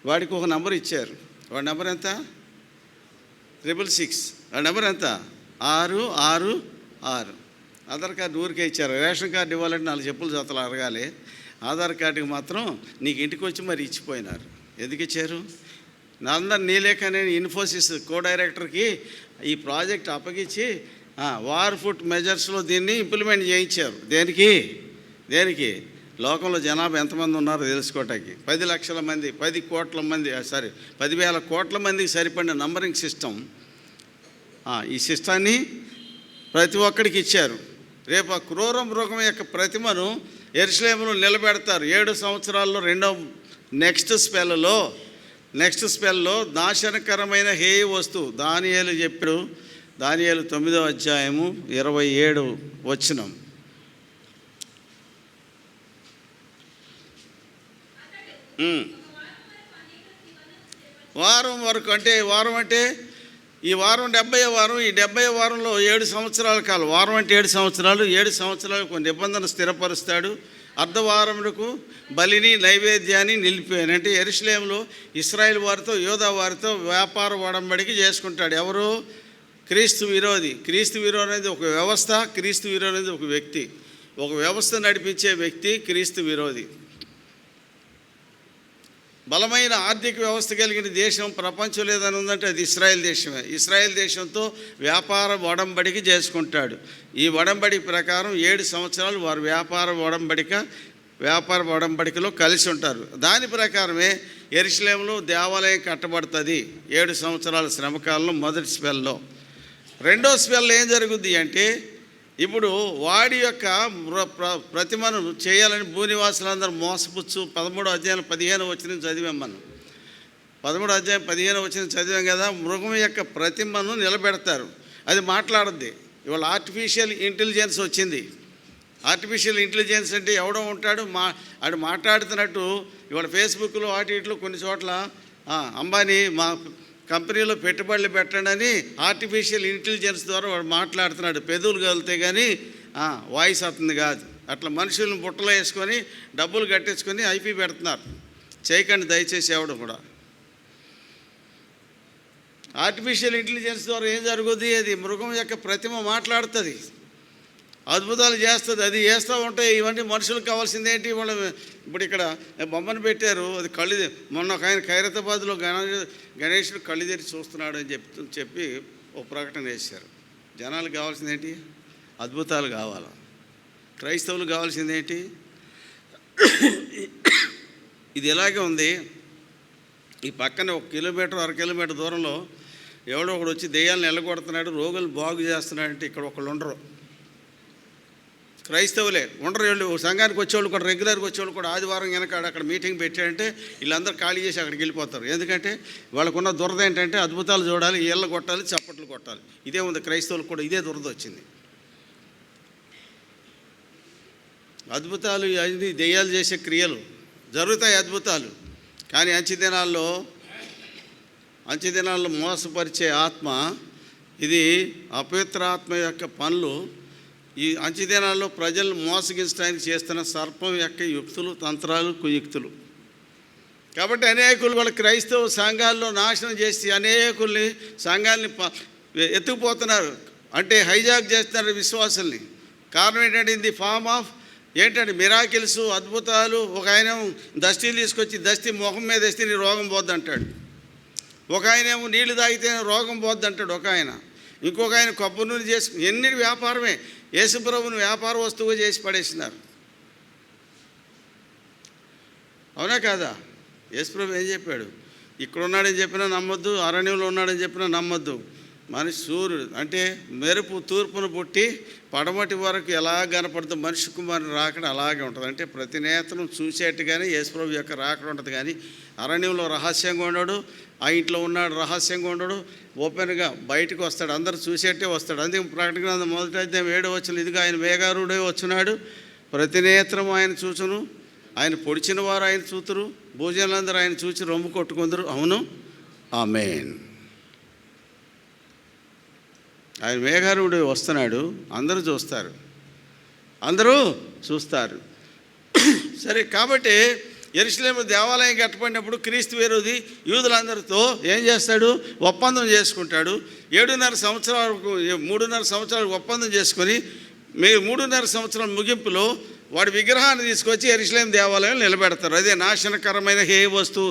వాడికి ఒక నెంబర్ ఇచ్చారు. వాడి నెంబర్ ఎంత? 666. వాడి నెంబర్ ఎంత? 666. ఆధార్ కార్డు ఊరికే ఇచ్చారు. రేషన్ కార్డు ఇవ్వాలంటే 4 చెప్పులు జతలు అడగాలి. ఆధార్ కార్డుకి మాత్రం నీకు ఇంటికి వచ్చి మరి ఇచ్చిపోయినారు. ఎందుకు ఇచ్చారు? అందరు నీలేకనే ఇన్ఫోసిస్ డైరెక్టర్కి ఈ ప్రాజెక్ట్ అప్పగించి వార్ ఫుట్ మెజర్స్లో దీన్ని ఇంప్లిమెంట్ చేయించారు. దేనికి? లోకంలో జనాభా ఎంతమంది ఉన్నారో తెలుసుకోవటానికి. 10 లక్షల మంది, 10 కోట్ల మంది, 10,000 కోట్ల మందికి సరిపడిన నంబరింగ్ సిస్టమ్. ఈ సిస్టాన్ని ప్రతి ఒక్కడికి ఇచ్చారు. రేపు ఆ క్రూర మృగం యొక్క ప్రతిమను యెరూషలేమును నిలబెడతారు. 7 సంవత్సరాల్లో నెక్స్ట్ స్పెల్లో నాశనకరమైన హేయ వస్తువు దానియేలు చెప్పాడు. దానియేలు 9వ అధ్యాయము 27 వచనం. వారం వరకు అంటే వారం అంటే ఈ వారం 70వ వారం. ఈ 70వ వారంలో 7 సంవత్సరాల కాలం. వారం అంటే 7 సంవత్సరాలు. 7 సంవత్సరాలు కొన్ని నిబంధన స్థిరపరుస్తాడు. అర్ధవారములకు బలిని నైవేద్యాన్ని నిలిపాను. అంటే యెరూషలేములో ఇశ్రాయేల్ వారితో యోధా వారితో వ్యాపార ఒడంబడికి చేసుకుంటాడు. ఎవరు? క్రీస్తు విరోధి. క్రీస్తు విరోధి అనేది ఒక వ్యవస్థ, క్రీస్తు విరోధి అనేది ఒక వ్యక్తి. ఒక వ్యవస్థ నడిపించే వ్యక్తి క్రీస్తు విరోధి. బలమైన ఆర్థిక వ్యవస్థ కలిగిన దేశం ప్రపంచం లేదని ఉందంటే అది ఇశ్రాయేల్ దేశమే. ఇశ్రాయేల్ దేశంతో వ్యాపార ఒడంబడికి చేసుకుంటాడు. ఈ ఒడంబడిక ప్రకారం 7 సంవత్సరాలు వారు వ్యాపార ఒడంబడికలో కలిసి ఉంటారు. దాని ప్రకారమే యెరూషలేములో దేవాలయం కట్టబడుతుంది 7 సంవత్సరాల శ్రమకాలంలో మొదటి స్పెల్లో. రెండో స్పెల్లో ఏం జరుగుద్ది అంటే ఇప్పుడు వాడి యొక్క ప్రతిమను చేయాలని భూనివాసులందరూ మోసపుచ్చు 13వ అధ్యాయం 15వ వచనం చదివాం మనం. 13వ అధ్యాయం 15వ వచనం చదివాం కదా. మృగం యొక్క ప్రతిమను నిలబెడతారు. అది మాట్లాడుద్ది. ఇవాళ ఆర్టిఫిషియల్ ఇంటెలిజెన్స్ వచ్చింది. ఆర్టిఫిషియల్ ఇంటెలిజెన్స్ అంటే ఎవడో ఉంటాడు ఆడు మాట్లాడుతున్నట్టు. ఇవాళ ఫేస్బుక్లో వాటిలో కొన్ని చోట్ల అంబానీ మా కంపెనీలో పెట్టుబడులు పెట్టండి అని ఆర్టిఫిషియల్ ఇంటెలిజెన్స్ ద్వారా వాడు మాట్లాడుతున్నాడు. పెదవులు కదిలితే కానీ వాయిస్ అవుతుంది కాదు. అట్లా మనుషులను బుట్టలో వేసుకొని డబ్బులు కట్టించుకొని ఐపీ పెడుతున్నారు. చేయకండి దయచేసి ఎవడు కూడా. ఆర్టిఫిషియల్ ఇంటెలిజెన్స్ ద్వారా ఏం జరుగుద్ది? అది మృగం యొక్క ప్రతిమ మాట్లాడుతుంది, అద్భుతాలు చేస్తుంది. అది చేస్తూ ఉంటాయి. ఇవన్నీ మనుషులకు కావాల్సింది ఏంటి? వాళ్ళు ఇప్పుడు ఇక్కడ బొమ్మను పెట్టారు. అది కళ్ళు మొన్న ఒక ఆయన ఖైరతాబాద్లో గణేశుడు కళ్ళు తెరిచి చూస్తున్నాడు అని చెప్పి ఒక ప్రకటన వేశారు. జనాలకు కావాల్సింది ఏంటి? అద్భుతాలు కావాలా? క్రైస్తవులు కావాల్సింది ఏంటి? ఇది ఇలాగే ఉంది. ఈ పక్కన 1 కిలోమీటర్ 1/2 కిలోమీటర్ దూరంలో ఎవడో ఒకడు వచ్చి దెయ్యాలను ఎల్లగొడుతున్నాడు, రోగులు బాగు చేస్తున్నాడంటే ఇక్కడ ఒకళ్ళు ఉండరు. క్రైస్తవులే ఉండరు. వీళ్ళు సంఘానికి వచ్చేవాళ్ళు కూడా, రెగ్యులర్గా వచ్చేవాళ్ళు కూడా ఆదివారం కనుక అక్కడ మీటింగ్ పెట్టాడంటే వీళ్ళందరూ ఖాళీ చేసి అక్కడికి వెళ్ళిపోతారు. ఎందుకంటే వాళ్ళకున్న దురద ఏంటంటే అద్భుతాలు చూడాలి, ఏళ్ళ కొట్టాలి, చప్పట్లు కొట్టాలి. ఇదే ఉంది క్రైస్తవులకు కూడా. ఇదే దురద వచ్చింది. అద్భుతాలు అన్ని దెయ్యాలు చేసే క్రియలు జరుగుతాయి, అద్భుతాలు. కానీ అంచె దినాల్లో మోసపరిచే ఆత్మ, ఇది అపవిత్ర ఆత్మ యొక్క పనులు. ఈ అంచె దినాల్లో ప్రజలను మోసగించడానికి చేస్తున్న సర్పం యొక్క యుక్తులు, తంత్రాలు, కుయుక్తులు. కాబట్టి అనేకులు వాళ్ళ క్రైస్తవ సంఘాల్లో నాశనం చేసి అనేకుల్ని సంఘాలని ఎత్తుకుపోతున్నారు. అంటే హైజాక్ చేస్తున్నారు విశ్వాసుల్ని. కారణం ఏంటంటే ఇది ఫార్మ్ ఆఫ్ ఏంటంటే మిరాకిల్స్, అద్భుతాలు. ఒక ఆయన దస్తీలు తీసుకొచ్చి దస్తీ ముఖం మీద వేస్తే నీ రోగం పోద్ది అంటాడు. ఒక ఆయన ఏమో నీళ్లు తాగితే రోగం పోద్ది అంటాడు ఒక ఆయన. ఇంకొక ఆయన కొబ్బరి నూనె చేసి ఎన్ని వ్యాపారమే. యేసుప్రభుని వ్యాపార వస్తువుగా చేసి పడేసినారు. అవునా కాదా? యేసుప్రభు ఏం చెప్పాడు? ఇక్కడ ఉన్నాడని చెప్పినా నమ్మొద్దు, అరణ్యంలో ఉన్నాడని చెప్పినా నమ్మొద్దు. మనిషి సూర్యుడు అంటే మెరుపు తూర్పును పుట్టి పడమటి వరకు ఎలా కనపడుతుంది మనిషి కుమారుని రాకడ అలాగే ఉంటుంది. అంటే ప్రతి నేతను చూసేట్టుగానే యేసుప్రభు యొక్క రాకడ ఉంటుంది. కానీ అరణ్యంలో రహస్యంగా ఉన్నాడు, ఆ ఇంట్లో ఉన్నాడు రహస్యంగా ఉన్నాడు, ఓపెన్గా బయటకు వస్తాడు, అందరూ చూసేట్టే వస్తాడు. అందుకే ప్రకటన గ్రంథం 1వ అధ్యాయం 7వ వచనం, ఇదిగా ఆయన మేఘారుడే వచ్చున్నాడు, ప్రతి నేత్రం ఆయన చూచును, ఆయన పొడిచిన వారు ఆయన చూతురు, భోజనాలందరూ ఆయన చూచి రొమ్ము కొట్టుకుందరు. అవును, ఆమేన్. ఆయన మేఘారుడు వస్తున్నాడు, అందరూ చూస్తారు. సరే, కాబట్టి యెరూషలేము దేవాలయం కట్టబడినప్పుడు క్రీస్తు విరోధి యూదులందరితో ఏం చేస్తాడు? ఒప్పందం చేసుకుంటాడు. 3.5 సంవత్సరాలు ఒప్పందం చేసుకొని 3.5 సంవత్సరాల ముగింపులో వాడి విగ్రహాన్ని తీసుకొచ్చి యెరూషలేము దేవాలయం నిలబెడతారు. అదే నాశనకరమైన హేయ వస్తువు.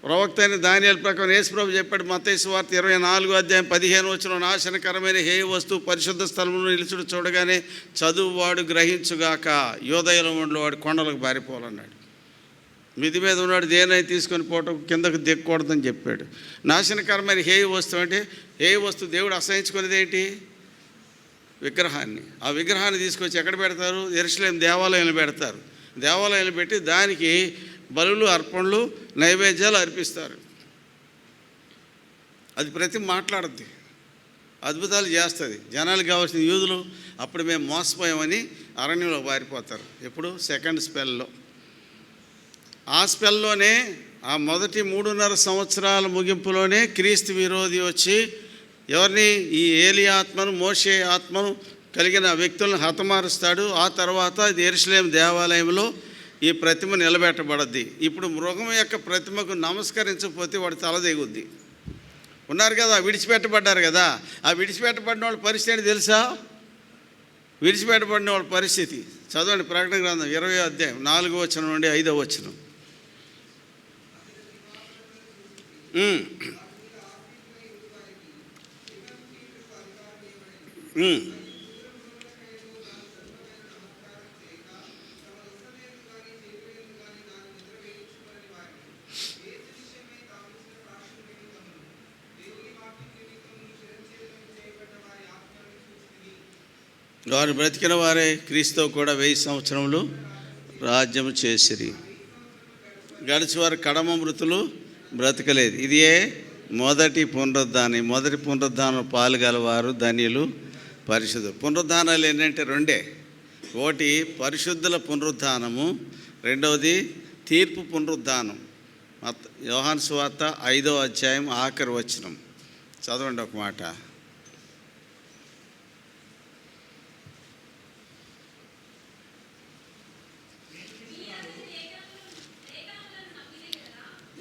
ప్రవక్త అయిన దానియేలు ప్రకారం యేసుప్రభు చెప్పాడు మత్తయి సువార్త 24వ అధ్యాయం 15వ వచనం, నాశనకరమైన హేయ వస్తువు పరిశుద్ధ స్థలంలో నిలుచుడు చూడగానే చదువువాడు గ్రహించుగాక, యోదయలో వాడు కొండలకు బారిపోవాలన్నాడు. మిది మీద ఉన్నాడు దేనైనా తీసుకొని పోవటం కిందకు దిక్కకూడదని చెప్పాడు. నాశనకరమైన హేయ వస్తువు అంటే హేయ వస్తువు దేవుడు అసహించుకునేది ఏంటి? విగ్రహాన్ని. ఆ విగ్రహాన్ని తీసుకొచ్చి ఎక్కడ పెడతారు? యెరూషలేము దేవాలయంలో పెడతారు. దేవాలయంలో పెట్టి దానికి బలులు, అర్పణలు, నైవేద్యాలు అర్పిస్తారు. అది ప్రతిమ మాట్లాడుద్ది, అద్భుతాలు చేస్తుంది. జనాలకు కావాల్సిన యూదులు అప్పుడు మేము మోసపోయామని అరణ్యంలో పారిపోతారు. ఎప్పుడు? సెకండ్ స్పెల్లో. ఆ స్పెల్లోనే, ఆ మొదటి 3.5 సంవత్సరాల ముగింపులోనే క్రీస్తు విరోధి వచ్చి ఎవరిని? ఈ ఏలి ఆత్మను, మోషే ఆత్మను కలిగిన వ్యక్తులను హతమారుస్తాడు. ఆ తర్వాత యెరూషలేము దేవాలయంలో ఈ ప్రతిమ నిలబెట్టబడద్ది. ఇప్పుడు మృగం యొక్క ప్రతిమకు నమస్కరించకపోతే వాడు తలదిగుద్ది. ఉన్నారు కదా, విడిచిపెట్టబడ్డారు కదా. ఆ విడిచిపెట్టబడిన వాళ్ళ పరిస్థితి ఏంటి తెలుసా? విడిచిపెట్టబడిన వాళ్ళ పరిస్థితి చదవండి. ప్రకటన గ్రంథం 20వ అధ్యాయం 4వ వచనం నుండి 5వ వచనం. వారు బ్రతికిన వారే క్రీస్తుతో కూడా 1000 సంవత్సరములు రాజ్యము చేసిరి. గడిచివారు కడమ మృతులు బ్రతకలేదు. ఇదే మొదటి పునరుద్ధానం. మొదటి పునరుద్ధానం పాల్గలవారు ధన్యులు, పరిశుద్ధులు. పునరుద్ధానాలు ఏంటంటే రెండే. ఒకటి పరిశుద్ధుల పునరుద్ధానము, రెండవది తీర్పు పునరుద్ధానం. యోహాను సువార్త 5వ అధ్యాయం ఆఖరి వచనం చదవండి ఒక మాట.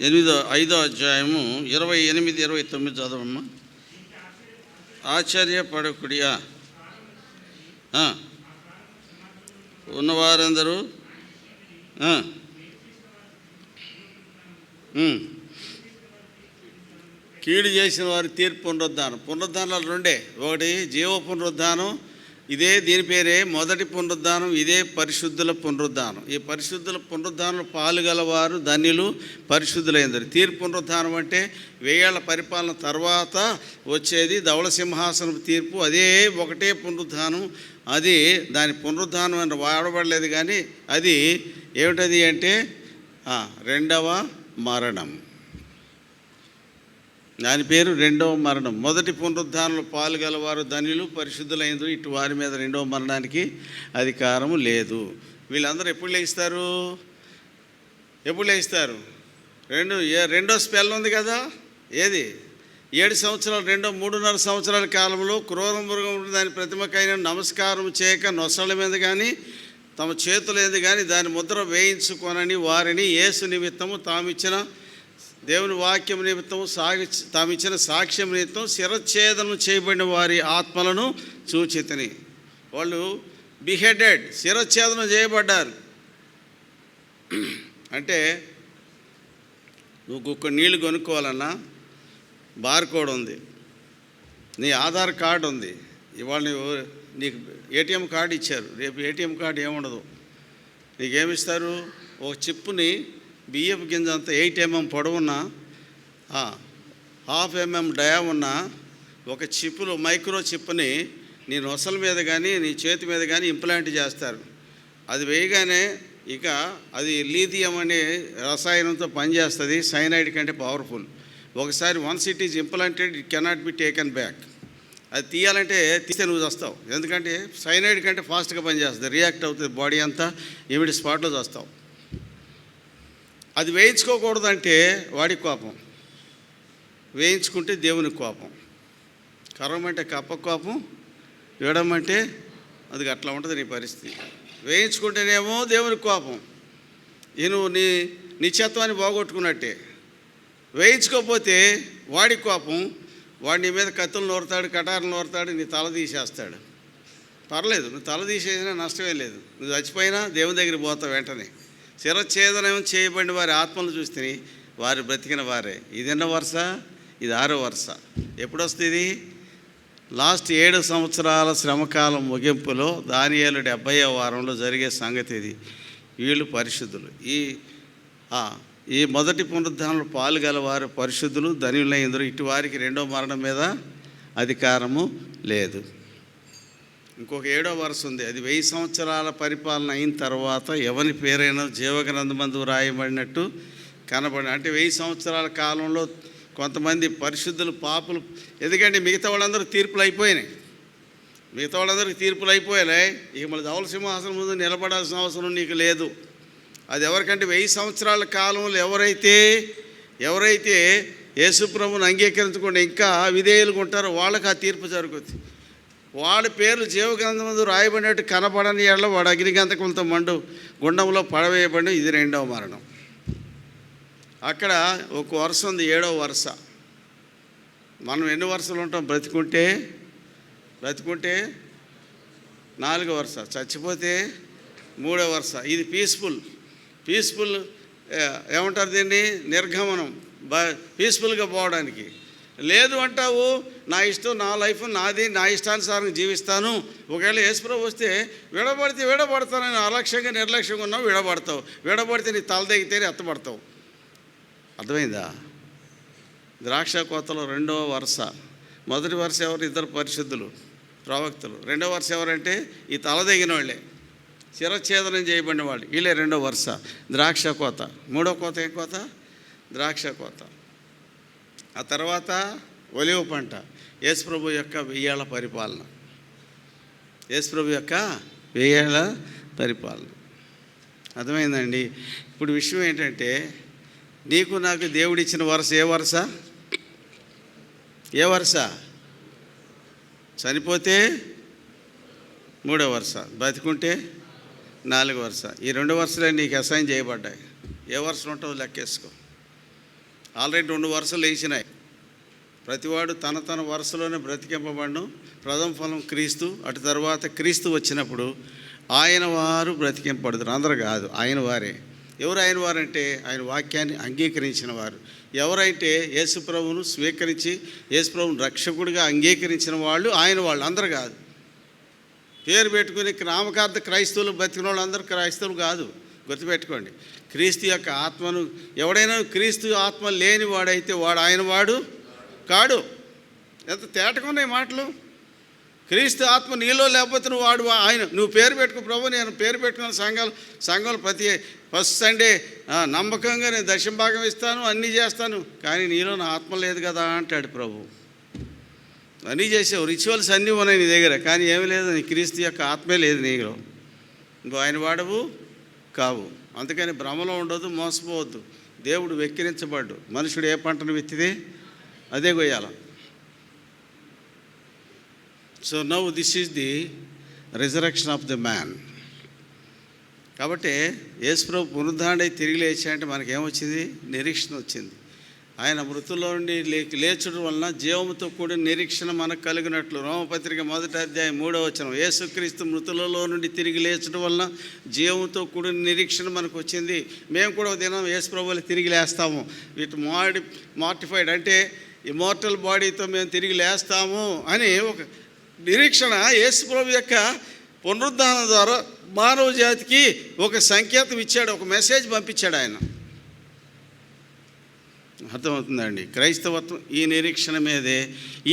5వ అధ్యాయము 28, 29 చదవమ్మా. ఆశ్చర్యపడకుడియా, ఉన్నవారందరూ కీడు చేసిన వారి తీర్పు పునరుద్ధానం. పునరుద్ధానాలు రెండే. ఒకటి జీవ పునరుద్ధానం, ఇదే దీని పేరే మొదటి పునరుద్ధానం. ఇదే పరిశుద్ధుల పునరుద్ధానం. ఈ పరిశుద్ధుల పునరుద్ధానంలో పాలుగలవారు ధన్యులు, పరిశుద్ధులైందరు. తీర్పు పునరుద్ధానం అంటే 1000 ఏళ్ల పరిపాలన తర్వాత వచ్చేది ధవళ సింహాసనం తీర్పు. అదే ఒకటే పునరుద్ధానం. అది దాని పునరుద్ధానం అని వాడబడలేదు, కానీ అది ఏమిటది అంటే రెండవ మరణం. దాని పేరు రెండవ మరణం. మొదటి పునరుద్ధానంలో పాల్గలవారు ధన్యులు, పరిశుద్ధులైందు. ఇటు వారి మీద రెండవ మరణానికి అధికారము లేదు. వీళ్ళందరూ ఎప్పుడు లేస్తారు? ఎప్పుడు లేస్తారు? రెండో స్పెల్ ఉంది కదా. ఏది? 7 సంవత్సరాలు, 3.5 సంవత్సరాల కాలంలో క్రూర మృగం దాని ప్రతిమకైన నమస్కారం చేయక నొసళ్ళ మీద కానీ తమ చేతుల మీద కానీ దాని ముద్ర వేయించుకొనని వారిని యేసు నిమిత్తము తామిచ్చిన దేవుని వాక్యం నిమిత్తం తామిచ్చిన సాక్ష్యం నిమిత్తం శిరఛేదనం చేయబడిన వారి ఆత్మలను చూచితిని. వాళ్ళు బిహెడెడ్, శిరఛేదనం చేయబడ్డారు. అంటే నువ్వు ఒక్క నీళ్ళు కొనుక్కోవాలన్నా బార్కోడ్ ఉంది, నీ ఆధార్ కార్డు ఉంది. ఇవాళ నీకు ఏటీఎం కార్డు ఇచ్చారు, రేపు ఏటీఎం కార్డు ఏముండదు. నీకేమిస్తారు? ఒక చిప్పుని బియ్యపు గింజ అంతా 8 mm పొడవున్న 1/2 mm డయా ఉన్న ఒక చిప్పులో మైక్రో చిప్ని నీ నొసల మీద కానీ నీ చేతి మీద కానీ ఇంప్లాంట్ చేస్తారు. అది వేయగానే ఇక అది లీథియం అనే రసాయనంతో పనిచేస్తుంది. సైనైడ్ కంటే పవర్ఫుల్. ఒకసారి once it is implanted it cannot be taken back. అది తీయాలంటే తీస్తే నువ్వు వస్తావు. ఎందుకంటే సైనైడ్ కంటే ఫాస్ట్గా పనిచేస్తుంది, రియాక్ట్ అవుతుంది బాడీ అంతా, ఇమిడి స్పాట్లో వస్తావు. అది వేయించుకోకూడదంటే వాడికి కోపం, వేయించుకుంటే దేవునికి కోపం. కర్రమంటే కప్ప కోపం, వేయడమంటే అది అట్లా ఉంటుంది నీ పరిస్థితి. వేయించుకుంటేనేమో దేవునికి కోపం, నువ్వు నీ నిత్యత్వాన్ని పోగొట్టుకున్నట్టే. వేయించుకోకపోతే వాడికి కోపం, వాడి నీ మీద కత్తులు నోరుతాడు, కటారులు నోరుతాడు, నీ తల తీసేస్తాడు. పర్లేదు, నువ్వు తల తీసేసినా నష్టమే లేదు. నువ్వు చచ్చిపోయినా దేవుని దగ్గరికి పోతావు వెంటనే. శిరఛేదనం చేయబడిన వారి ఆత్మలు చూస్తే వారు బ్రతికిన వారే. ఇది ఎన్నో వరుస? ఇది 6వ వరుస. ఎప్పుడు వస్తుంది? లాస్ట్ 7 సంవత్సరాల శ్రమకాలం ముగింపులో దానియేలు 70వ వారంలో జరిగే సంగతి ఇది. వీళ్ళు పరిశుద్ధులు. ఈ మొదటి పునరుద్ధానంలో పాల్గలవారు పరిశుద్ధులు, ధన్యులైందరు. ఇటు వారికి రెండో మరణం మీద అధికారము లేదు. ఇంకొక 7వ వరుస ఉంది. అది 1000 సంవత్సరాల పరిపాలన అయిన తర్వాత ఎవరి పేరైనా జీవగ్రంథమందు రాయబడినట్టు కనబడి, అంటే 1000 సంవత్సరాల కాలంలో కొంతమంది పరిశుద్ధులు పాపులు, ఎందుకంటే మిగతా వాళ్ళందరూ తీర్పులు అయిపోయినాయి. ఇక మళ్ళీ ధవల సింహాసనం ముందు నిలబడాల్సిన అవసరం నీకు లేదు. అది ఎవరికంటే 1000 సంవత్సరాల కాలంలో ఎవరైతే యేసుప్రభుని అంగీకరించకుండా ఇంకా విధేయులుగా ఉంటారో వాళ్ళకి ఆ తీర్పు జరుగుతుంది. వాళ్ళ పేర్లు జీవగ్రంథమందు రాయబడినట్టు కనబడని ఏళ్ళ వాడు అగ్నిగంధకములతో గుండంలో పడవేయబడి. ఇది 2వ మరణం. అక్కడ ఒక వరుస ఉంది, 7వ వరుస. మనం ఎన్ని వరుసలు ఉంటాం? బ్రతికుంటే 4వ వరుస, చచ్చిపోతే 3వ వరుస. ఇది పీస్ఫుల్ ఏమంటారు దీన్ని? నిర్గమనం, పీస్ఫుల్గా పోవడానికి. లేదు అంటావు, నా ఇష్టం, నా లైఫ్ నాది, నా ఇష్టానుసారంగా జీవిస్తాను. ఒకవేళ యేసుప్రభు వస్తే విడబడతానని అలక్ష్యంగా నిర్లక్ష్యంగా ఉన్నావు, విడబడితే నీ తల తెగితేనే ఎత్తబడతావు. అర్థమైందా? ద్రాక్ష కోతలో 2వ వరుస. మొదటి వరుస ఎవరు? 2 పరిశుద్ధులు ప్రవక్తలు. 2వ వరుస ఎవరంటే ఈ తల తెగిన వాళ్ళే, శిరఛేదనం చేయబడిన వాళ్ళు. వీళ్ళే 2వ వరుస. ద్రాక్ష కోత. 3వ కోత ఏం కోత? ద్రాక్ష కోత. ఆ తర్వాత ఒలివ పంట. యేసుప్రభు యొక్క 1000 ఏళ్ల పరిపాలన. అర్థమైందండి? ఇప్పుడు విషయం ఏంటంటే, నీకు నాకు దేవుడిచ్చిన వరుస ఏ వరుస? చనిపోతే 3వ వరుస, బతికుంటే 4వ వరుస. ఈ 2 వరుసలే నీకు అసైన్ చేయబడ్డాయి. ఏ వరుసలు ఉంటుందో లెక్కేసుకో. ఆల్రెడీ 2 వరుసలు వేసినాయి. ప్రతివాడు తన వరుసలోనే బ్రతికింపబడను. ప్రథమ ఫలం క్రీస్తు. అటు తర్వాత క్రీస్తు వచ్చినప్పుడు ఆయన వారు బ్రతికింపబడతారు. అందరూ కాదు, ఆయన వారే. ఎవరు ఆయన వారంటే? ఆయన వాక్యాన్ని అంగీకరించిన వారు. ఎవరైతే యేసుప్రభువును స్వీకరించి యేసుప్రభువును రక్షకుడిగా అంగీకరించిన వాళ్ళు వాళ్ళు, అందరూ కాదు. పేరు పెట్టుకుని నామకార్థ క్రైస్తవులు బతికిన వాళ్ళు అందరూ క్రైస్తవులు కాదు. గుర్తుపెట్టుకోండి. క్రీస్తు యొక్క ఆత్మను ఎవడైనా క్రీస్తు ఆత్మ లేని వాడైతే ఆయన వాడు కాడు. ఎంత తేటకున్నాయి మాటలు. క్రీస్తు ఆత్మ నీలో లేకపోతే నువ్వు పేరు పెట్టుకో. ప్రభు నేను పేరు పెట్టుకున్న సంఘాలు ప్రతి ఫస్ట్ సండే నమ్మకంగా నేను దశమ భాగం ఇస్తాను, అన్నీ చేస్తాను, కానీ నీలో నా ఆత్మ లేదు కదా అంటాడు ప్రభు. అన్నీ చేసావు, రిచువల్స్ అన్నీ ఉన్నాయి నీ దగ్గర, కానీ ఏమీ లేదు, నీ క్రీస్తు యొక్క ఆత్మే లేదు నీలో. నువ్వు ఆయన వాడవు కావు. అందుకని భ్రమలో ఉండొద్దు, మోసపోవద్దు. దేవుడు వెక్కిరించబడ్డు. మనుషుడు ఏ పంటను విత్తితే అదే కొయ్యాల. So now this is the resurrection of the man. కాబట్టి యేసుప్రభు పునరుద్ధరణై తిరిగి లేచాయంటే మనకేమొచ్చింది? నిరీక్షణ వచ్చింది. ఆయన మృతుల్లో నుండి లేచడం వలన జీవముతో కూడిన నిరీక్షణ మనకు కలిగినట్లు. రోమపత్రిక 1వ అధ్యాయం 3వ వచనం. యేసుక్రీస్తు మృతులలో నుండి తిరిగి లేచడం వలన జీవముతో కూడిన నిరీక్షణ మనకు వచ్చింది. మేము కూడా ఒక దినం యేసుప్రభువులు తిరిగి లేస్తాము. విత్ మార్టిఫైడ్ అంటే ఇమోర్టల్ బాడీతో మేము తిరిగి లేస్తాము అని ఒక నిరీక్షణ యేసుప్రభు యొక్క పునరుద్ధానం ద్వారా మానవ జాతికి ఒక సంకేతం ఇచ్చాడు, ఒక మెసేజ్ పంపించాడు ఆయన. అర్థమవుతుందండి? క్రైస్తవత్వం ఈ నిరీక్షణ మీదే.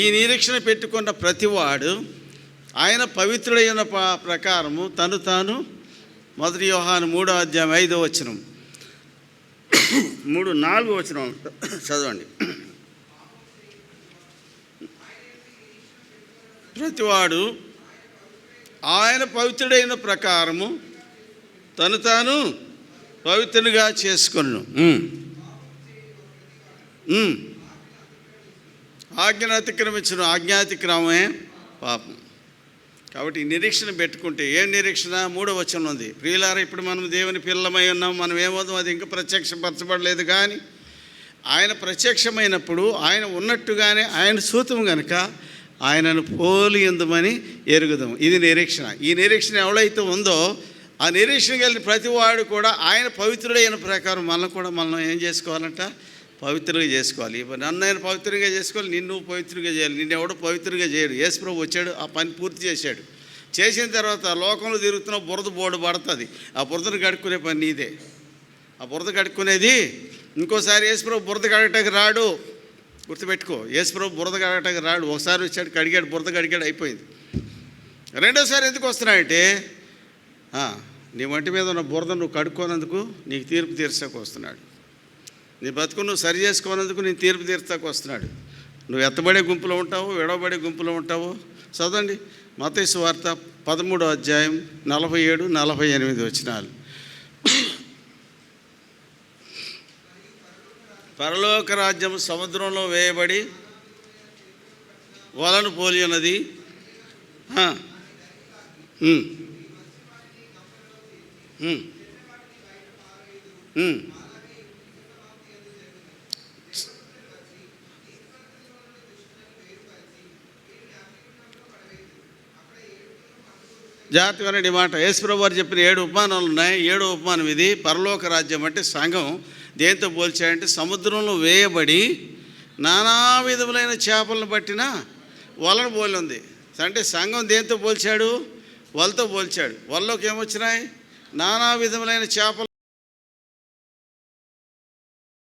ఈ నిరీక్షణ పెట్టుకున్న ప్రతివాడు ఆయన పవిత్రుడైన ప్రకారము తాను 1 యోహాను 3వ అధ్యాయం 5వ వచనం 3-4 వచనం చదవండి. ప్రతివాడు ఆయన పవిత్రుడైన ప్రకారము తాను పవిత్రునిగా చేసుకొను. ఆజ్ఞను అతిక్రమించను. ఆజ్ఞాతిక్రమమే పాపం. కాబట్టి ఈ నిరీక్షణ పెట్టుకుంటే ఏం నిరీక్షణ? 3వ వచనం ఉంది. ప్రియులారా, ఇప్పుడు మనం దేవుని పిల్లలమై ఉన్నాం. మనం ఏమవుతాం? అది ఇంకా ప్రత్యక్షపరచబడలేదు. కానీ ఆయన ప్రత్యక్షమైనప్పుడు ఆయన ఉన్నట్టుగానే ఆయన సూతం కనుక ఆయనను పోలి ఉందమని ఎరుగుదాం. ఇది నిరీక్షణ. ఈ నిరీక్షణ ఎవడైతే ఉందో ఆ నిరీక్షణ కలిగిన ప్రతివాడు కూడా ఆయన పవిత్రుడైన ప్రకారం మనం ఏం చేసుకోవాలంట? పవిత్రంగా చేసుకోవాలి. ఇప్పుడు నన్ను ఆయన పవిత్రంగా చేసుకోవాలి, నిన్ను పవిత్రంగా చేయాలి. నిన్ను ఎవడో పవిత్రంగా చేయడు. యేసుప్రభు వచ్చాడు, ఆ పని పూర్తి చేశాడు. చేసిన తర్వాత లోకంలో తిరుగుతున్న బురద బోర్డు పడుతుంది. ఆ బురదను కడుక్కునే పని నీదే. ఆ బురద కడుక్కునేది ఇంకోసారి యేసుప్రభు బురద కడగటానికి రాడు. గుర్తుపెట్టుకో, యేసుప్రభు బురద కడగటానికి రాడు. ఒకసారి వచ్చాడు, కడిగాడు, బురద కడిగాడు, అయిపోయింది. రెండోసారి ఎందుకు వస్తున్నాయంటే నీ వంటి మీద ఉన్న బురద నువ్వు కడుక్కోనందుకు నీకు తీర్పు తీర్చాకు వస్తున్నాడు. నీ బతుకు నువ్వు సరి చేసుకోనందుకు నీ తీర్పు తీర్చాకు వస్తున్నాడు. నువ్వు ఎత్తబడే గుంపులో ఉంటావు, విడవబడే గుంపులో ఉంటావు. చదవండి మత్తయి సువార్త 13వ అధ్యాయం 47-48 వచనాలు. పరలోక రాజ్యం సముద్రంలో వేయబడి వలను పోలి ఉన్నది. జాగ్రత్తగా ఈ మాట యేసుప్రభువు వారు చెప్పిన 7 ఉపమానాలు ఉన్నాయి. 7వ ఉపమానం ఇది. పరలోక రాజ్యం అంటే సంఘం దేంతో పోల్చాడంటే సముద్రంలో వేయబడి నానా విధములైన చేపలను పట్టిన వలను పోలి ఉంది. అంటే సంఘం దేంతో పోల్చాడు? వలతో పోల్చాడు. వలలోకి ఏమొచ్చినాయి? నానా విధములైన చేపలు